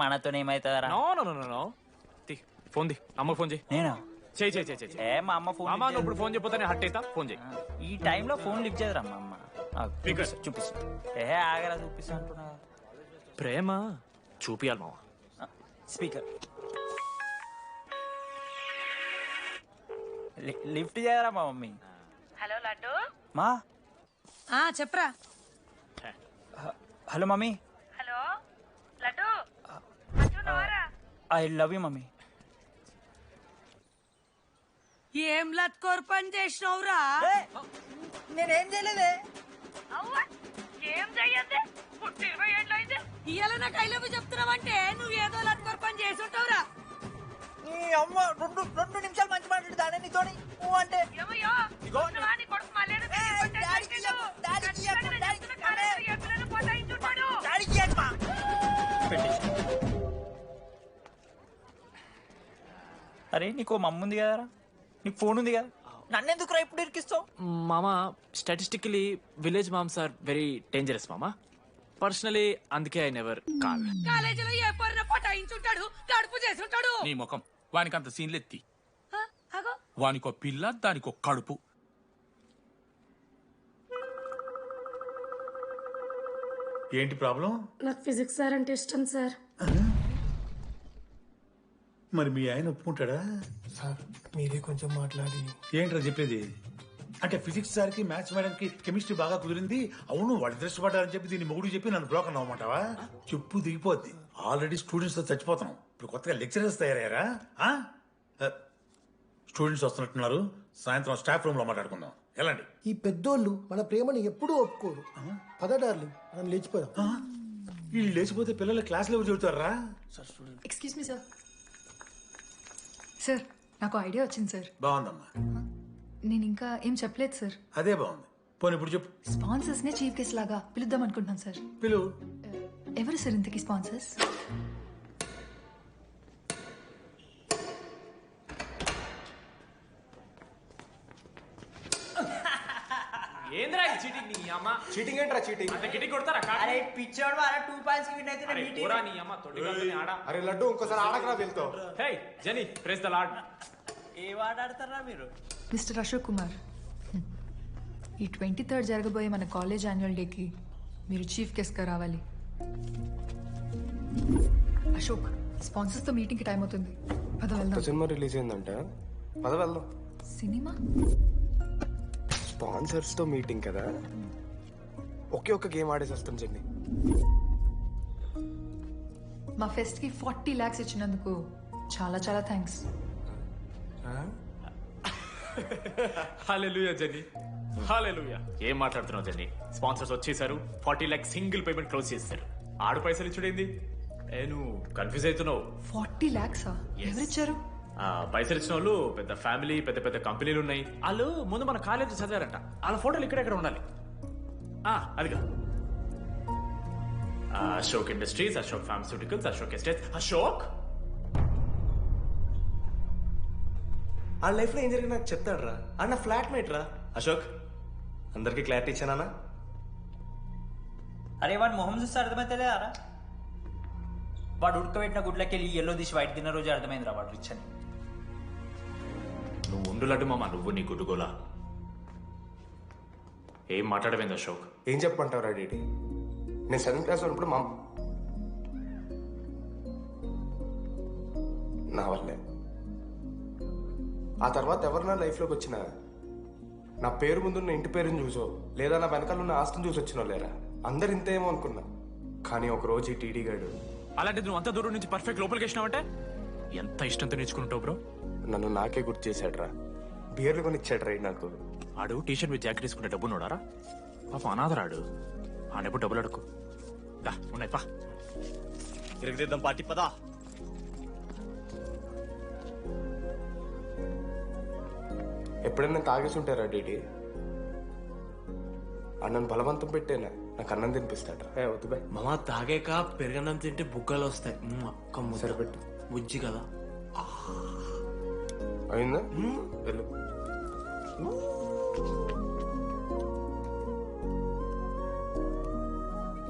Speaker 4: మనతో ఏమైతుందరా?
Speaker 11: No no no no. Phone ది, అమ్మకి ఫోన్ చేయి.
Speaker 4: నేనా?
Speaker 11: చేయి.
Speaker 4: ఏ మా అమ్మ ఫోన్.
Speaker 11: అమ్మ ఇప్పుడు ఫోన్ చెప్పితే హట్ అవుతా. ఫోన్ చేయి.
Speaker 4: ఈ టైంలో ఫోన్ లిఫ్ట్ చేయదురా మా అమ్మ. చూపిస్తా. ఆగరా చూపిస్తా అంటున్నా.
Speaker 11: ప్రేమ చూపియాలి మావా.
Speaker 4: స్పీకర్ లిఫ్ట్ చేయరా మా మమ్మీ.
Speaker 14: హలో లడ్డు.
Speaker 4: మా
Speaker 14: చెప్పరా.
Speaker 4: Hello mummy.
Speaker 14: Hello laddu.
Speaker 4: I love you mummy.
Speaker 14: ఏం లత్కోర్ పని చేసినవురా?
Speaker 6: నేనేం చేయలేదే.
Speaker 14: ఏం చెయ్యద్దే, పుట్టి 20 ఏళ్ళు అయితే ఇవాళ నాకు ఐ లవ్ యూ చెప్తున్నావంటే నువ్వు ఏదో లత్కోర్ పని చేసి ఉంటావురా.
Speaker 6: నీ అమ్మ 2 నిమిషాలు మంచి మాట్లాడుతానే నీతోని. నువ్వు అంటే
Speaker 14: ఏమయ్యో, నీ కొడుకు మళ్ళీ
Speaker 4: అరే నీకు మమ్మ ఉంది కదరా, నీకు ఫోన్ ఉంది కదా, నన్నెందుకు ఇప్పుడు ఇరికిస్తావు?
Speaker 11: మామా, statistically village moms are very dangerous మామా. పర్సనలీ అందుకే ఐ నెవర్ కాల్.
Speaker 14: కాలేజీలో ఏ పొరిన పటాయించుంటాడు, కడుపు చేసుంటాడు.
Speaker 12: నీ ముఖం వానికంత సీన్లెత్తి. వానికో పిల్ల, దానికో కడుపు. ఏంటి ప్రాబ్లం?
Speaker 7: నాకు ఫిజిక్స్ సార్ అంటే ఇష్టం సార్.
Speaker 12: మరి మీ ఆయన ఒప్పుకుంటాడా?
Speaker 20: సార్ మీరే కొంచెం మాట్లాడి.
Speaker 12: ఏంట్రా చెప్పేది? అంటే ఫిజిక్స్ సార్కి మ్యాథ్స్ మేడంకి కెమిస్ట్రీ బాగా కుదిరింది. అవును, వాళ్ళు ఇష్టపడ్డారని చెప్పి దీన్ని మొగుడు చెప్పి నన్ను బ్రోక్ అన్నమాటవా? చెప్పు దిగిపోద్ది. ఆల్రెడీ స్టూడెంట్స్ తో చచ్చిపోతున్నాం, ఇప్పుడు కొత్తగా లెక్చరర్స్ తయారయ్యారా? స్టూడెంట్స్ వస్తున్నట్టున్నారు, సాయంత్రం స్టాఫ్ రూమ్ లో మాట్లాడుకుందాం. ఎలాండి
Speaker 20: ఈ పెద్దోళ్ళు మన ప్రేమని ఎప్పుడూ ఒప్పుకోరు. పద డార్లింగ్, మనం లేచిపోదాం.
Speaker 12: వీళ్ళు లేచిపోతే పిల్లలు క్లాస్లో ఎవరు చెబుతారా?
Speaker 10: Excuse me sir. సార్ నాకు ఐడియా వచ్చింది సార్.
Speaker 12: బాగుందమ్మా.
Speaker 10: నేను ఇంకా ఏం చెప్పలేదు సార్.
Speaker 12: అదే బాగుంది. పోనీ ఇప్పుడు చెప్పు.
Speaker 10: స్పాన్సర్స్ నే చీఫ్ గెస్ట్ లాగా పిలుద్దాం అనుకుంటున్నాను సార్.
Speaker 12: పిలువు.
Speaker 10: ఎవరు సార్ ఇంతకీ స్పాన్సర్స్?
Speaker 11: ఏంద్రా ఈ చీటింగ్ నీ అమ్మ?
Speaker 17: చీటింగ్ ఏంట్రా చీటింగ్?
Speaker 11: అంత గిటి కొడతారా?
Speaker 4: అరే పిచ్చోడు వారా 2 పాయింట్స్ కి విన్ అయితే
Speaker 11: అరే పోరా నీ అమ్మ తొడి కంపెనీ ఆడ.
Speaker 17: అరే లడ్డు ఇంకోసారి ఆడకరా వెళ్తావు.
Speaker 11: Hey Jenny press the lord.
Speaker 4: ఏ వార్డ్ ఆడతారా మీరు?
Speaker 10: మిస్టర్ అశోక్ కుమార్, ఈ 23rd జరగబోయే మన కాలేజ్ యాన్యువల్ డేకి మీరు చీఫ్ గెస్ట్గా రావాలి. అశోక్, స్పాన్సర్స్తో మీటింగ్కి టైం అవుతుంది. పద వెళ్దాం.
Speaker 17: సినిమా రిలీజ్ అయిందంట, పద వెళ్దాం.
Speaker 10: సినిమా?
Speaker 17: స్పాన్సర్స్ తో మీటింగ్ కదా, ఒకే ఒక్క గేమ్ ఆడేసి వస్తాం చెన్ని.
Speaker 10: మా ఫెస్ట్కి 40 lakhs ఇచ్చినందుకు చాలా చాలా థ్యాంక్స్.
Speaker 11: హల్లెలూయా జెన్నీ, హల్లెలూయా. ఏం మాట్లాడుతున్నావు జెన్నీ? స్పాన్సర్స్ వచ్చేసారు, 40 lakhs సింగిల్ పేమెంట్ క్లోజ్ చేస్తారు. ఆడు పైసలు ఇచ్చుడేంది? నువ్వు కన్ఫ్యూజ్ అవుతున్నావు.
Speaker 10: 40 lakhs ఎవరిచ్చారు?
Speaker 11: పైసలు ఇచ్చిన వాళ్ళు పెద్ద ఫ్యామిలీ, పెద్ద పెద్ద కంపెనీలు ఉన్నాయి. వాళ్ళు ముందు మన కాలేజ్ చదివారంట. వాళ్ళ ఫోటోలు ఇక్కడెక్కడ ఉండాలి. అదిగా Ashok industries, Ashok pharmaceuticals, Ashok estates. Ashok
Speaker 1: ఆ లైఫ్ లో ఏం జరిగింది నాకు చెప్తాడు రా. అన్న ఫ్లాట్ మేట్ రా అశోక్. అందరికి క్లారిటీ ఇచ్చానా?
Speaker 4: అరే వాడు మొహం చూస్తే అర్థమైతే రా. వాడు ఉడకబెట్టిన గుడ్లకెళ్ళి ఎల్లో తీసి వైట్ తిన్న రోజు అర్థమైంది రా వాడు రిచ్ అని.
Speaker 11: నువ్వు ఉండు లడ్డు మామ, నువ్వు నీ గుడ్డుగోలా. ఏం మాట్లాడవేంది అశోక్?
Speaker 17: ఏం చెప్పమంటావు రా డీడీ? నేను 7th క్లాస్ ఉన్నప్పుడు నా వల్లే. ఆ తర్వాత ఎవరు నా లైఫ్లోకి వచ్చినా నా పేరు ముందున్న ఇంటి పేరుని చూసో లేదా నా వెనకాల ఉన్న ఆస్తిని చూసి వచ్చినో లేరా, అందరు ఇంతేమో అనుకున్నా. కానీ ఒకరోజు ఈ టీడీ గాడు,
Speaker 11: అలాంటిది నువ్వు అంత దూరం నుంచి పర్ఫెక్ట్ లోపలికి వేసినావంటే ఎంత ఇష్టంతో నేర్చుకుంటావు బ్రో.
Speaker 17: నన్ను నాకే గుర్తు చేశాడు రా. బియర్లు కొని ఇచ్చాడు రా నాకు.
Speaker 11: ఆడు టీషర్ట్ మీద జాకెట్ తీసుకుంటే డబ్బు నోడారా? పాప అనాథరాడు. ఆడెప్పుడు డబ్బులు అడుకు. దా ఉన్నాయి పా,
Speaker 1: తిరిగిద్దాం పార్టీ పదా.
Speaker 17: ఎప్పుడైనా తాగేసి ఉంటారా డీడీ? అన్నను బలవంతం పెట్టేనా నాకు అన్నం తినిపిస్తాడు. వద్దు బై
Speaker 1: మామ, తాగాక పెరగన్నం తింటే బుగ్గలు వస్తాయి. అక్క
Speaker 17: సరిపెట్టు.
Speaker 1: బుజ్జి కదా.
Speaker 17: అయిందా? వెళ్ళు.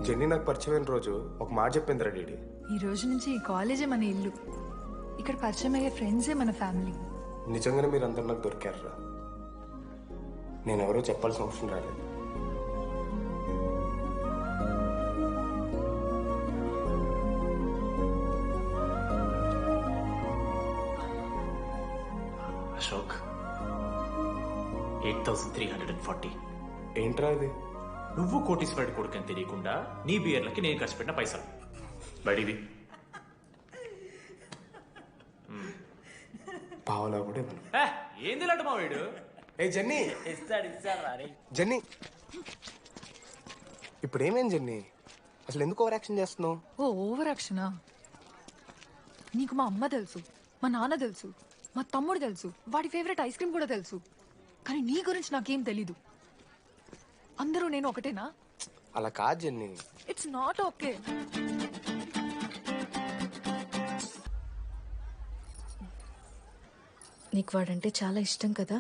Speaker 17: జెన్నీ నాకు పరిచయమైన రోజు ఒక మాట చెప్పిందిరా డీడీ.
Speaker 10: ఈ రోజు నుంచి ఈ కాలేజే మన ఇల్లు. ఇక్కడ పరిచయం అయ్యే ఫ్రెండ్సే మన ఫ్యామిలీ.
Speaker 17: నిజంగానే మీరు అందరు నాకు దొరికారురా. నేను ఎవరో చెప్పాల్సిన అవసరం రాలేదు.
Speaker 11: అశోక్ 8,340.
Speaker 17: ఏంట్రా ఇది?
Speaker 11: నువ్వు కోటీశ్వరుడి కొడుకని తెలియకుండా నీ బియర్లకి నేను ఖర్చు పెట్టిన పైసలు బడివి.
Speaker 17: పావలా కూడా ఇవ్వను.
Speaker 11: ఏంది లడ్డు మా వీడు?
Speaker 17: ఏ జెన్నీ,
Speaker 4: ఇస్తాడు
Speaker 17: జెన్నీ ఇప్పుడు ఏమేం జెన్నీ? అసలు ఎందుకు ఓవర్ యాక్షన్ చేస్తున్నావు?
Speaker 10: ఓవర్ యాక్షనా? నీకు మా అమ్మ తెలుసు, మా నాన్న తెలుసు, మా తమ్ముడు తెలుసు, వాడి ఫేవరెట్ ఐస్ క్రీమ్ కూడా తెలుసు. కానీ నీ గురించి నాకేం తెలీదు. అందరూ నేను ఒకటేనా?
Speaker 17: అలా కాదు జెన్నీ.
Speaker 10: It's not okay.
Speaker 7: నీకు వాడంటే చాలా ఇష్టం కదా?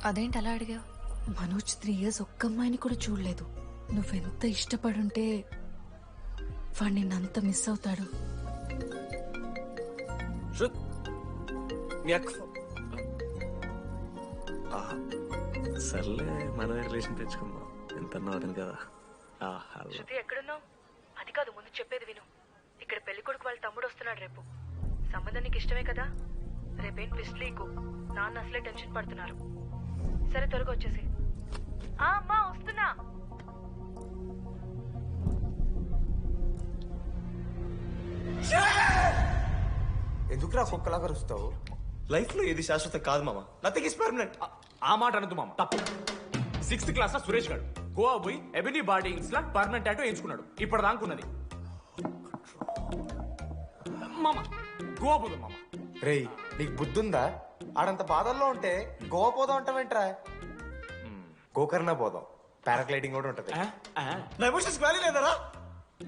Speaker 10: అదేంటి అలా అడిగా?
Speaker 7: మనోజ్ 3 years ఒక్క అమ్మాయిని కూడా చూడలేదు. నువ్వెంత ఇష్టపడుంటే వాడు నిన్నంత మిస్ అవుతాడు.
Speaker 1: సర్లే, మన రిలేషన్ తెచ్చుకుందాం. ఎంత అర్థం కదా.
Speaker 10: శృతి ఎక్కడున్నావు? అది కాదు, ముందు చెప్పేది విను. ఇక్కడ పెళ్లి కొడుకు వాళ్ళ తమ్ముడు వస్తున్నాడు రేపు. సంబంధం నీకు ఇష్టమే కదా? రేపేం ట్విస్ట్ లీకు. నాన్న అసలే టెన్షన్ పడుతున్నారు. సరే త్వరగా వచ్చేసి. అమ్మా వస్తున్నా.
Speaker 17: ఎందుకురా కుక్కలాగా వస్తావు?
Speaker 1: లైఫ్ లో ఏది శాశ్వతం కాదు మామ. Nothing is permanent.
Speaker 11: ఆ మాట అనదు మామ, తప్పు. 6th క్లాస్ లో సురేష్ గారు గోవా పోయి ఎబినీ బాడీస్ లా పర్మనెంట్ టాటూ ఎంచుకున్నాడు. ఇప్పుడు దానుకున్నది మామ. గోవా పోదాం మామ.
Speaker 17: రేయ్ నీకు బుద్ధుందా? ఆడంత బాధల్లో ఉంటే గోవా పోదాం అంటావేంట్రా? గోకర్ణ పోదాం, పారాగ్లైడింగ్ కూడా ఉంటది.
Speaker 1: నా ఎమోషన్స్ వాల్యూ లేదరా?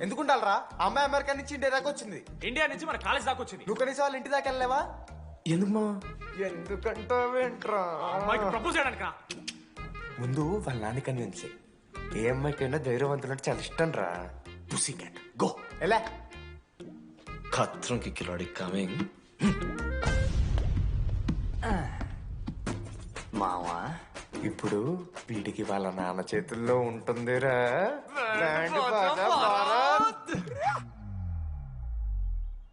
Speaker 17: ఎందుకుంటారా? అమ్మాయి అమెరికా నుంచి ఇండియా దాకా వచ్చింది.
Speaker 11: ఇండియా నుంచి మన కాలేజ్ దాకా వచ్చింది.
Speaker 17: నువ్వు కనీసం వాళ్ళ ఇంటి దాకా వెళ్ళలేవా?
Speaker 1: ఎందుకు మామ?
Speaker 17: ఎందుకంటావేంట్రా?
Speaker 11: అమ్మాయికి ప్రపోజ్ చేయడానికి
Speaker 17: ముందు వాళ్ళ నాన్న కన్విన్స్. ఏ అమ్మాయికైనా ధైర్యవంతులు అంటే చాలా ఇష్టం రా.
Speaker 1: పుసీ క్యాట్ గో.
Speaker 17: ఎలా
Speaker 1: ఖత్రం కి కిలాడి కమింగ్.
Speaker 17: మావా ఇప్పుడు వీడికి వాళ్ళ నాన్న చేతుల్లో ఉంటుందిరా.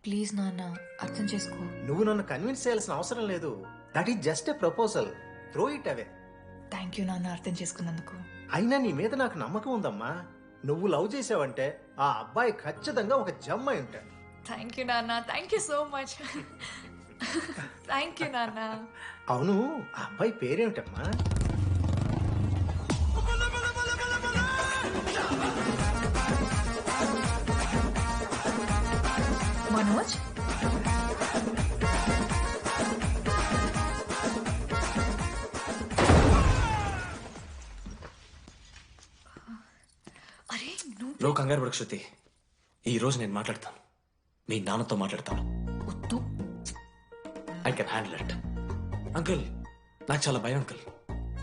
Speaker 10: ప్లీజ్ నాన్న అర్థం చేసుకో.
Speaker 6: నువ్వు నన్ను కన్విన్స్ చేయాల్సిన అవసరం లేదు. That is just a proposal. Throw it away.
Speaker 10: Thank you నాన్న అర్థం చేసుకున్నందుకు.
Speaker 6: అయినా నీ మీద నాకు నమ్మకం ఉందమ్మా. నువ్వు లవ్ చేసావంటే ఆ అబ్బాయి ఖచ్చితంగా ఒక జమ్మాయి ఉంటాడు.
Speaker 10: థ్యాంక్ యూ నాన్న, thank you so much. Thank you నాన్న.
Speaker 6: అవును, ఆ అబ్బాయి పేరేమిటమ్మా?
Speaker 10: మనోజ్. అరే
Speaker 1: నువ్వు కంగారు పడకు శృతి. ఈ రోజు నేను మాట్లాడతాను. మీ నాన్నతో మాట్లాడతాను. I can handle it. Uncle, నాకు చాలా భయం అంకుల్.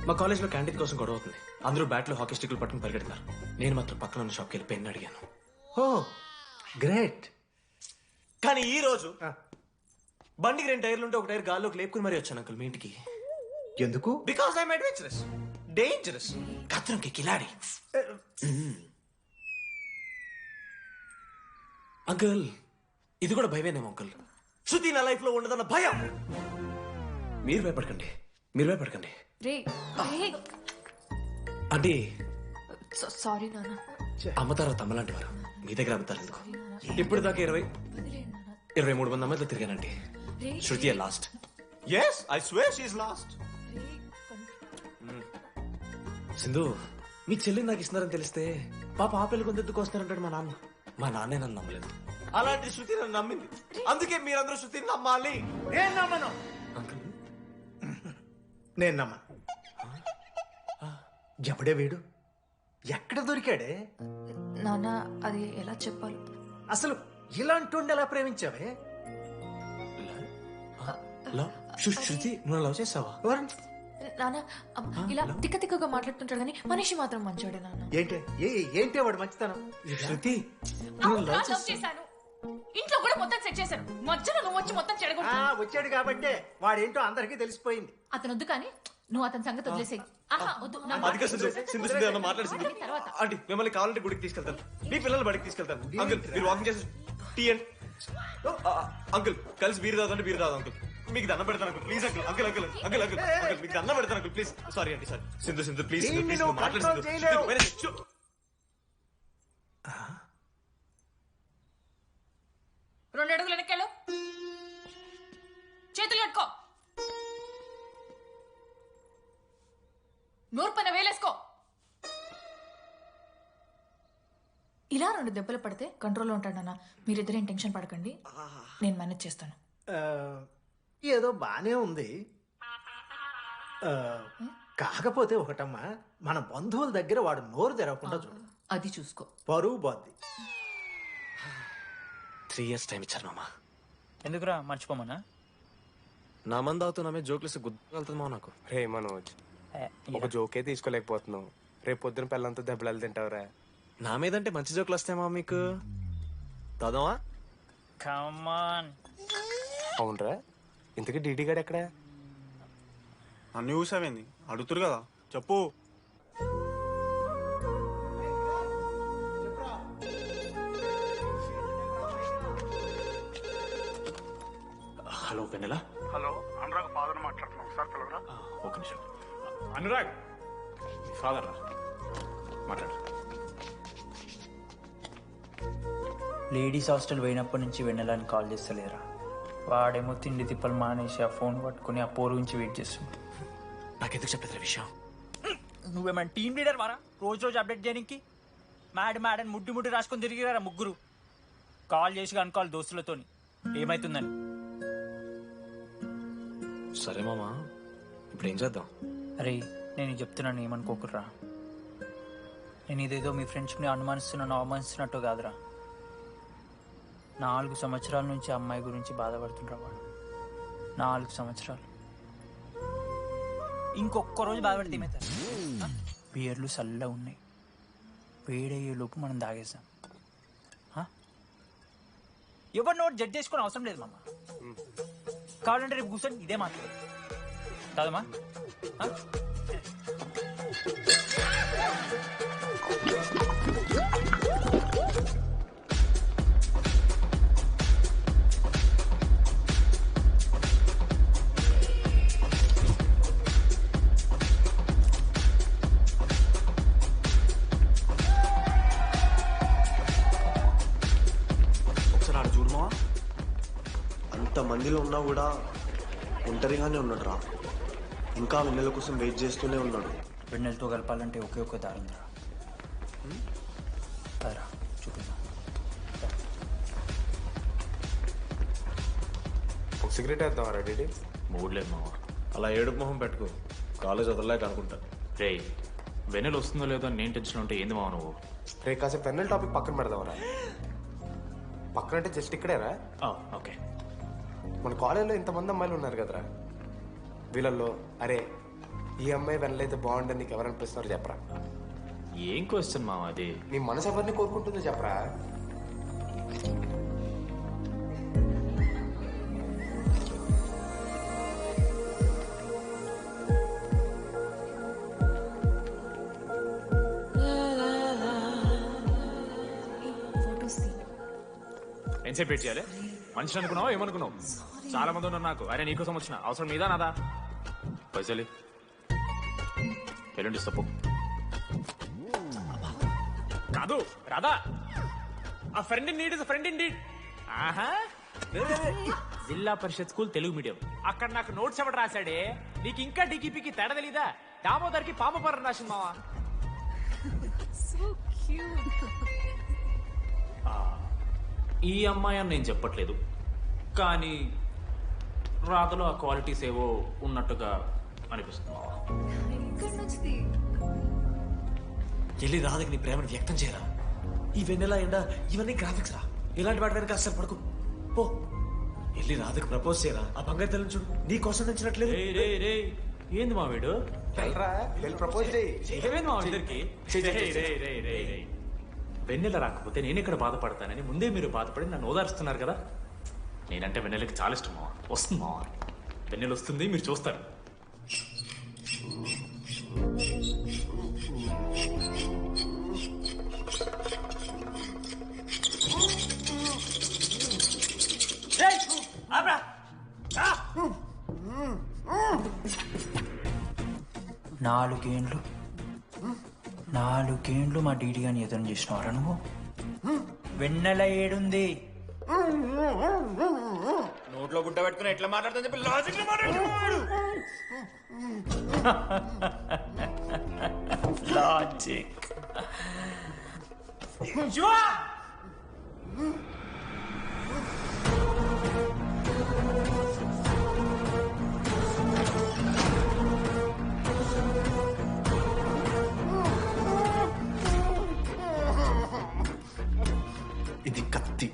Speaker 1: మా కాలేజ్లో క్యాంటీన్ కోసం గొడవ అవుతుంది. అందరూ బ్యాట్లు హాకీ స్టిక్లు పట్టుకుని పరిగెడుతున్నారు. నేను మాత్రం పక్కన ఉన్న షాప్కి వెళ్ళి పెన్ అడిగాను.
Speaker 6: ఓ గ్రేట్.
Speaker 1: కానీ ఈ రోజు బండికి 2 టైర్లు ఉంటే ఒక టైర్ గాల్లోకి లేపుకుని మరీ వచ్చాను అంకుల్ మీ ఇంటికి.
Speaker 6: ఎందుకు?
Speaker 1: బికాస్ ఐఎమ్ అడ్వెంచరస్, డేంజరస్, ఖత్రంకి కిలాడి. అంకుల్, ఇది కూడా భయమేనేమో అంకుల్. శృతి నా లైఫ్ లో ఉండదన్న భయం. మీరు భయపడకండి, మీరు భయపడకండి.
Speaker 10: రే
Speaker 1: అంటే
Speaker 10: సారీ నాన్న.
Speaker 1: అమ్మతారా తమ్మలాంటి వారు మీ దగ్గర అమ్ముతారు ఎందుకు? ఇప్పుడు దాకా 23 మంది అమ్మాయితో తిరిగానండి. Shruti last. Yes, I swear she is last. Sindhu, మీ చెల్లిని నాకు ఇస్తున్నారని తెలిస్తే పాప ఆ పెళ్లి కొందెత్తుకు వస్తారంటాడు మా నాన్న. మా నాన్నే నన్ను నమ్మలేదు. అలాంటి శృతి నన్ను నమ్మింది. అందుకే మీరందరూ శృతిని నమ్మాలి.
Speaker 6: నేను నమ్మను. నేను నమ్మను. ఎప్పుడే వీడు ఎక్కడ దొరికాడే?
Speaker 10: నాన్న అది ఎలా చెప్పాలి?
Speaker 6: అసలు ఇలాంటి ఎలా ప్రేమించావే?
Speaker 1: శృతి, నువ్వు లవ్ చేసావా?
Speaker 10: నాన్న ఇలా తిక్క తిక్కగా మాట్లాడుతుంటాడు కానీ మనిషి మాత్రం మంచోడే నాన్న.
Speaker 6: ఏంటి వాడు మంచితనం?
Speaker 1: శృతి,
Speaker 10: లవ్ చేశాను. ఇంట్లో కూడా మొత్తం సెట్ చేశాను. మధ్యలో నువ్వు వచ్చి మొత్తం చెడగొట్టావు.
Speaker 6: వచ్చాడు కాబట్టి వాడేంటో అందరికీ తెలిసిపోయింది.
Speaker 10: అతను వద్దు కానీ నువ్వు అతని సంగతి వదిలేసేయి.
Speaker 1: ఆంటీ, మిమ్మల్ని కావాలంటే గుడికి తీసుకెళ్తాను. మీ పిల్లలు బడికి తీసుకెళ్తాను. అంకుల్, మీరు వాకింగ్ చేసి టీ అండ్ అంకుల్ కలిసి బీరు తాగుతుంటే బీరు తాగు అంకుల్. మీకు దండం పెడతాను uncle, please uncle. Uncle uncle uncle uncle uncle మీకు దండం పెడతాను అంకుల్, ప్లీజ్. సారీ అండి, సారీ. సింధు ప్లీజ్ మాట్లాడు.
Speaker 10: 2 అడుగులు వెనక్కెళ్ళు. చేతులు కట్టుకో. నూరు పైన వేలేసుకో. ఇలా 2 దెబ్బలు పడితే కంట్రోల్లో ఉంటాడన్నా. మీరిద్దరేం టెన్షన్ పడకండి, నేను మేనేజ్ చేస్తాను.
Speaker 6: ఏదో బానే ఉంది. కాకపోతే ఒకటమ్మా, మన బంధువుల దగ్గర వాడు నోరు తెరవకుండా చూడు.
Speaker 10: అది చూసుకో.
Speaker 6: పరువు బాద్ది.
Speaker 1: 3 years టైం ఇచ్చారు మామ.
Speaker 4: ఎందుకురా మర్చిపోమన్నా?
Speaker 1: నా మంది అవుతూ నా మీద జోక్లు గుర్తుకెళ్తుంది మా నాకు.
Speaker 17: రే మనోజ్, ఒక జోకే తీసుకోలేకపోతున్నావు. రేపు పొద్దున పిల్లలతో దెబ్బలు తింటావురా.
Speaker 1: నా మీదంటే మంచి జోకులు వస్తాయమా మీకు? దాదావా?
Speaker 17: అవునరా, ఇంతకీ డీడీ గాడు ఎక్కడ?
Speaker 3: అన్ని చూసావేంది? అడుగుతురు కదా, చెప్పు.
Speaker 11: హలో వెన్నెల.
Speaker 5: హలో, అనురాగ్ ఫాదర్ మాట్లాడుతున్నాం. ఒకసారి పిలవరా?
Speaker 11: ఒక నిమిషం. అనురాగ్ ఫాదర్ మాట్లాడు.
Speaker 4: లేడీస్ హాస్టల్ పోయినప్పటి నుంచి వెన్నెలని కాల్ చేస్తలేరా? వాడేమో తిండి తిప్పలు మానేసి ఆ ఫోన్ పట్టుకుని ఆ పోరు గురించి వెయిట్ చేస్తుంది.
Speaker 1: నాకెందుకు చెప్పలేదు విషయం?
Speaker 4: నువ్వేమైనా టీమ్ లీడర్ వారా రోజు రోజు అప్డేట్ చేయడానికి? మ్యాడ్ ముడ్డి రాసుకొని తిరిగిరారా ముగ్గురు. కాల్ చేసి అనుకోవాలి దోస్తులతోని ఏమైతుందని.
Speaker 1: సరే మామా, ఇప్పుడు ఏం చేద్దాం?
Speaker 4: అరే నేను చెప్తున్నాను, ఏమనుకోకుర్రా. నేను ఇదేదో మీ ఫ్రెండ్స్ని అవమానిస్తున్నట్టు కాదురా. 4 సంవత్సరాల నుంచి అమ్మాయి గురించి బాధపడుతుండ్రా వాడు. 4 సంవత్సరాలు. ఇంకొక్క రోజు బాధపడితే ఏమవుతారు? బియర్లు చల్లగా ఉన్నాయి, వేడయ్యే లోపు మనం తాగేసాం. ఎవరు నోట్ జడ్జ్ చేసుకుని అవసరం లేదు మామ. కావాలంటే రేపు కూర్చొని ఇదే మాట్లాడు కాదమ్మా.
Speaker 6: అంతమందిలో ఉన్నా కూడా ఒంటరిగానే ఉన్నాడు రా. ఇంకా వెన్నెల కోసం వెయిట్ చేస్తూనే ఉన్నాడు.
Speaker 4: వెన్నెలతో కలపాలంటే ఒకే ఒక దారి ఉందిరా. చూపిద్దాం.
Speaker 17: ఒక సిగరెట్ వేద్దాం రెడీ?
Speaker 11: మూడ్లేదు మావా.
Speaker 1: అలా ఏడుపు మొహం పెట్టుకో, కాలేజ్ వదలలేక అనుకుంటా.
Speaker 11: రే వెన్నెల వస్తుందో లేదో అని నేను టెన్షన్ ఉంటే ఏంది మావ నువ్వు?
Speaker 17: రే కాసేపు వెన్నెల టాపిక్ పక్కన పెడదాంరా. పక్కన అంటే జస్ట్ ఇక్కడేరా.
Speaker 11: ఓకే.
Speaker 17: మన కాలేజ్లో ఇంతమంది అమ్మాయిలు ఉన్నారు కదరా, వీళ్ళల్లో అరే ఈ అమ్మాయి వెన్నెలైతే బాగుండని నీకు ఎవరు అనిపిస్తున్నారు చెప్పరా?
Speaker 11: ఏం క్వశ్చన్ మావా అది?
Speaker 17: నీ మనసు ఎవరిని కోరుకుంటుందో చెప్పరా?
Speaker 11: ఎంతసేపు వెయిట్ చేయాలి? మనిషి అనుకున్నావు ఏమనుకున్నావు? చాలా మంది ఉన్నారు నాకు. అరే నీకోసం వచ్చిన అవసరం మీదా నాదా? పైసలి ఎల్లుండి తప్పు కాదు రాదా. ఆ friend in need is friend in need. ఆహా, జిల్లా పరిషత్ స్కూల్ తెలుగు మీడియం. అక్కడ నాకు నోట్స్ ఎవడు రాశాడే? నీకు ఇంకా డికిపికి తేడా తెలీదా? దామోదర్కి పామపరం రాసింది మావా. ఈ అమ్మాయి అని నేను చెప్పట్లేదు, కానీ రాధలో ఆ క్వాలిటీస్ ఏవో ఉన్నట్టుగా అనిపిస్తుంది.
Speaker 1: వెళ్ళి రాధకి నీ ప్రేమను వ్యక్తం చేయరా. ఈ వెన్నెల ఎండ ఇవన్నీ గ్రాఫిక్స్ రా. ఇలాంటి వాటి వెనక అసలు పడుకు పో. వెళ్ళి రాధకి ప్రపోజ్ చేయరా. ఆ బంగారు తల్లిని చూడు, నీ కోసం నచ్చినట్లేదు.
Speaker 11: ఏంది మా వీడు? వెన్నెల రాకపోతే నేను ఇక్కడ బాధపడతానని ముందే మీరు బాధపడి నన్ను ఓదారుస్తున్నారు కదా. నేనంటే వెన్నెలకి చాలా ఇష్టం మావా. వస్తుంది మావా, వెన్నెల వస్తుంది, మీరు చూస్తారు.
Speaker 4: నాలుగేండ్లు మా డీడీ గాని ఎదురు చేసినవారా నువ్వు? వెన్నెల ఏడుంది?
Speaker 11: నోట్లో గుడ్డ పెట్టుకుని ఎట్లా మాట్లాడుతుందని చెప్పి లాజిక్
Speaker 4: లాజిక్.
Speaker 6: ఇది కత్తి,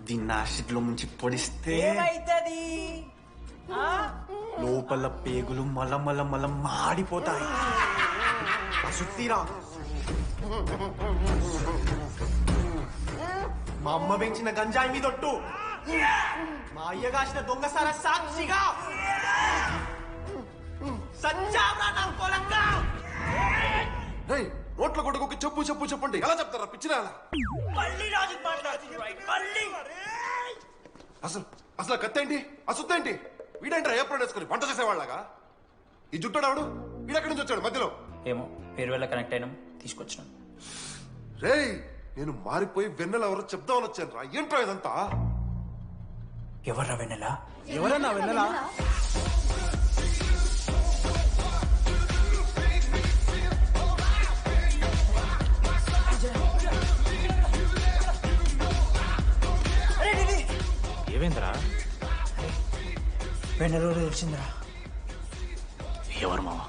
Speaker 6: దీన్ని యాసిడ్ లో ముంచి పొడిస్తే
Speaker 4: ఏమైతది?
Speaker 6: లోపల పేగులు మల మాడిపోతాయి. సుత్తిరా, మా అమ్మ పెంచిన గంజాయి మీదొట్టు, మా అయ్య కాసిన దొంగసార సాక్షిగా సచ్చావరా నా కొలంగా.
Speaker 9: నోట్ల కొడుకు చెప్పు చెప్పు చెప్పండి, ఎలా చెప్తారా పిచ్చిరా? అసలు కత్తేంటి, అసుత్తేంటి? వీడేంటి ఏప్రిల్ వేసుకుని వంట చేసేవాళ్ళగా? ఈ జుట్టాడు వీడెక్కడి నుంచి వచ్చాడు మధ్యలో?
Speaker 4: ఏమో పేరు వల్ల కనెక్ట్ అయినాం, తీసుకొచ్చినాం.
Speaker 9: రేయ్, నేను మారిపోయి వెన్నెల ఎవరో చెప్దామని వచ్చాను రా. ఏంట్రా ఇదంతా?
Speaker 4: ఎవర్రా వెన్నెల?
Speaker 6: ఎవరన్నా వెన్నెలా?
Speaker 11: ఏమైందిరా?
Speaker 4: వెన్నెల తెలిసిందిరా.
Speaker 11: ఎవరు మావా?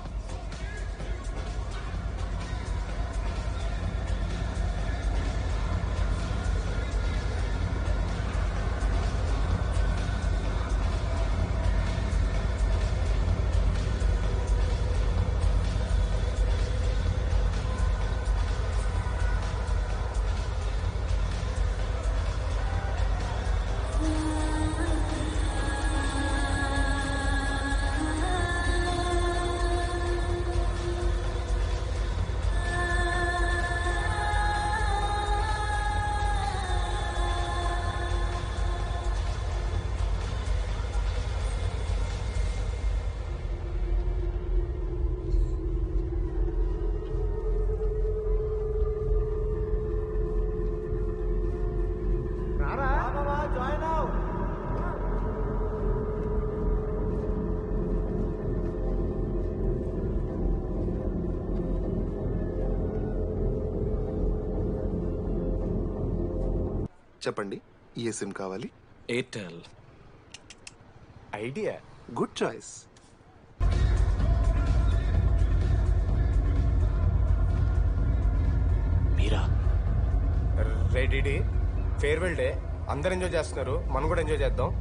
Speaker 9: చెప్పండి, ఏ సిమ్ కావాలి?
Speaker 1: ఎయిర్టెల్.
Speaker 9: Idea, good choice.
Speaker 11: మీరా?
Speaker 17: రేడి ఫేర్వెల్ డే, అందరు ఎంజాయ్ చేస్తున్నారు, మనం కూడా ఎంజాయ్ చేద్దాం.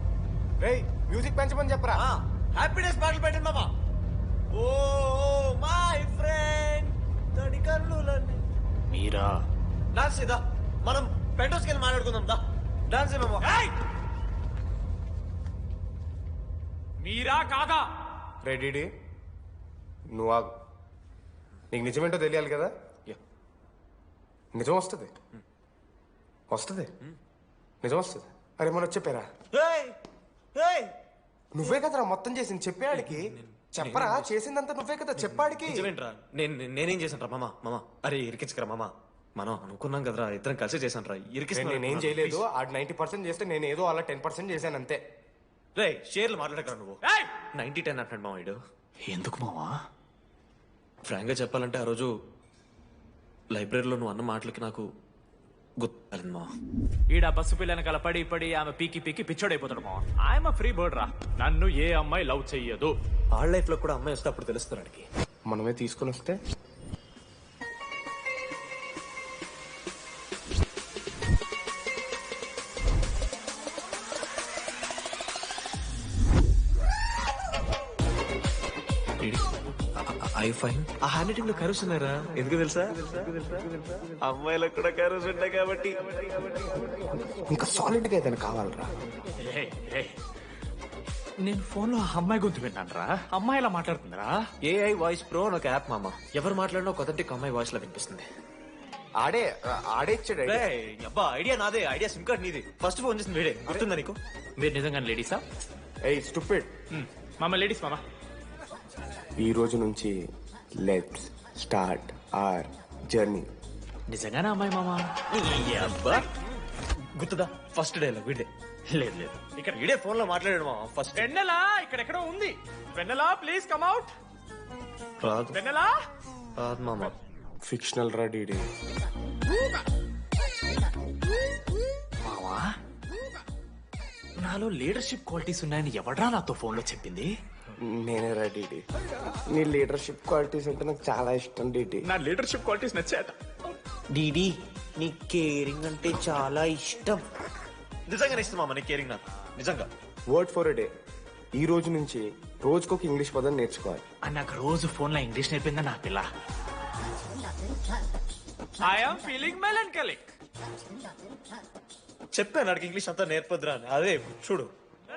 Speaker 17: రే మ్యూజిక్ పెంచమని చెప్పరా.
Speaker 1: హ్యాపీ డేస్ పాటలు పెట్టండి మామ. ఓ మై ఫ్రెండ్ తడి కన్నులన్నీ.
Speaker 11: మీరా?
Speaker 1: డాన్స్ చేద్దాం, మనం పెంటోస్కి వెళ్ళి మాట్లాడుకుందాం. దా డాన్స్ మామ.
Speaker 11: మీరా కాదా?
Speaker 17: రెడీ నువ్వు ఆగు. నీకు నిజమేంటో తెలియాలి కదా. నిజం వస్తుంది, వస్తుంది, నిజం వస్తుంది. అరే మొన్న చెప్పారా? నువ్వే కదరా మొత్తం చేసింది, చెప్పాడికి చెప్పరా. చేసిందంతా నువ్వే కదా, చెప్పాడికి.
Speaker 1: నిజమేంట్రా? నేనేం చేశాను రా మామ? మామ అరే ఇరికించకరా మామ. మనం అనుకున్నాం కదరా, ఇద్దరం కలిసి చేశాను రా.
Speaker 17: నేనేం చేయలేదు. ఆ 90% చేస్తే నేను ఏదో అలా 10% చేశాను అంతే.
Speaker 1: రే షేర్లు మాట్లాడకరా నువ్వు. 90-10 అంటాడు మామ వీడు.
Speaker 11: ఎందుకు మావా?
Speaker 1: ఫ్రాంక్గా చెప్పాలంటే ఆ రోజు లైబ్రరీలో నువ్వు అన్న మాటలకి నాకు గుర్తులేదు మామ.
Speaker 11: ఈడ బస్సు పిల్లని కలపడి పడి ఆమె పీకి పీకి పిచ్చోడైపోతాడు మావా. ఆయమ ఫ్రీ బర్డ్ రా. నన్ను ఏ అమ్మాయి లవ్ చెయ్యదు.
Speaker 1: ఆళ్ళ లైఫ్ లో కూడా అమ్మాయి వస్తే అప్పుడు తెలుస్తున్నాడికి.
Speaker 17: మనమే తీసుకుని వస్తే
Speaker 1: ఐ ఫైన్. ఆ హ్యాండ్ రైటింగ్ లో కరోస్ ఉన్నారా? ఎందుకు తెలుసా? అమ్మాయిలకు కూడా కరోస్ ఉంటాయి కాబట్టి.
Speaker 17: ఇంకా సాలిడ్ గా ఏదైనా కావాలరా.
Speaker 11: నేను ఫోన్ లో అమ్మాయి గొంతు విన్నాను రా. అమ్మాయి ఇలా మాట్లాడుతుందిరా.
Speaker 1: ఏఐ వాయిస్ ప్రో అని ఒక యాప్ మామ. ఎవరు మాట్లాడినా ఒక అథెంటిక్ అమ్మాయి వాయిస్ లో వినిపిస్తుంది.
Speaker 17: ఆడే ఇచ్చాడు.
Speaker 1: అబ్బా ఐడియా నాదే. ఐడియా సిమ్ కార్డ్ నీది. ఫస్ట్ ఫోన్ చేసింది వీడే. గుర్తుందా నీకు?
Speaker 11: మీరు నిజంగా లేడీసా?
Speaker 17: ఏయ్ స్టూపిడ్.
Speaker 11: మామ లేడీస్ మామ.
Speaker 17: ఈ రోజు నుంచి లెట్స్ స్టార్ట్ అవర్ జర్నీ.
Speaker 11: నిజంగానే అమ్మాయి మామ?
Speaker 1: అబ్బా గుర్తుదా? ఫస్ట్ డే వీడే.
Speaker 11: లేదు లేదు,
Speaker 1: ఇక్కడ వీడే ఫోన్ లో మాట్లాడాడు మామ. ఫస్ట్
Speaker 11: వెన్నెలా ఇక్కడెక్కడో ఉంది. వెన్నెలా ప్లీజ్ కమ్ అవుట్.
Speaker 1: రాదు.
Speaker 11: వెన్నెలా
Speaker 1: రాదు మామ.
Speaker 17: ఫిక్షనల్ రా డీడీ.
Speaker 11: మావా నాలో లీడర్షిప్ క్వాలిటీస్ ఉన్నాయని ఎవడ్రా నాతో ఫోన్ లో చెప్పింది?
Speaker 17: నేనే రా డీడీ. నీ లీడర్షిప్ క్వాలిటీస్ అంటే నాకు చాలా ఇష్టం డీడీ.
Speaker 11: నా లీడర్షిప్ క్వాలిటీస్ నచ్చాట.
Speaker 1: డీడీ నీ కేరింగ్ అంటే చాలా ఇష్టం. నిజంగానే ఇష్టం మామ నీ కేరింగ్ నాకు. నిజంగా.
Speaker 17: Word for a day. ఈ రోజు నుంచి రోజుకొక ఇంగ్లీష్ పదం నేర్చుకోవాలి.
Speaker 11: నాకు రోజు ఫోన్ లో ఇంగ్లీష్ నేర్పిందా నా పిల్ల. I'm feeling melancholic.
Speaker 1: చెప్పాను నాకు ఇంగ్లీష్ అంతా నేర్పొద్దురా అని. అదే చూడు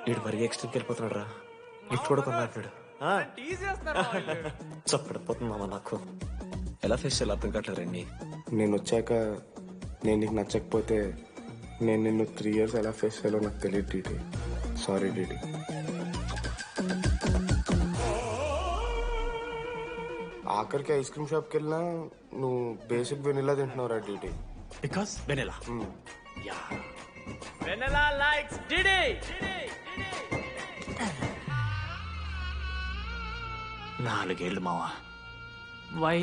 Speaker 1: వీడు మరీ ఎక్స్ట్రీమ్కి వెళ్ళిపోతున్నాడు రా. ఇటు కూడా కొన్నాడు. చప్పడిపోతుంది మామ నాకు. ఎలా ఫేస్ చేయాలి అర్థం కావట్లేదు రండి.
Speaker 17: నేను వచ్చాక నేను నీకు నచ్చకపోతే నేను నిన్ను 3 years ఎలా ఫేస్ చేయాలో నాకు తెలియదు డీడీ. Sorry DD. ఆఖరికి ఐస్ క్రీమ్ షాప్కి వెళ్ళినా నువ్వు బేసిక్ వెనిలా తింటున్నావు రా DD.
Speaker 11: Because vanilla. Vanilla likes DD. 4 ఏళ్ళు మావా. Why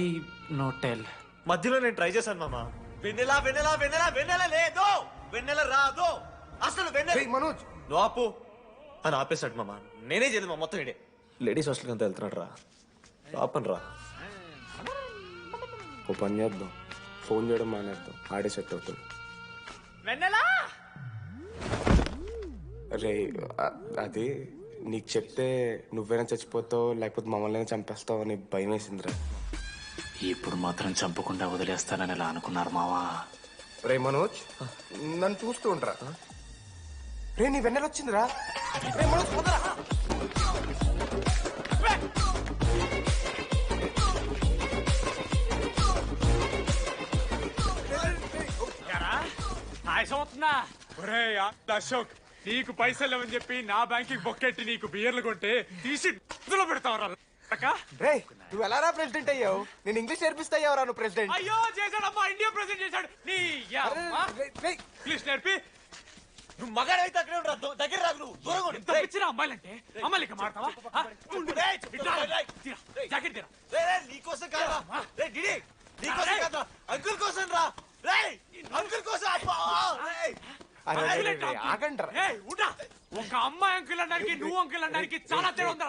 Speaker 11: no tell?
Speaker 1: మధ్యలో నేను ట్రై చేశాను మామ. వెన్నెల వెన్నెల వెన్నెల వెన్నెల లేదు, వెన్నెల రాదు అసలు. వెన్నెల
Speaker 9: మనోజ్
Speaker 1: నువ్వు ఆపు అని ఆపేశాడు మామ. నేనే చేయలేదు మా మొత్తం ఇడే. లేడీస్ హాస్టల్కి అంతా వెళ్తున్నాడు రా. ఆపను రా.
Speaker 17: ఓ పని చేద్దాం, ఫోన్ చేయడం మానేద్దాం, ఆడే సెట్ అవుతాడు.
Speaker 11: వెన్నెలా
Speaker 17: రే అది నీకు చెప్తే నువ్వైనా చచ్చిపోతావు లేకపోతే మమ్మల్ని చంపేస్తావు అని భయం వేసిందిరా.
Speaker 11: ఇప్పుడు మాత్రం చంపకుండా వదిలేస్తానని ఎలా అనుకున్నారు మావా?
Speaker 17: రే మనోజ్, నన్ను చూస్తూ ఉంటారా? రే నీ వెన్నెల వచ్చిందిరా. రే మనోజ్ పోతారా?
Speaker 15: అశోక్, నీకు పైసలు లేవని చెప్పి నా బ్యాంకింగ్ బొక్కెట్టి నీకు బియర్లు కొంటే తీసి పెడతావరా?
Speaker 17: రే నువ్వు ఎలా రా ప్రెసిడెంట్ అయ్యావు? నేను ఇంగ్లీష్ నేర్పిస్తా అయ్యావరా నువ్వు ప్రెసిడెంట్?
Speaker 15: అయ్యో చేశాడమ్మా, ఇండియా ప్రెసిడెంట్ చేశాడు. ఇంగ్లీష్ నేర్పి
Speaker 1: నువ్వు మగాడైతే అక్కడే ఉండరా, దగ్గర రాదు. నువ్వు దూరంగా ఉండు.
Speaker 15: తెచ్చిన అమ్మాయిలంటే అమ్మాయిలకి మాడతావా? జాకెట్ తీరా.
Speaker 1: నీకోసం కాదా? నీకోసం కాదా? అంకుల్ కోసం రా. అంకుల్ కోసం.
Speaker 15: ఒక అమ్మాయి అంకుల్ అనడానికి నువ్వు అంకుల్ అనడానికి చాలా తేడా ఉందా?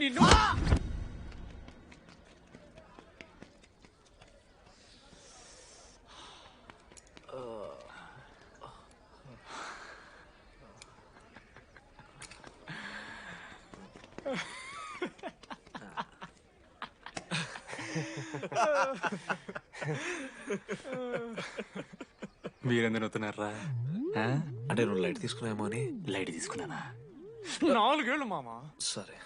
Speaker 15: నిన్ను
Speaker 11: మీరెందుకు నవ్వుతున్నారా?
Speaker 1: అంటే నువ్వు లైట్ తీసుకున్నామో అని.
Speaker 11: లైట్ తీసుకున్నానా? 4 ఏళ్ళు మామా.
Speaker 1: సరే,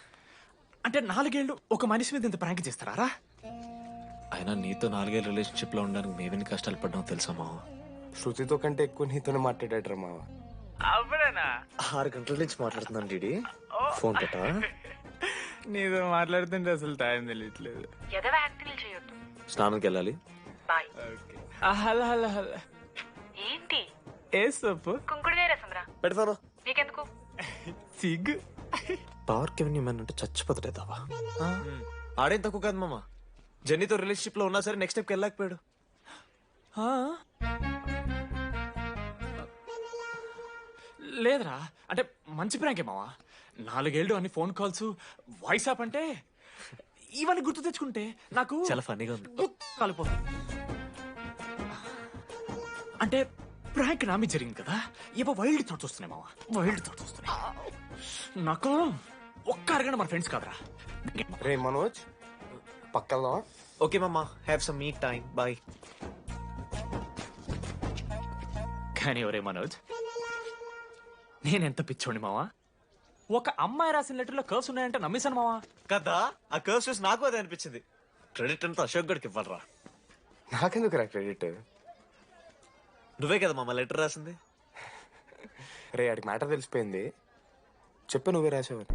Speaker 11: అంటే 4 ఏళ్ళు ఒక మనిషి మీద ఇంత ప్రాంక్ చేస్తారా?
Speaker 1: అయినా నీతో 4 ఏళ్ళ రిలేషన్షిప్ లో ఉండడానికి మేమెన్ని కష్టాలు పడ్డామో తెలుసా మావ?
Speaker 17: శృతితో కంటే ఎక్కువ నీతోనే మాట్లాడాడు మావ.
Speaker 11: అవునా?
Speaker 1: 6 గంటల నుంచి మాట్లాడుతున్నాను డీడీ. ఫోన్ పెట్టా.
Speaker 11: నీతో మాట్లాడుతుంటే అసలు టైం తెలియట్లేదు.
Speaker 1: స్నానంకి వెళ్ళాలి.
Speaker 11: Hello hello hello.
Speaker 13: ఏంటి?
Speaker 11: ఏ సొప్పు?
Speaker 13: కుంకుడుగాయ రసం రా.
Speaker 1: పెడతాను.
Speaker 13: నీకెందుకు?
Speaker 11: సిగ్గు.
Speaker 1: పవర్ కెవెన్ మ్యాన్ అంటే చచ్చిపోతాడే తవా. ఆడేం తక్కువ కాదు మామ. జెన్నీతో రిలేషన్షిప్ లో ఉన్నా సరే నెక్స్ట్ స్టెప్కి వెళ్ళలేకపోయాడు.
Speaker 11: లేదురా, అంటే మంచి ప్రాంకే మావా. 4 ఏళ్ళు అన్ని ఫోన్ కాల్స్, వాయిస్ యాప్ అంటే ఇవన్నీ గుర్తు తెచ్చుకుంటే నాకు
Speaker 1: చాలా ఫన్నీగా ఉంది.
Speaker 11: కాలిపోతుంది. అంటే ప్రాంక్ నామి జరిగింది కదా, ఏవో వైల్డ్ థాట్స్ వస్తున్నాయి మావా. వైల్డ్ థాట్స్ వస్తున్నాయి. నాకు ఒక్క అరగంట మన ఫ్రెండ్స్ కాదురా.
Speaker 17: రే మనోజ్ పక్కలో.
Speaker 1: ఓకే మామ, have some me time. Bye.
Speaker 11: కానీ ఒరే మనోజ్, నేనెంత పిచ్చోండి మావా. ఒక అమ్మాయి రాసిన లెటర్లో కర్వ్స్ ఉన్నాయంటే నమ్మేశాను మావా.
Speaker 1: కదా, ఆ కర్వ్స్ చూసి నాకు అదే అనిపించింది. క్రెడిట్ అంతా అశోక్ గడికి ఇవ్వాలరా.
Speaker 17: నాకెందుకు రా క్రెడిట్?
Speaker 1: నువ్వే కదా మామ లెటర్ రాసింది.
Speaker 17: రే ఆడికి మ్యాటర్ తెలిసిపోయింది. చెప్పు నువ్వే రాసావని.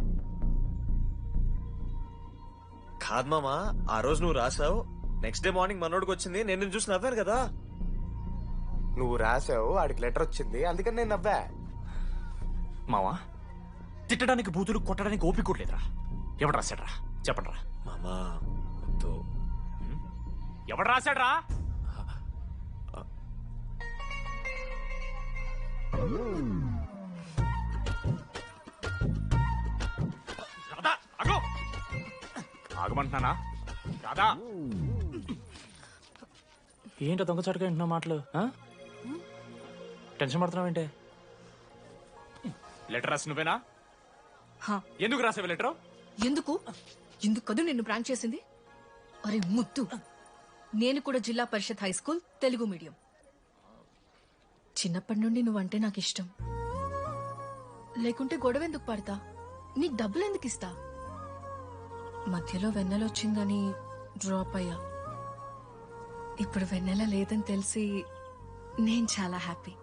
Speaker 1: కాదు మామ, ఆ రోజు నువ్వు రాసావు. నెక్స్ట్ డే మార్నింగ్ మనోడికి వచ్చింది. నేను నిన్ను చూసి నవ్వాను కదా.
Speaker 17: నువ్వు రాసావు, ఆడికి లెటర్ వచ్చింది, అందుకని నేను నవ్వా.
Speaker 11: మావా, తిట్టడానికి బూతులు కొట్టడానికి ఓపిక కూడా లేదురా. ఎవడు రాశాడ్రా చెప్పండి రా.
Speaker 1: మామా
Speaker 11: ఎవడు రాశాడ్రా? రాధా అగో, ఆగమంటున్నానా? రాధా ఏంటో దొంగచాటుగా వింటున్నా మాటలు. టెన్షన్ పడుతున్నావేంటే? లెటర్ రాసి నువ్వేనా? ఎందుకు రాసావు లెటర్?
Speaker 7: ఎందుకు కదూ నిన్ను ప్రాంక్ చేసింది? అరే ముద్దు, నేను కూడా జిల్లా Parishad high school Telugu medium. చిన్నప్పటి నుండి నువ్వంటే నాకు ఇష్టం. లేకుంటే గొడవ ఎందుకు పడతా? నీకు డబ్బులు ఎందుకు ఇస్తా? మధ్యలో వెన్నెల వచ్చిందని డ్రాప్ అయ్యా. ఇప్పుడు వెన్నెల లేదని తెలిసి నేను చాలా హ్యాపీ.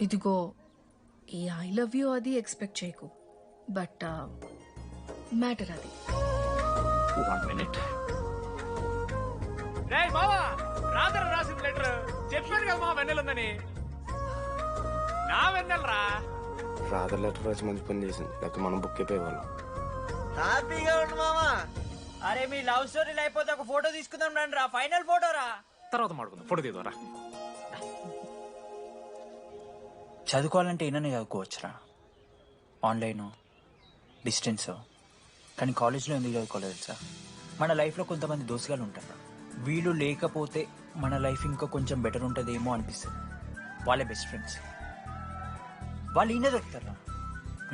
Speaker 7: ఇదిగో ఈ ఐ లవ్ యూ అది ఎక్స్పెక్ట్ చేయకు, బట్ మ్యాటర్ అది.
Speaker 11: 1 minute. రేయ్ మావా, రాత్రి రాసిన లెటర్ చెప్పాను కదా మా వెన్నెల ఉందని. నా వెన్నెలరా.
Speaker 17: రాధర్ లెటర్ రాసి మంచి పని చేసింది, లేకపోతే మనం బుక్ అయిపోయేవాళ్ళం.
Speaker 6: హ్యాపీగా ఉండు మామా. అరే మీ లవ్ స్టోరీ అయిపోతే ఒక ఫోటో తీసుకుందాం రండి రా, ఫైనల్ ఫోటో రా.
Speaker 11: తర్వాత మాడుకుందాం, ఫోటో తీద్దాం.
Speaker 4: చదువుకోవాలంటే ఏమైనా చదువుకోవచ్చురా, ఆన్లైన్ డిస్టెన్స్. కానీ కాలేజ్లో ఎందుకు చదువుకోలేదు తెలుసా? మన లైఫ్లో కొంతమంది దోస్తుగాలు ఉంటారు, వీళ్ళు లేకపోతే మన లైఫ్ ఇంకా కొంచెం బెటర్ ఉంటుందేమో అనిపిస్తుంది. వాళ్ళే బెస్ట్ ఫ్రెండ్స్. వాళ్ళు ఈయన దొరుకుతారా,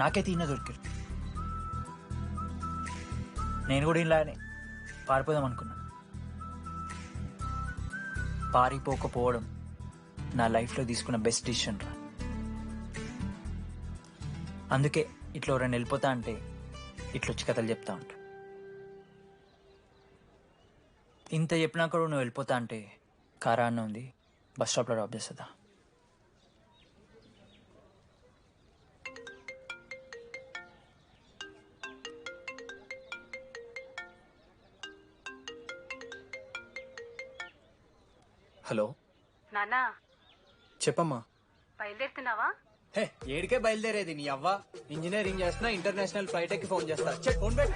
Speaker 4: నాకైతే ఈయన దొరికారు. నేను కూడా ఇలానే పారిపోదాం అనుకున్నా. పారిపోకపోవడం నా లైఫ్లో తీసుకున్న బెస్ట్ డిసిషన్ రా. అందుకే ఇట్లా ఎవరైనా వెళ్ళిపోతా అంటే ఇట్లొచ్చి కథలు చెప్తా ఉంటా. ఇంత చెప్పినా కూడా నువ్వు వెళ్ళిపోతా అంటే కారా అన్న ఉంది, బస్ స్టాప్లో డ్రాప్ చేస్తుందా?
Speaker 18: హలో
Speaker 14: నానా
Speaker 18: చెప్పమ్మా.
Speaker 14: బయలుదేరుతున్నావా?
Speaker 18: హే ఏడికే బయలుదేరేది నీ అవ్వ. ఇంజనీరింగ్ చేస్తున్నా, ఇంటర్నేషనల్ ఫ్లైట్ ఎక్కి ఫోన్ చేస్తా. చెక్ ఫోన్ పెట్.